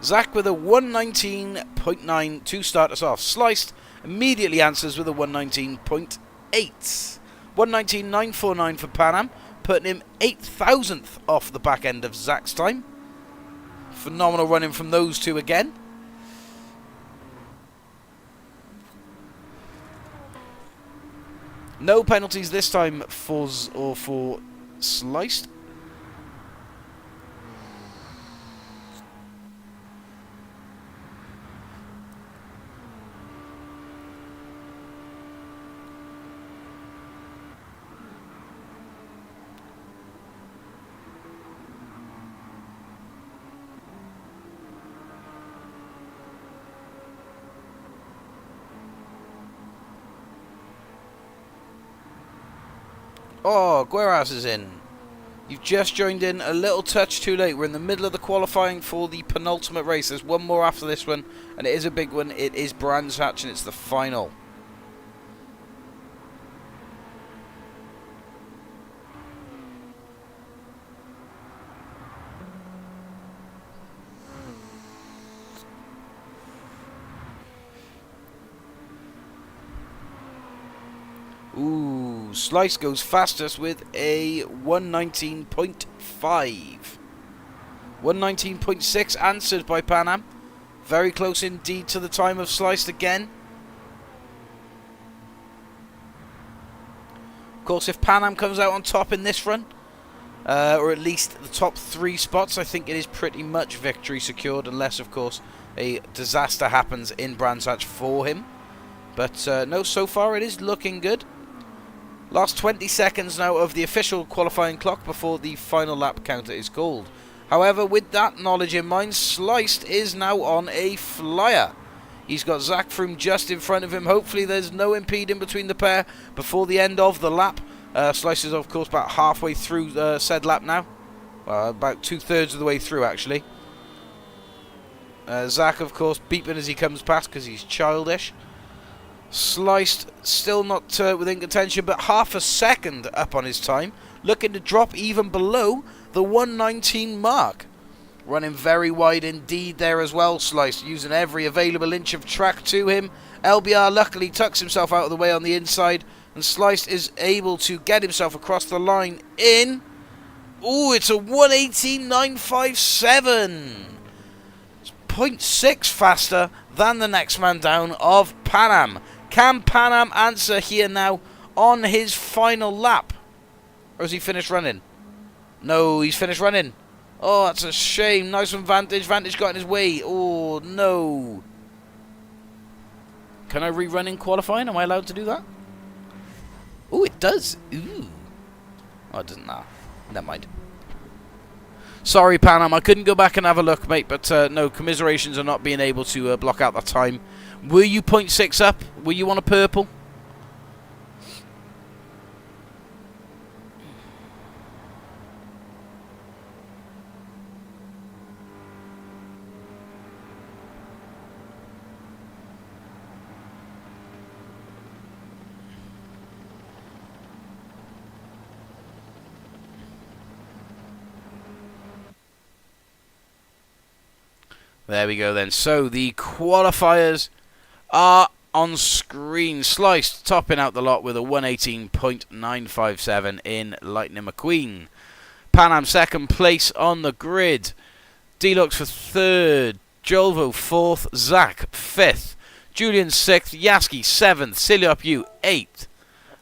Zach with a 119.9 to start us off. Sliced immediately answers with a 119.8. 119.949 for Pan Am, putting him 8,000th off the back end of Zach's time. Phenomenal running from those two again. No penalties this time for Sliced. Oh, Gueras is in. You've just joined in a little touch too late. We're in the middle of the qualifying for the penultimate race. There's one more after this one, and it is a big one. It is Brands Hatch, and it's the final. Ooh, Slice goes fastest with a 119.5. 119.6 answered by Pan Am. Very close indeed to the time of Sliced again. Of course, if Pan Am comes out on top in this run, or at least the top 3 spots, I think it is pretty much victory secured, unless, of course, a disaster happens in Brands Hatch for him. But no, so far it is looking good. Last 20 seconds now of the official qualifying clock before the final lap counter is called. However, with that knowledge in mind, Sliced is now on a flyer. He's got Zach Froome just in front of him. Hopefully there's no impeding between the pair before the end of the lap. Sliced is, of course, about halfway through said lap now. About 2/3 of the way through, actually. Zach, of course, beeping as he comes past because he's childish. Sliced still not within contention, but half a second up on his time, looking to drop even below the 119 mark. Running very wide indeed there as well, Sliced, using every available inch of track to him. LBR luckily tucks himself out of the way on the inside, and Sliced is able to get himself across the line in... Ooh, it's a 118.957. It's 0.6 faster than the next man down of Pan Am. Can Pan Am answer here now on his final lap? Or has he finished running? No, he's finished running. Oh, that's a shame. Nice one, Vantage. Vantage got in his way. Oh, no. Can I rerun in qualifying? Am I allowed to do that? Oh, it does. Ooh. Oh, it doesn't now. Never mind. Sorry, Pan Am. I couldn't go back and have a look, mate. But no, commiserations are not being able to block out that time. Were you 0.6 up? Were you on a purple? There we go then. So the qualifiers are on screen. Sliced topping out the lot with a 118.957 in Lightning McQueen. Pan Am second place on the grid. Deluxe for third. Jolvo fourth. Zach fifth. Julian sixth. Yaski seventh. Siliop 8th.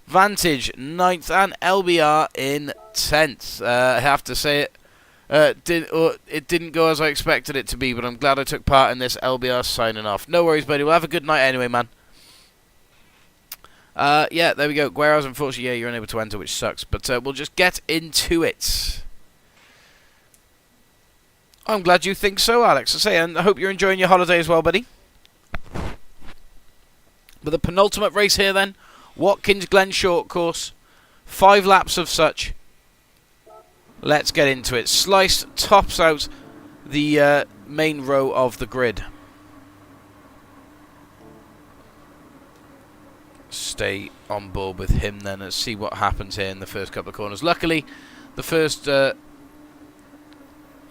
Vantage 9th. And LBR in 10th. I have to say it. It didn't go as I expected it to be, but I'm glad I took part in this. LBR signing off. No worries, buddy. We'll have a good night anyway, man. Yeah, there we go. Guerra's unfortunately, yeah, you're unable to enter, which sucks. But we'll just get into it. I'm glad you think so, Alex. I say, and I hope you're enjoying your holiday as well, buddy. But the penultimate race here, then. Watkins Glen short course. 5 laps of such. Let's get into it. Sliced tops out the main row of the grid. Stay on board with him then and see what happens here in the first couple of corners. Luckily, the first... yeah,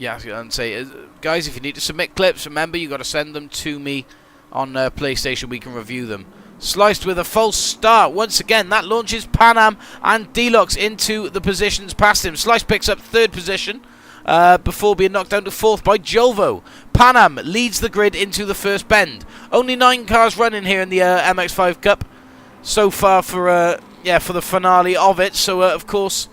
and say, guys, if you need to submit clips, remember, you got to send them to me on PlayStation. We can review them. Sliced with a false start. Once again, that launches Pan Am and Deluxe into the positions past him. Sliced picks up 3rd position before being knocked down to 4th by Jolvo. Pan Am leads the grid into the first bend. Only 9 cars running here in the MX-5 Cup so far for the finale of it. So, of course,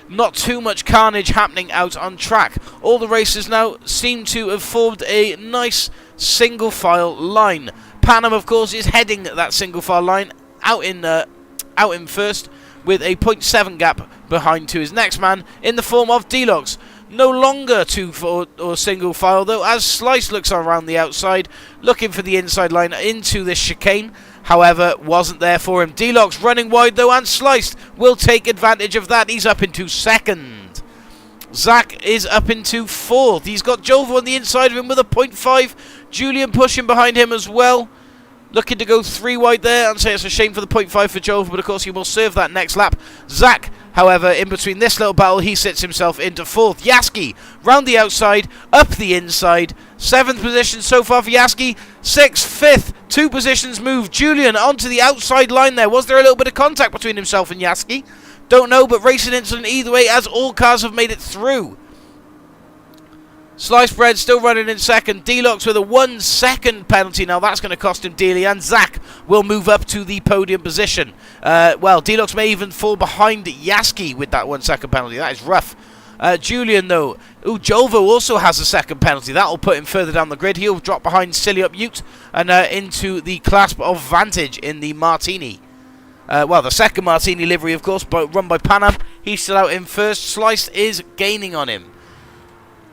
not too much carnage happening out on track. All the racers now seem to have formed a nice single file line. Pan Am, of course, is heading that single file line out in first with a 0.7 gap behind to his next man in the form of Deluxe. No longer 2 or single file though, as Slice looks around the outside, looking for the inside line into this chicane. However, wasn't there for him. Deluxe running wide though, and Sliced will take advantage of that. He's up into 2nd. Zach is up into 4th. He's got Jolvo on the inside of him with a 0.5. Julian pushing behind him as well. Looking to go 3 wide there, and say it's a shame for the 0.5 for Jolvo, but of course he will serve that next lap. Zach, however, in between this little battle, he sits himself into 4th. Yaski, round the outside, up the inside. 7th position so far for Yaski. 6th, 5th, 2 positions move. Julian onto the outside line there. Was there a little bit of contact between himself and Yaski? Don't know, but racing incident either way, as all cars have made it through. Sliced Bread still running in 2nd. Deluxe with a 1 second penalty. Now that's going to cost him dearly. And Zach will move up to the podium position. Well, Deluxe may even fall behind Yaski with that 1 second penalty. That is rough. Julian, though. Ooh, Jolvo also has a 2nd penalty. That will put him further down the grid. He'll drop behind Siliop Ute and into the clasp of Vantage in the Martini. Well, the 2nd Martini livery, of course, but run by Pan Am. He's still out in 1st. Sliced is gaining on him.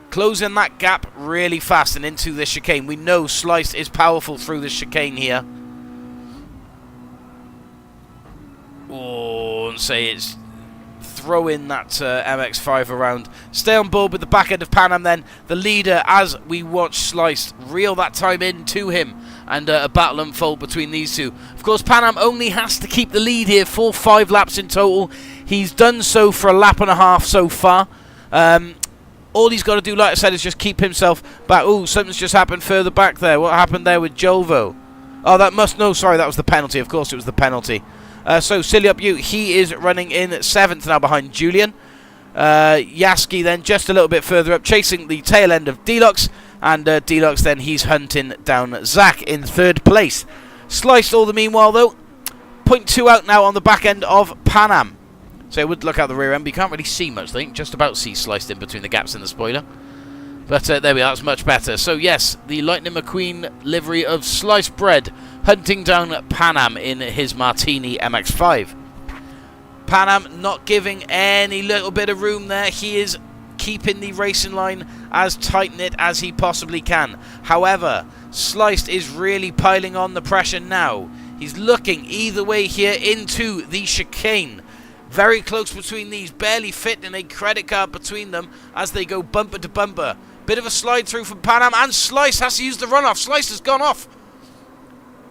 Closing that gap really fast and into this chicane. We know Sliced is powerful through this chicane here. Oh, and say it's throwing that MX-5 around. Stay on board with the back end of Pan Am then. The leader, as we watch Sliced reel that time into him. And a battle unfold between these two. Of course, Pan Am only has to keep the lead here for 5 laps in total. He's done so for a lap and a half so far. All he's got to do, like I said, is just keep himself back. Oh, something's just happened further back there. What happened there with Jolvo? Oh, that must... No, sorry, that was the penalty. Of course, it was the penalty. So, Siliop Ute, he is running in 7th now behind Julian. Yaski then just a little bit further up, chasing the tail end of Deluxe. And Deluxe then, he's hunting down Zach in 3rd place. Sliced all the meanwhile, though. 0.2 out now on the back end of Pan Am. So it would look out the rear end, but you can't really see much, I think. Just about see Sliced in between the gaps in the spoiler. But there we are, that's much better. So yes, the Lightning McQueen livery of Sliced Bread hunting down Pan Am in his Martini MX-5. Pan Am not giving any little bit of room there. He is keeping the racing line as tight-knit as he possibly can. However, Sliced is really piling on the pressure now. He's looking either way here into the chicane. Very close between these, barely fit in a credit card between them as they go bumper to bumper. Bit of a slide through from Pan Am, and Slice has to use the runoff. Slice has gone off.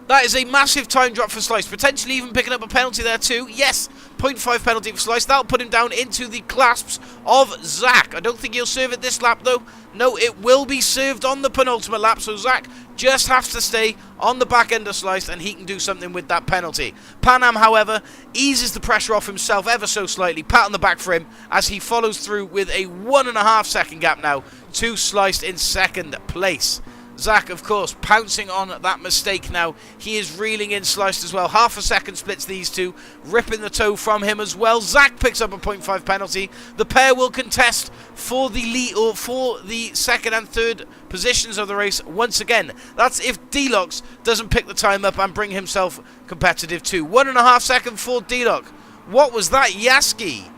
That is a massive time drop for Slice, potentially even picking up a penalty there too. Yes, 0.5 penalty for Slice. That'll put him down into the clasps of Zach. I don't think he'll serve it this lap though. No, it will be served on the penultimate lap, so Zach just has to stay on the back end of Slice and he can do something with that penalty. Pan Am, however, eases the pressure off himself ever so slightly. Pat on the back for him as he follows through with a 1.5 second gap now to Slice in second place. Zach, of course, pouncing on that mistake now. He is reeling in Sliced as well. Half a second splits these two, ripping the toe from him as well. Zach picks up a 0.5 penalty. The pair will contest for the lead, or for the second and third positions of the race once again. That's if Deluxe doesn't pick the time up and bring himself competitive too. 1.5 second for Deluxe. What was that, Yaski?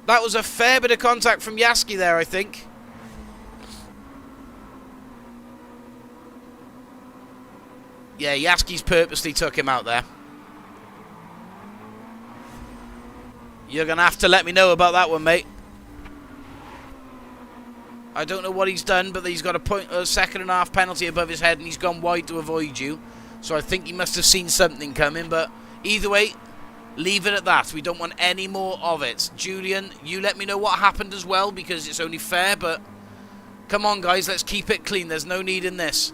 That was a fair bit of contact from Yaski there, I think. Yeah, Yaski's purposely took him out there. You're going to have to let me know about that one, mate. I don't know what he's done, but he's got a 1.5 penalty above his head, and he's gone wide to avoid you. So I think he must have seen something coming, but either way, leave it at that. We don't want any more of it. Julian, you let me know what happened as well, because it's only fair, but come on, guys, let's keep it clean. There's no need in this.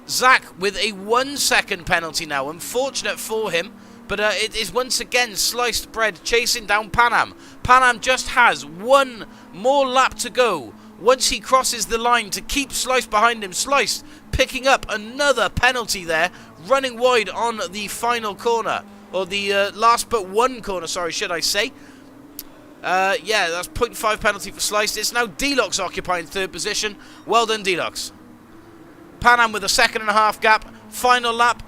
Zach with a 1 second penalty now. Unfortunate for him, but it is once again Sliced Bread chasing down Pan Am. Pan Am just has one more lap to go once he crosses the line to keep Sliced behind him. Sliced picking up another penalty there, running wide on the final corner, or the last but one corner, sorry, should I say. Yeah, that's 0.5 penalty for Sliced. It's now Deluxe occupying third position. Well done, Deluxe. Pan Am with a 1.5 gap. Final lap.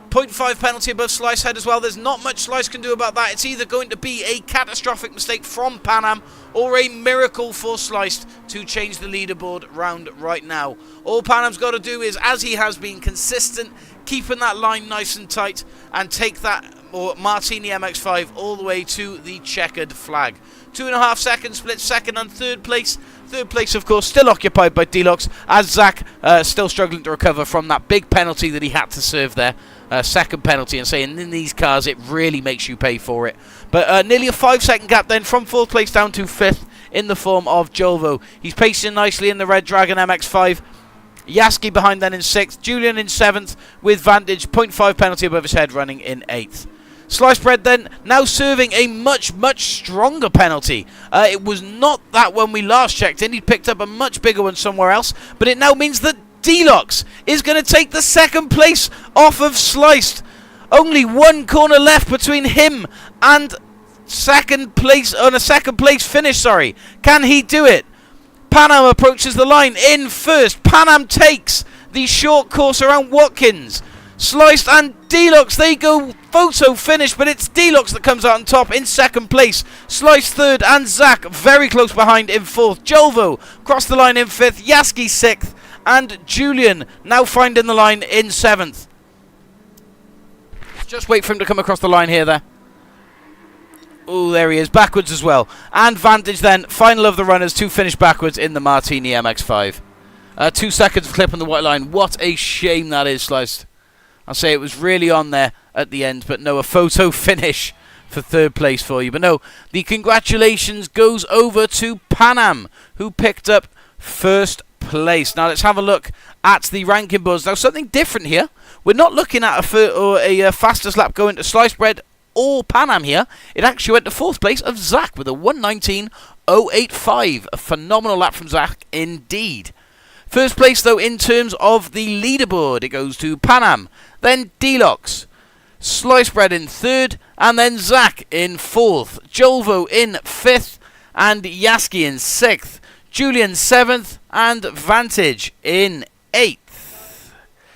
0.5 penalty above Slice head as well. There's not much Slice can do about that. It's either going to be a catastrophic mistake from Pan Am or a miracle for Sliced to change the leaderboard round right now. All Pan Am's got to do is, as he has been, consistent, keeping that line nice and tight, and take that or Martini MX-5 all the way to the checkered flag. 2.5 seconds split second and third place. Third place, of course, still occupied by Deluxe, as Zach still struggling to recover from that big penalty that he had to serve there. Second penalty, and saying in these cars it really makes you pay for it. But nearly a 5 second gap then from fourth place down to fifth in the form of Jolvo. He's pacing nicely in the Red Dragon MX-5. Yaski behind then in sixth. Julian in seventh with Vantage. 0.5 penalty above his head, running in eighth. Sliced Bread then now serving a much stronger penalty. It was not that when we last checked in. He picked up a much bigger one somewhere else, but it now means that Deluxe is going to take the second place off of Sliced. Only one corner left between him and second place, on a second place finish, sorry. Can he do it? Pan Am approaches the line in first. Pan Am takes the short course around Watkins. Sliced and Deluxe, they go photo finish, but it's Deluxe that comes out on top in second place. Sliced third, and Zach very close behind in fourth. Jolvo crossed the line in fifth. Yaski sixth, and Julian now finding the line in seventh. Just wait for him to come across the line here there. Oh, there he is, backwards as well. And Vantage then, final of the runners to finish backwards in the Martini MX-5. 2 seconds of clip on the white line. What a shame that is, Sliced. I'll say it was really on there at the end, but no, a photo finish for third place for you. But no, the congratulations goes over to Pan Am, who picked up first place. Now let's have a look at the ranking buzz. Now something different here. We're not looking at a fastest lap going to Sliced Bread or Pan Am here. It actually went to fourth place of Zach with a 1:19.085. A phenomenal lap from Zach indeed. First place, though, in terms of the leaderboard, it goes to Pan Am, then Deluxe, Sliced Bread in third, and then Zach in fourth, Jolvo in fifth, and Yaski in sixth, Julian seventh, and Vantage in eighth.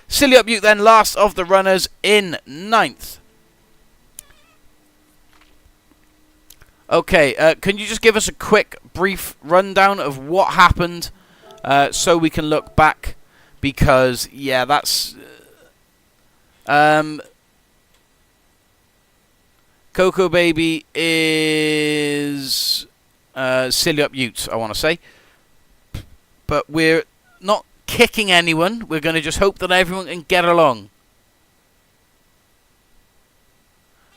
Silly Up Butte then last of the runners in ninth. Okay, can you just give us a quick, brief rundown of what happened? So we can look back, because, yeah, that's... Coco Baby is Silly Up Ute, I want to say. But we're not kicking anyone. We're going to just hope that everyone can get along.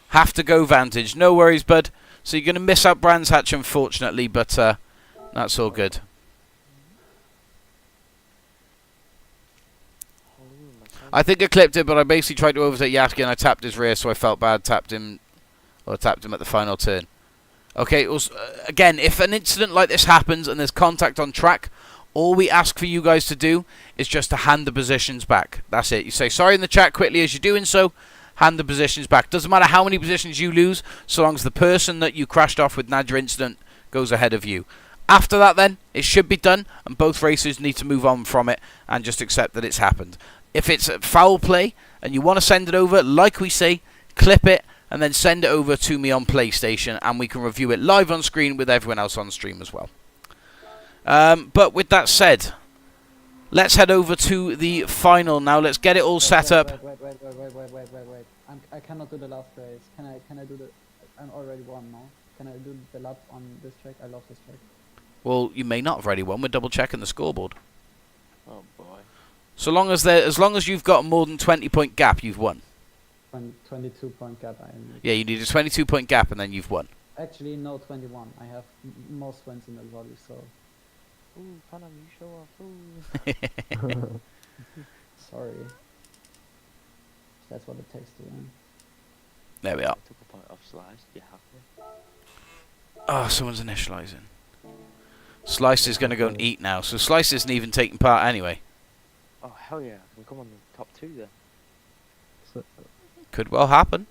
Have to go Vantage. No worries, bud. So you're going to miss out Brands Hatch, unfortunately, but that's all good. I think I clipped it, but I basically tried to overtake Yaski and I tapped his rear, so I felt bad. Tapped him at the final turn. Okay, again, if an incident like this happens and there's contact on track, all we ask for you guys to do is just to hand the positions back. That's it. You say sorry in the chat quickly as you're doing so, hand the positions back. Doesn't matter how many positions you lose, so long as the person that you crashed off with Nadja incident goes ahead of you. After that then, it should be done, and both racers need to move on from it and just accept that it's happened. If it's a foul play and you want to send it over, like we say, clip it and then send it over to me on PlayStation and we can review it live on screen with everyone else on stream as well. But with that said, let's head over to the final now. Let's get it all set up. Wait. I cannot do the last race. Can I do the... I'm already won now. Can I do the lap on this track? I love this track. Well, you may not have already won. We're double checking the scoreboard. Oh boy. So long as you've got more than 20-point gap, you've won. 22-point gap. Yeah, you need a 22-point gap and then you've won. Actually, no, 21. I have most wins in the volley, so... Ooh, Panam, you show off. Ooh. Sorry. That's what it takes to win. There we are. I took a point off Slice. You happy? Oh, someone's initializing. Slice is going to go and eat now, so Slice isn't even taking part anyway. Oh, hell yeah. We come on the top 2 then. So, Could well happen.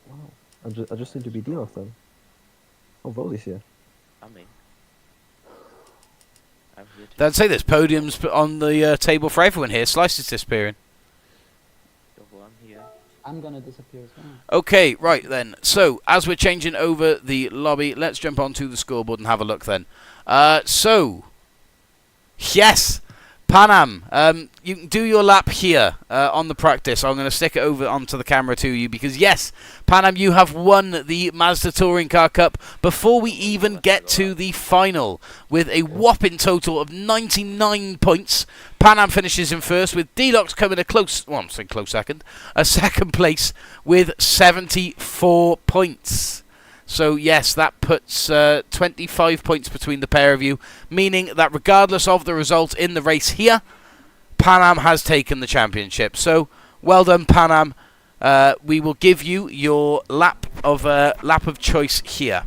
wow. I just need to be D-off then. Oh, Voli's here. I mean. I'm here too. I'd say there's podiums on the table for everyone here. Slice is disappearing. Double, I'm here. I'm gonna disappear as well. Okay, right then. So, as we're changing over the lobby, let's jump onto the scoreboard and have a look then. Yes! Panam, you can do your lap here on the practice. I'm going to stick it over onto the camera to you because, yes, Panam, you have won the Mazda Touring Car Cup before we even get to the final with a whopping total of 99 points. Panam finishes in first with D-Lox coming a close, well, I'm saying close second, a second place with 74 points. So, yes, that puts 25 points between the pair of you, meaning that regardless of the result in the race here, Panam has taken the championship. So, well done, Panam. We will give you your lap of choice here.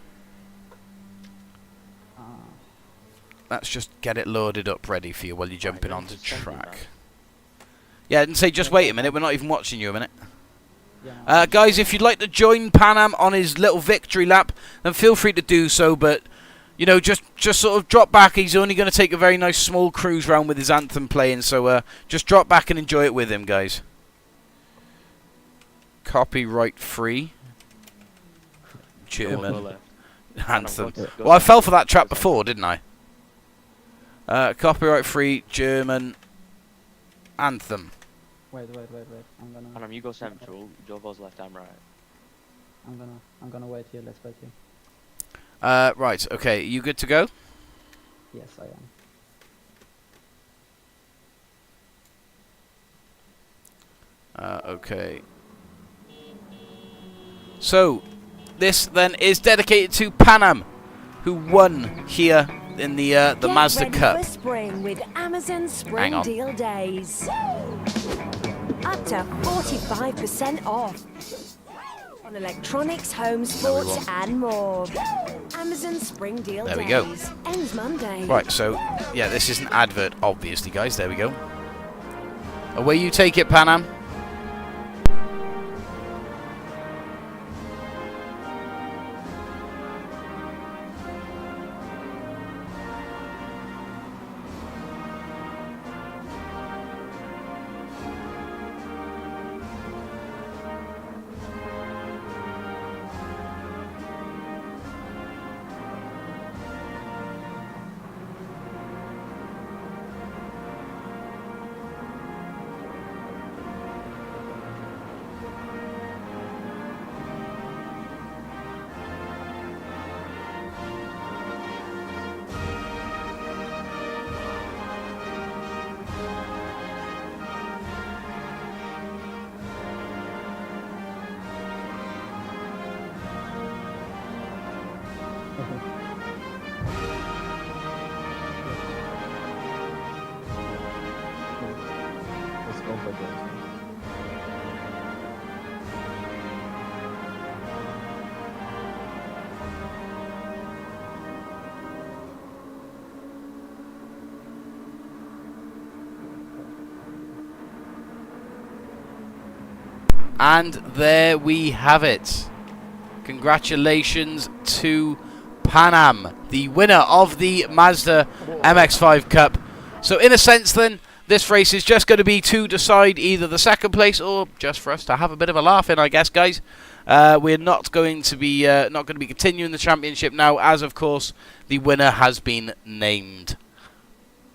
Let's just get it loaded up ready for you while you're jumping onto track. Yeah, I didn't say just wait a minute. We're not even watching you a minute. Guys, if you'd like to join Panam on his little victory lap, then feel free to do so, but, you know, just sort of drop back. He's only going to take a very nice small cruise round with his anthem playing, so just drop back and enjoy it with him, guys. Copyright free. German. Anthem. Well, I fell for that trap before, didn't I? Copyright free German anthem. Wait. Panam, you go central. Joe goes left, I'm right. I'm gonna wait here. Let's wait here. Right. Okay. You good to go? Yes, I am. Okay. So, this then is dedicated to Panam, who won here in the Mazda Cup. For spring with Amazon Spring Deal Days. Up to 45% off on electronics, home, sports, and more. Amazon Spring Deal There we Days go. ends Monday. Right. So, yeah, this is an advert, obviously, guys. There we go. Away you take it, Panam. by Jones. And there we have it. Congratulations to Pan Am, the winner of the Mazda MX-5 Cup. So in a sense then, this race is just going to be to decide either the second place or just for us to have a bit of a laugh in, I guess, guys. We're not going to be continuing the championship now, as of course the winner has been named.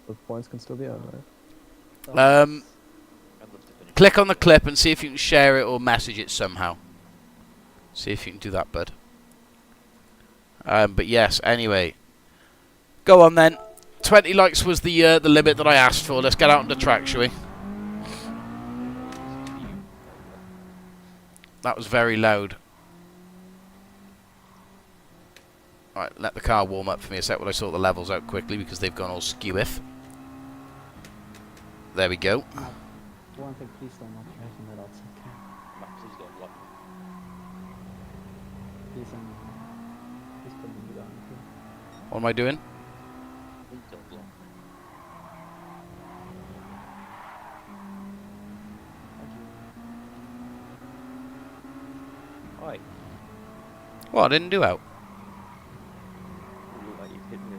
But points can still be earned, right? Click on the clip and see if you can share it or message it somehow. See if you can do that, bud. But yes, anyway. Go on then. 20 likes was the limit that I asked for. Let's get out on the track, shall we? That was very loud. Alright, let the car warm up for me a sec while I sort the levels out quickly because they've gone all skew-if. There we go. One thing, please don't not making that outside camera. Please don't block me. Please put me down. What am I doing? Please don't block me. Thank you. Oi. What, I didn't do out? You look like you've hit me.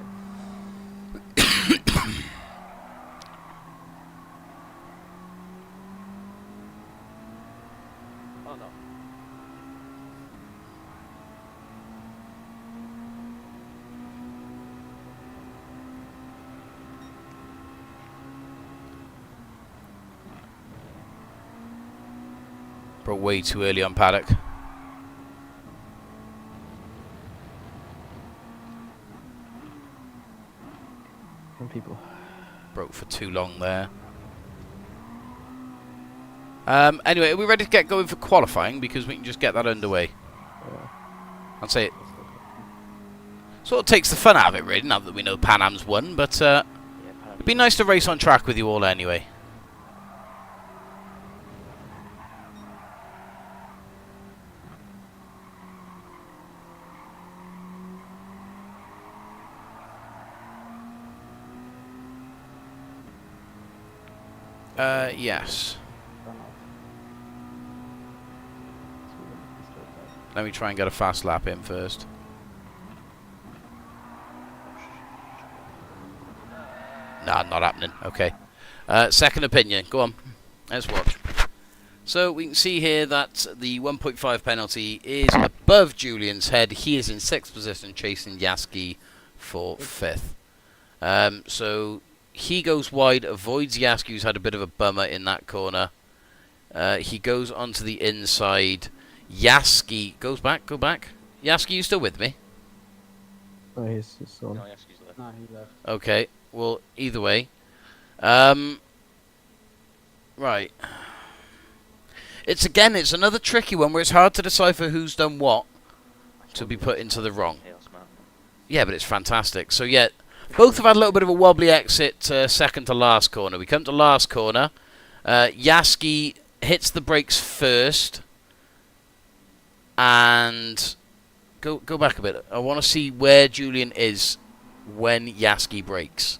Oh no. Broke way too early on paddock. Some people. Broke for too long there. Anyway, are we ready to get going for qualifying? Because we can just get that underway. Yeah. I'd say it sort of takes the fun out of it, really, now that we know Pan Am's won. But Yeah, it'd be nice to race on track with you all anyway. Yes. Run off. Let me try and get a fast lap in first. Nah, not happening. Okay. Second opinion. Go on. Let's watch. So we can see here that the 1.5 penalty is above Julian's head. He is in 6th position, chasing Yaski for 5th. So he goes wide, avoids Yaski, who's had a bit of a bummer in that corner. He goes onto the inside. Yaski goes back, go back. Yaski, you still with me? Oh, he's on. No, yes, he's left. No, he left. Okay, well, either way. Right. It's another tricky one where it's hard to decipher who's done what to be put into the wrong. Chaos, man. Yeah, but it's fantastic. So, yeah, both have had a little bit of a wobbly exit second to last corner. We come to last corner. Yaski hits the brakes first. And go back a bit. I want to see where Julian is when Yaski brakes.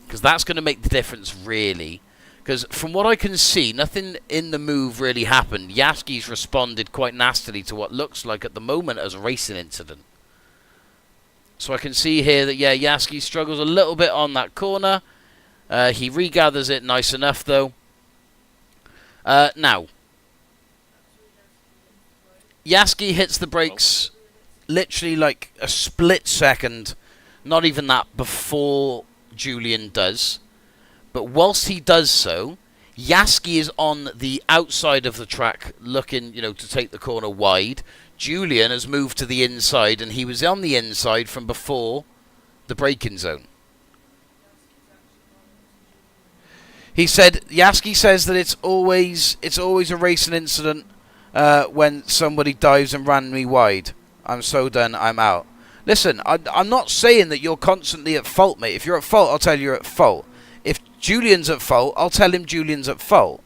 Because that's going to make the difference, really. Because from what I can see, nothing in the move really happened. Yaski's responded quite nastily to what looks like at the moment as a racing incident. So I can see here that, yeah, Yaski struggles a little bit on that corner. He regathers it nice enough, though. Now, Yaski hits the brakes literally like a split second, not even that, before Julian does. But whilst he does so, Yaski is on the outside of the track looking, to take the corner wide. Julian has moved to the inside, and he was on the inside from before the braking zone. Yaski says that it's always a racing incident when somebody dives and ran me wide. I'm so done, I'm out. Listen, I'm not saying that you're constantly at fault, mate. If you're at fault, I'll tell you you're at fault. Julian's at fault, I'll tell him Julian's at fault.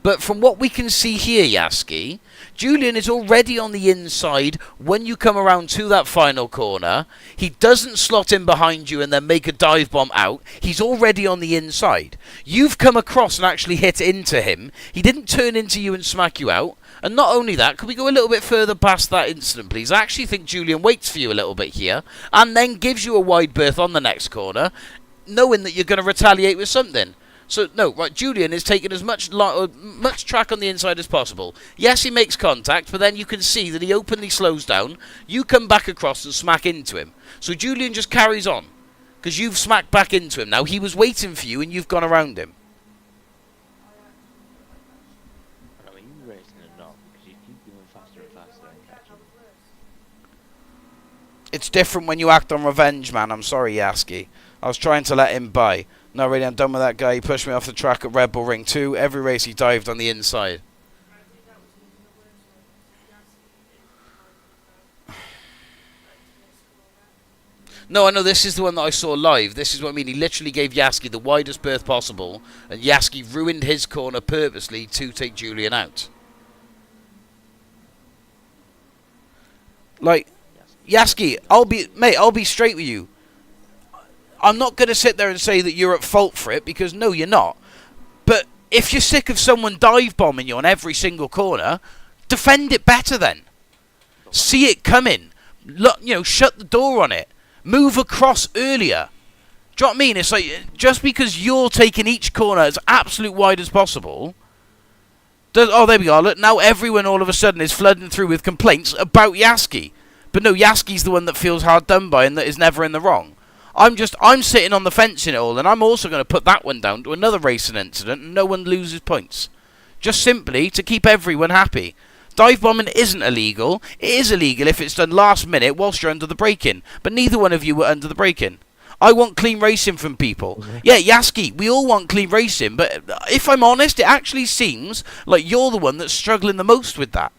But from what we can see here, Yaski, Julian is already on the inside when you come around to that final corner. He doesn't slot in behind you and then make a dive bomb out. He's already on the inside. You've come across and actually hit into him. He didn't turn into you and smack you out. And not only that, could we go a little bit further past that incident, please? I actually think Julian waits for you a little bit here and then gives you a wide berth on the next corner, knowing that you're going to retaliate with something. So, no, right, Julian is taking as much track on the inside as possible. Yes, he makes contact, but then you can see that he openly slows down. You come back across and smack into him. So Julian just carries on, because you've smacked back into him. Now, he was waiting for you, and you've gone around him. Are you racing or not? Because you keep going faster and faster and catching. It's different when you act on revenge, man. I'm sorry, Yaski. I was trying to let him by. No, really, I'm done with that guy. He pushed me off the track at Red Bull Ring 2. Every race he dived on the inside. No, I know this is the one that I saw live. This is what I mean. He literally gave Yaski the widest berth possible, and Yaski ruined his corner purposely to take Julian out. Like, Yaski, I'll be straight with you. I'm not going to sit there and say that you're at fault for it, because no, you're not. But if you're sick of someone dive bombing you on every single corner, defend it better then. See it coming. Look, shut the door on it. Move across earlier. Do you know what I mean? It's like, just because you're taking each corner as absolute wide as possible. Oh, there we are. Look, now everyone all of a sudden is flooding through with complaints about Yaski. But no, Yaski's the one that feels hard done by and that is never in the wrong. I'm sitting on the fence in it all, and I'm also going to put that one down to another racing incident, and no one loses points. Just simply to keep everyone happy. Dive bombing isn't illegal. It is illegal if it's done last minute whilst you're under the braking, but neither one of you were under the braking. I want clean racing from people. Yeah, Yaski, we all want clean racing, but if I'm honest, it actually seems like you're the one that's struggling the most with that.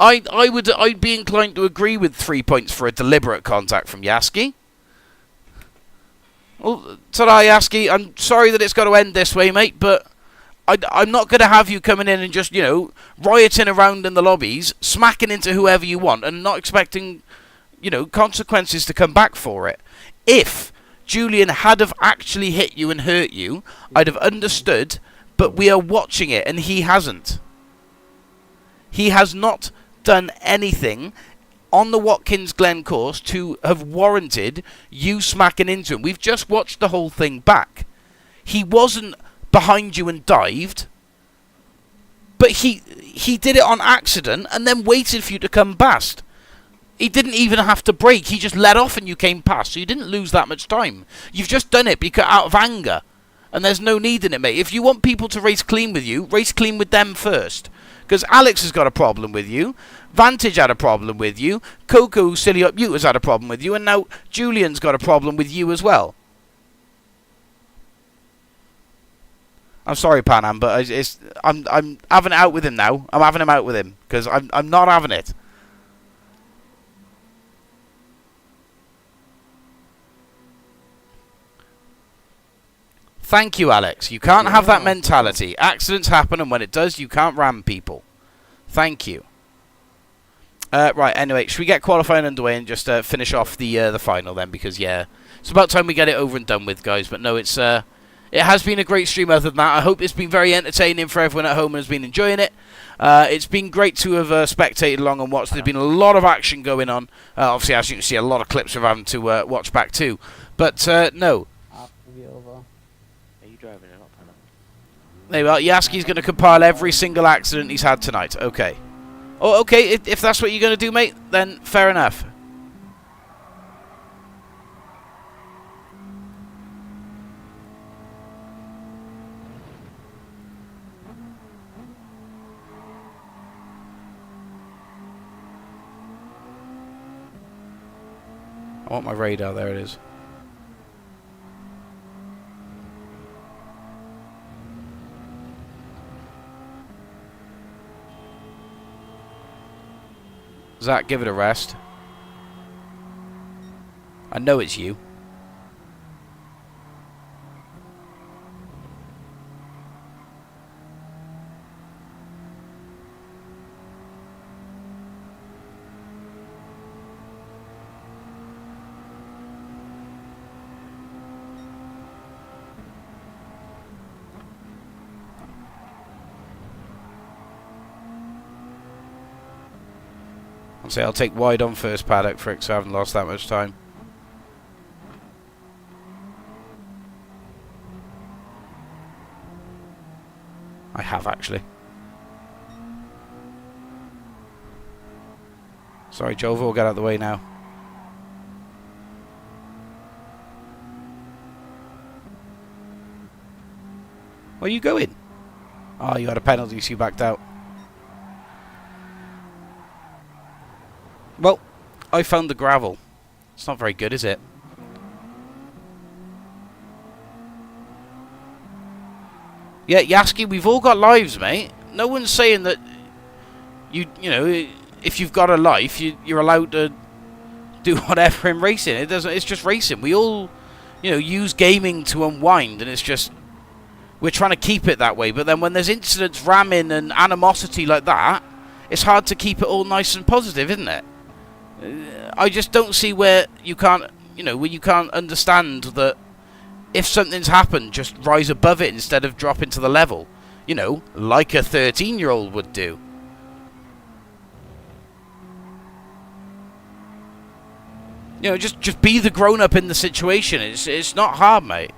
I'd be inclined to agree with 3 points for a deliberate contact from Yaski. Well, ta-da, Yaski. I'm sorry that it's got to end this way, mate, but I'm not going to have you coming in and just, rioting around in the lobbies, smacking into whoever you want, and not expecting, consequences to come back for it. If Julian had have actually hit you and hurt you, I'd have understood, but we are watching it, and he hasn't. He has not done anything on the Watkins Glen course to have warranted you smacking into him. We've just watched the whole thing back. He wasn't behind you and dived, but he did it on accident and then waited for you to come past. He didn't even have to brake. He just let off and you came past, so you didn't lose that much time. You've just done it because out of anger, and there's no need in it, mate. If you want people to race clean with you, race clean with them first. Because Alex has got a problem with you, Vantage had a problem with you, Coco Silly Up Ute has had a problem with you, and now Julian's got a problem with you as well. I'm sorry, Panam, but I'm having it out with him now. I'm having him out with him, because I'm not having it. Thank you, Alex. You can't have that mentality. Accidents happen, and when it does, you can't ram people. Thank you. Right, anyway, should we get qualifying underway and just finish off the final then? Because, yeah, it's about time we get it over and done with, guys. But no, it has been a great stream other than that. I hope it's been very entertaining for everyone at home and has been enjoying it. It's been great to have spectated along and watched. There's been a lot of action going on. Obviously, as you can see, a lot of clips we're having to watch back too. But, no. Driving it up, Hannah. There you are. Yaski's going to compile every single accident he's had tonight. Okay. Oh, okay. If that's what you're going to do, mate, then fair enough. I want my radar. There it is. Zach, give it a rest. I know it's you. I'll take wide on first paddock for it, so I haven't lost that much time. I have, actually. Sorry, Jovo, we'll get out of the way now. Where are you going? Oh, you had a penalty, so you backed out. Well, I found the gravel. It's not very good, is it? Yeah, Yaski, we've all got lives, mate. No one's saying that you know, if you've got a life, you're allowed to do whatever in racing. It's just racing. We all, you know, use gaming to unwind, and it's just we're trying to keep it that way. But then when there's incidents, ramming, and animosity like that, it's hard to keep it all nice and positive, isn't it? I just don't see where you can't, you know, where you can't understand that if something's happened, just rise above it instead of dropping to the level. You know, like a 13-year-old would do. You know, just be the grown-up in the situation. It's not hard, mate.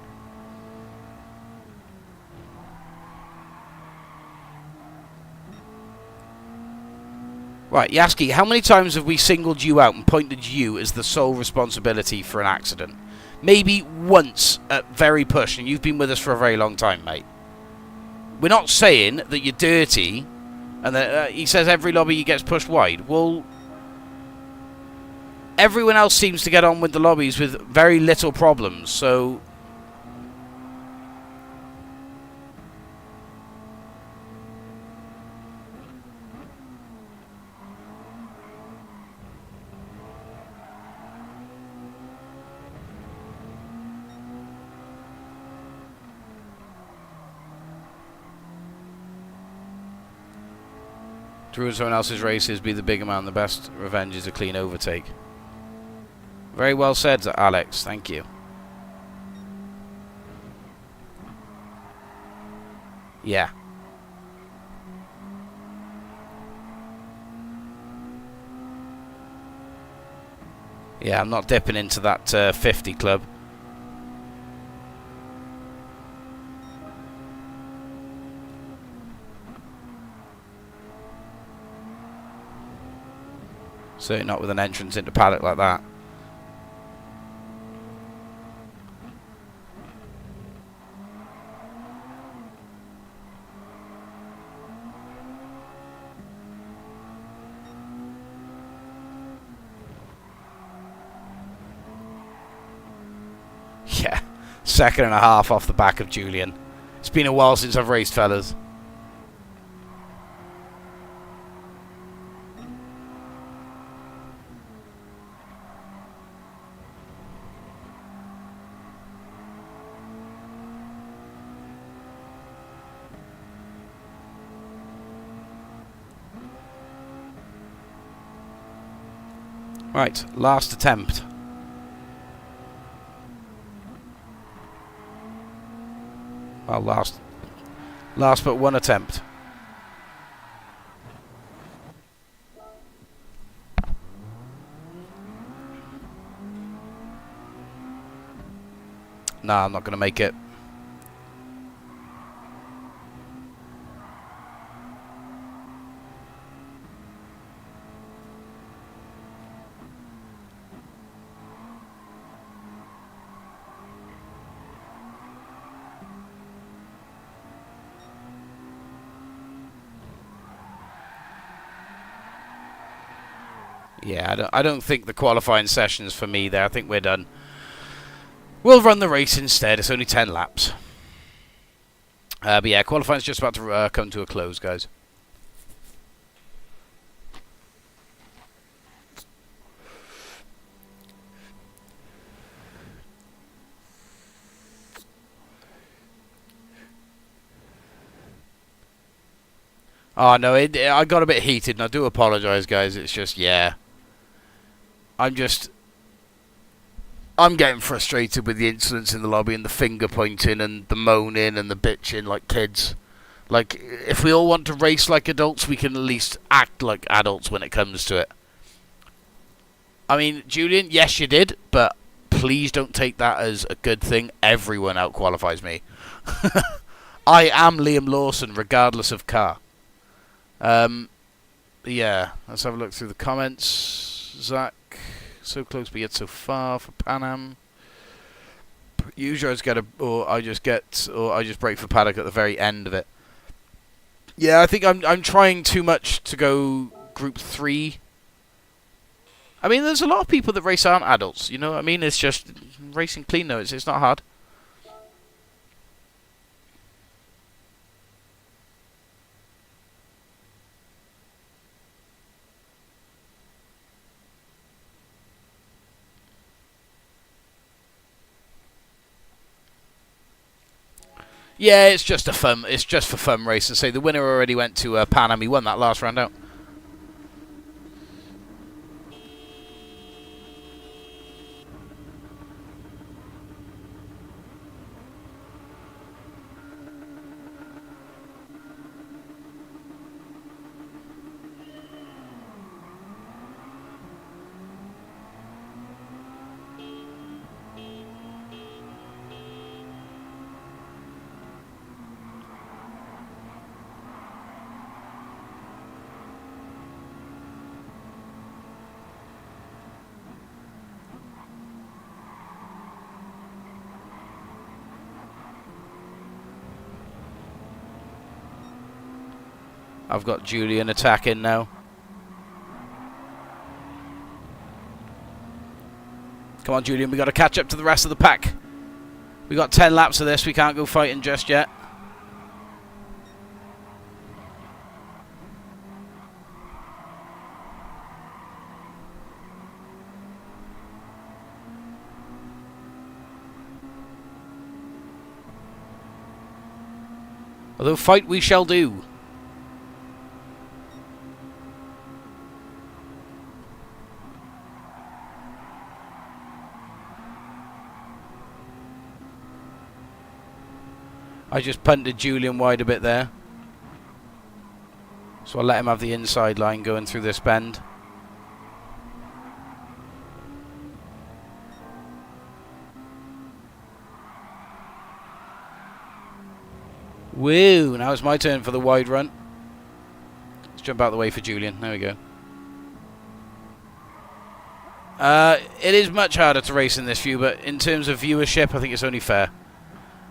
Right, Yaski, how many times have we singled you out and pointed you as the sole responsibility for an accident? Maybe once at very push, and you've been with us for a very long time, mate. We're not saying that you're dirty, and that he says every lobby gets pushed wide. Well, everyone else seems to get on with the lobbies with very little problems, so... To ruin someone else's races, be the bigger man. The best revenge is a clean overtake. Very well said, Alex. Thank you. Yeah. Yeah, I'm not dipping into that 50 club. Certainly not with an entrance into paddock like that. Yeah, 2.5 off the back of Julian. It's been a while since I've raced, fellas. Right, last attempt. Well, last but one attempt. Nah, I'm not going to make it. Yeah, I don't think the qualifying session's for me there. I think we're done. We'll run the race instead. It's only 10 laps. But yeah, qualifying's just about to come to a close, guys. Oh no, I got a bit heated, and I do apologise, guys. It's just, yeah. I'm getting frustrated with the incidents in the lobby and the finger pointing and the moaning and the bitching like kids. Like, if we all want to race like adults, we can at least act like adults when it comes to it. I mean, Julian, yes, you did, but please don't take that as a good thing. Everyone outqualifies me. I am Liam Lawson, regardless of car. Yeah, let's have a look through the comments. Zach, so close but yet so far for Pan Am. Usually I just break for paddock at the very end of it. Yeah, I think I'm trying too much to go Group 3. I mean, there's a lot of people that race aren't adults, you know what I mean? It's just racing clean, though. It's not hard. Yeah, it's just a fun. It's just for fun race. And say the winner already went to Pan Am. He won that last round out. I've got Julian attacking now. Come on, Julian, we got to catch up to the rest of the pack. We got 10 laps of this. We can't go fighting just yet. Although fight we shall do. I just punted Julian wide a bit there. So I'll let him have the inside line going through this bend. Woo! Now it's my turn for the wide run. Let's jump out the way for Julian. There we go. It is much harder to race in this view, but in terms of viewership, I think it's only fair.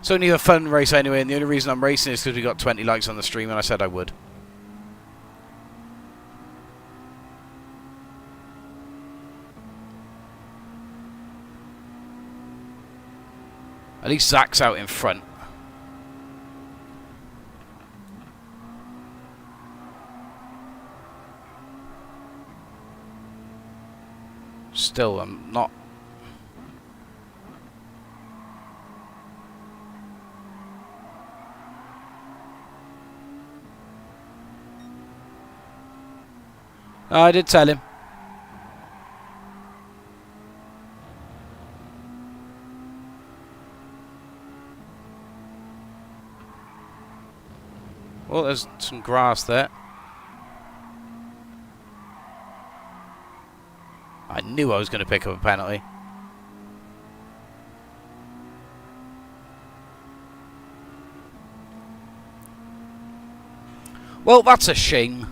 It's only a fun race anyway, and the only reason I'm racing is because we got 20 likes on the stream, and I said I would. At least Zach's out in front. Still, I'm not... I did tell him. Well, there's some grass there. I knew I was going to pick up a penalty. Well, that's a shame.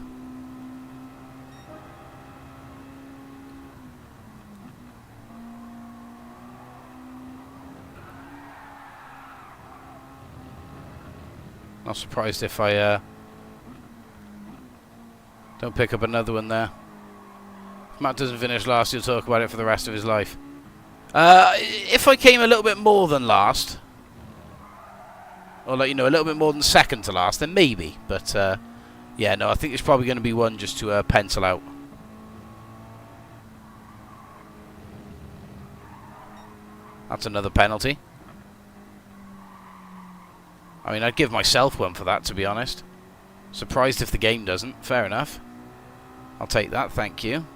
Not surprised if I don't pick up another one there. If Matt doesn't finish last, he'll talk about it for the rest of his life. If I came a little bit more than last, or like, you know, a little bit more than second to last, then maybe. But yeah, no, I think it's probably going to be one just to pencil out. That's another penalty. I mean, I'd give myself one for that, to be honest. Surprised if the game doesn't. Fair enough. I'll take that, thank you.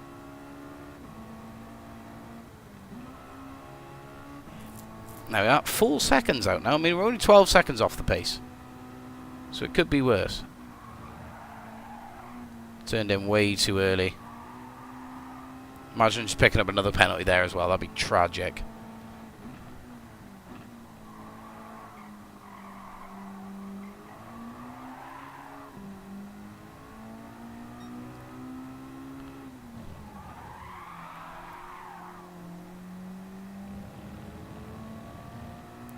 There we are. 4 seconds out now. I mean, we're only 12 seconds off the pace. So it could be worse. Turned in way too early. Imagine just picking up another penalty there as well. That'd be tragic.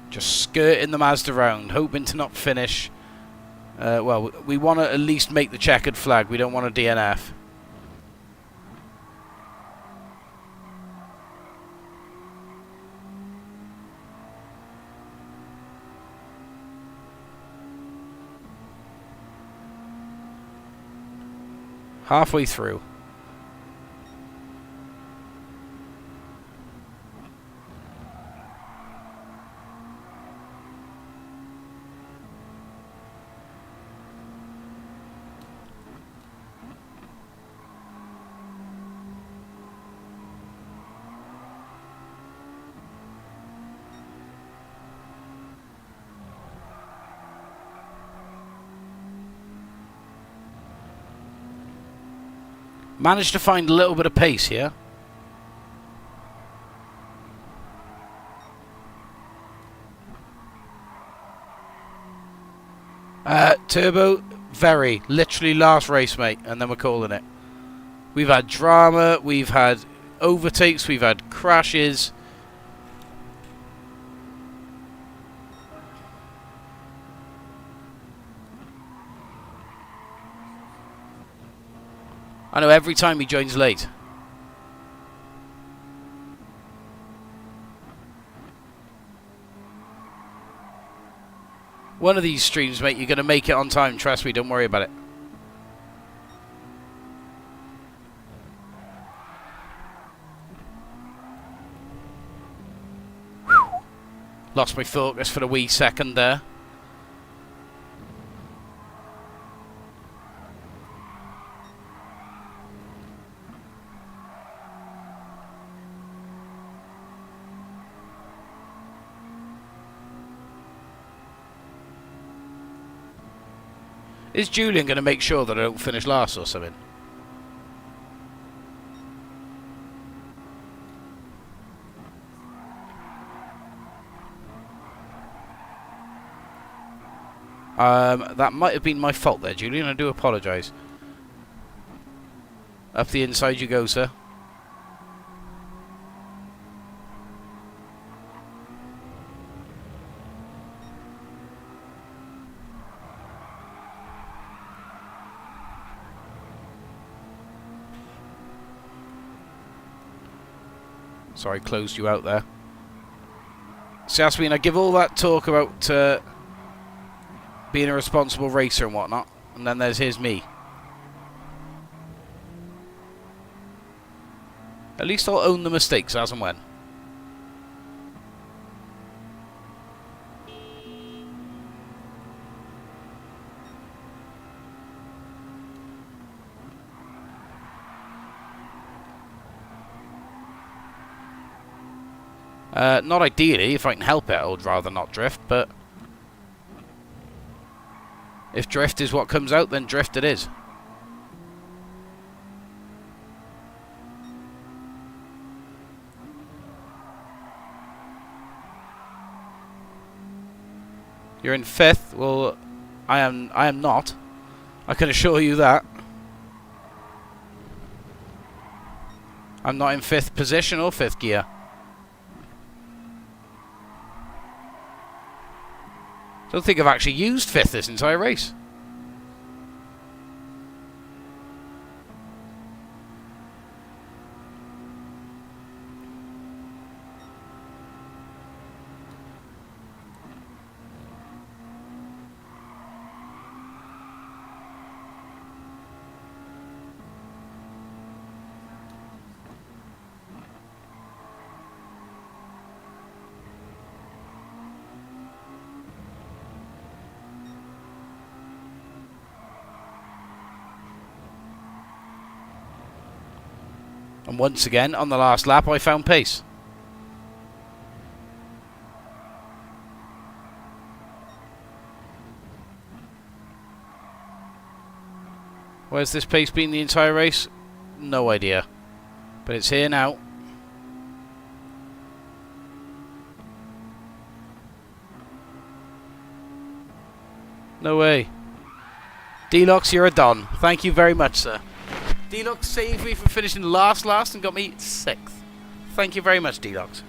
Just skirting the Mazda round, hoping to not finish. Well, we want to at least make the checkered flag. We don't want a DNF. Halfway through. Managed to find a little bit of pace here. Turbo, very. Literally last race, mate, and then we're calling it. We've had drama, we've had overtakes, we've had crashes. I know every time he joins late. One of these streams, mate, you're going to make it on time. Trust me, don't worry about it. Whew. Lost my focus for a wee second there. Is Julian going to make sure that I don't finish last or something? That might have been my fault there, Julian. I do apologise. Up the inside you go, sir. Sorry, closed you out there. See, Aswin, I give all that talk about being a responsible racer and whatnot, and then here's me. At least I'll own the mistakes as and when. Not ideally, if I can help it, I would rather not drift, but if drift is what comes out, then drift it is. You're in 5th? Well, I am not. I can assure you that. I'm not in 5th position or 5th gear. Don't think I've actually used 5th this entire race. And once again, on the last lap, I found pace. Where's this pace been the entire race? No idea. But it's here now. No way. Deluxe, you're a don. Thank you very much, sir. Deluxe saved me from finishing last and got me 6th. Thank you very much, Deluxe.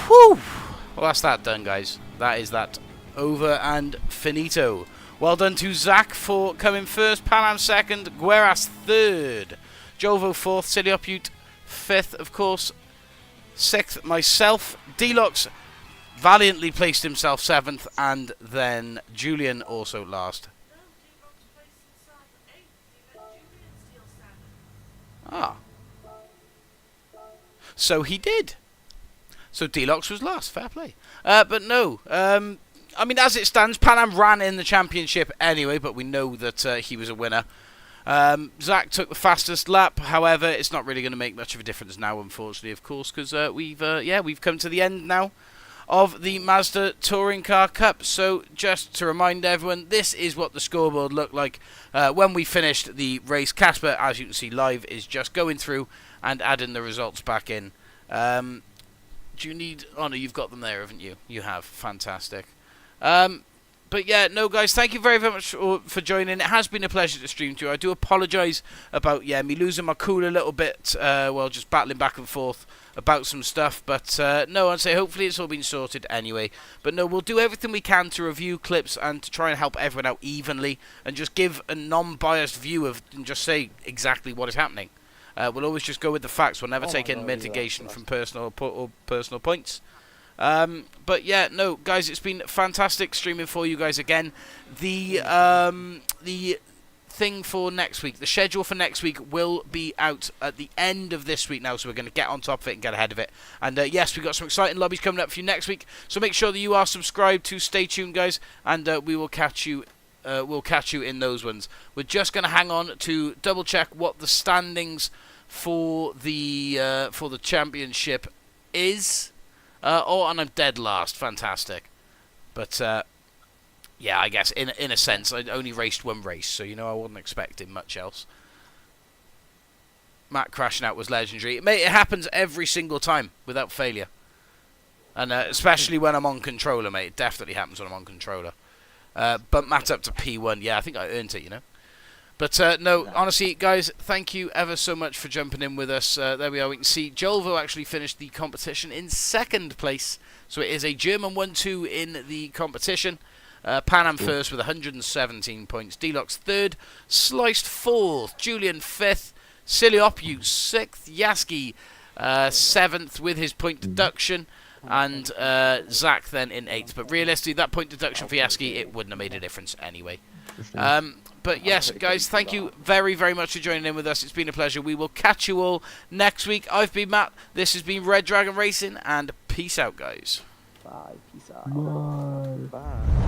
Whew! Well, that's that done, guys. That is that over and finito. Well done to Zach for coming first, Panam 2nd, Gueras 3rd, Jovo 4th, Siliopute 5th, of course, 6th, myself, Deluxe valiantly placed himself 7th, and then Julian also last. Ah. So he did. So Deluxe was last, fair play. But no, I mean, as it stands, Panam ran in the championship anyway, but we know that he was a winner. Zach took the fastest lap. However, it's not really going to make much of a difference now, unfortunately, of course, because we've come to the end now of the Mazda Touring Car Cup. So just to remind everyone, this is what the scoreboard looked like when we finished the race. Casper, as you can see live, is just going through and adding the results back in. Do you need... Oh, no, you've got them there, haven't you? You have. Fantastic. But yeah, no, guys, thank you very, very much for joining. It has been a pleasure to stream to you. I do apologise about, me losing my cool a little bit, well, just battling back and forth about some stuff. But, no, I'd say hopefully it's all been sorted anyway. But, no, we'll do everything we can to review clips and to try and help everyone out evenly and just give a non-biased view of and just say exactly what is happening. We'll always just go with the facts. We'll never take any mitigation from personal points. But yeah, no, guys, it's been fantastic streaming for you guys again. The thing for next week, the schedule for next week will be out at the end of this week now, so we're going to get on top of it and get ahead of it. And yes, we've got some exciting lobbies coming up for you next week, so make sure that you are subscribed to stay tuned, guys, and we will catch you. We'll catch you in those ones. We're just going to hang on to double check what the standings for the championship is. And I'm dead last. Fantastic. But, yeah, I guess, in a sense, I only raced one race, so, I wasn't expecting much else. Matt crashing out was legendary. It happens every single time, without failure. And especially when I'm on controller, mate. It definitely happens when I'm on controller. But Matt up to P1. Yeah, I think I earned it, But, no, honestly, guys, thank you ever so much for jumping in with us. There we are. We can see Jolvo actually finished the competition in 2nd place. So it is a German 1-2 in the competition. Panam first with 117 points. Deluxe 3rd. Sliced 4th. Julian 5th. Siliopute 6th. Yaski 7th with his point deduction. And Zach then in 8th. But realistically, that point deduction for Yaski, it wouldn't have made a difference anyway. But yes, guys, thank you very, very much for joining in with us. It's been a pleasure. We will catch you all next week. I've been Matt. This has been Red Dragon Racing, and peace out, guys. Bye. Peace out. Bye. Bye.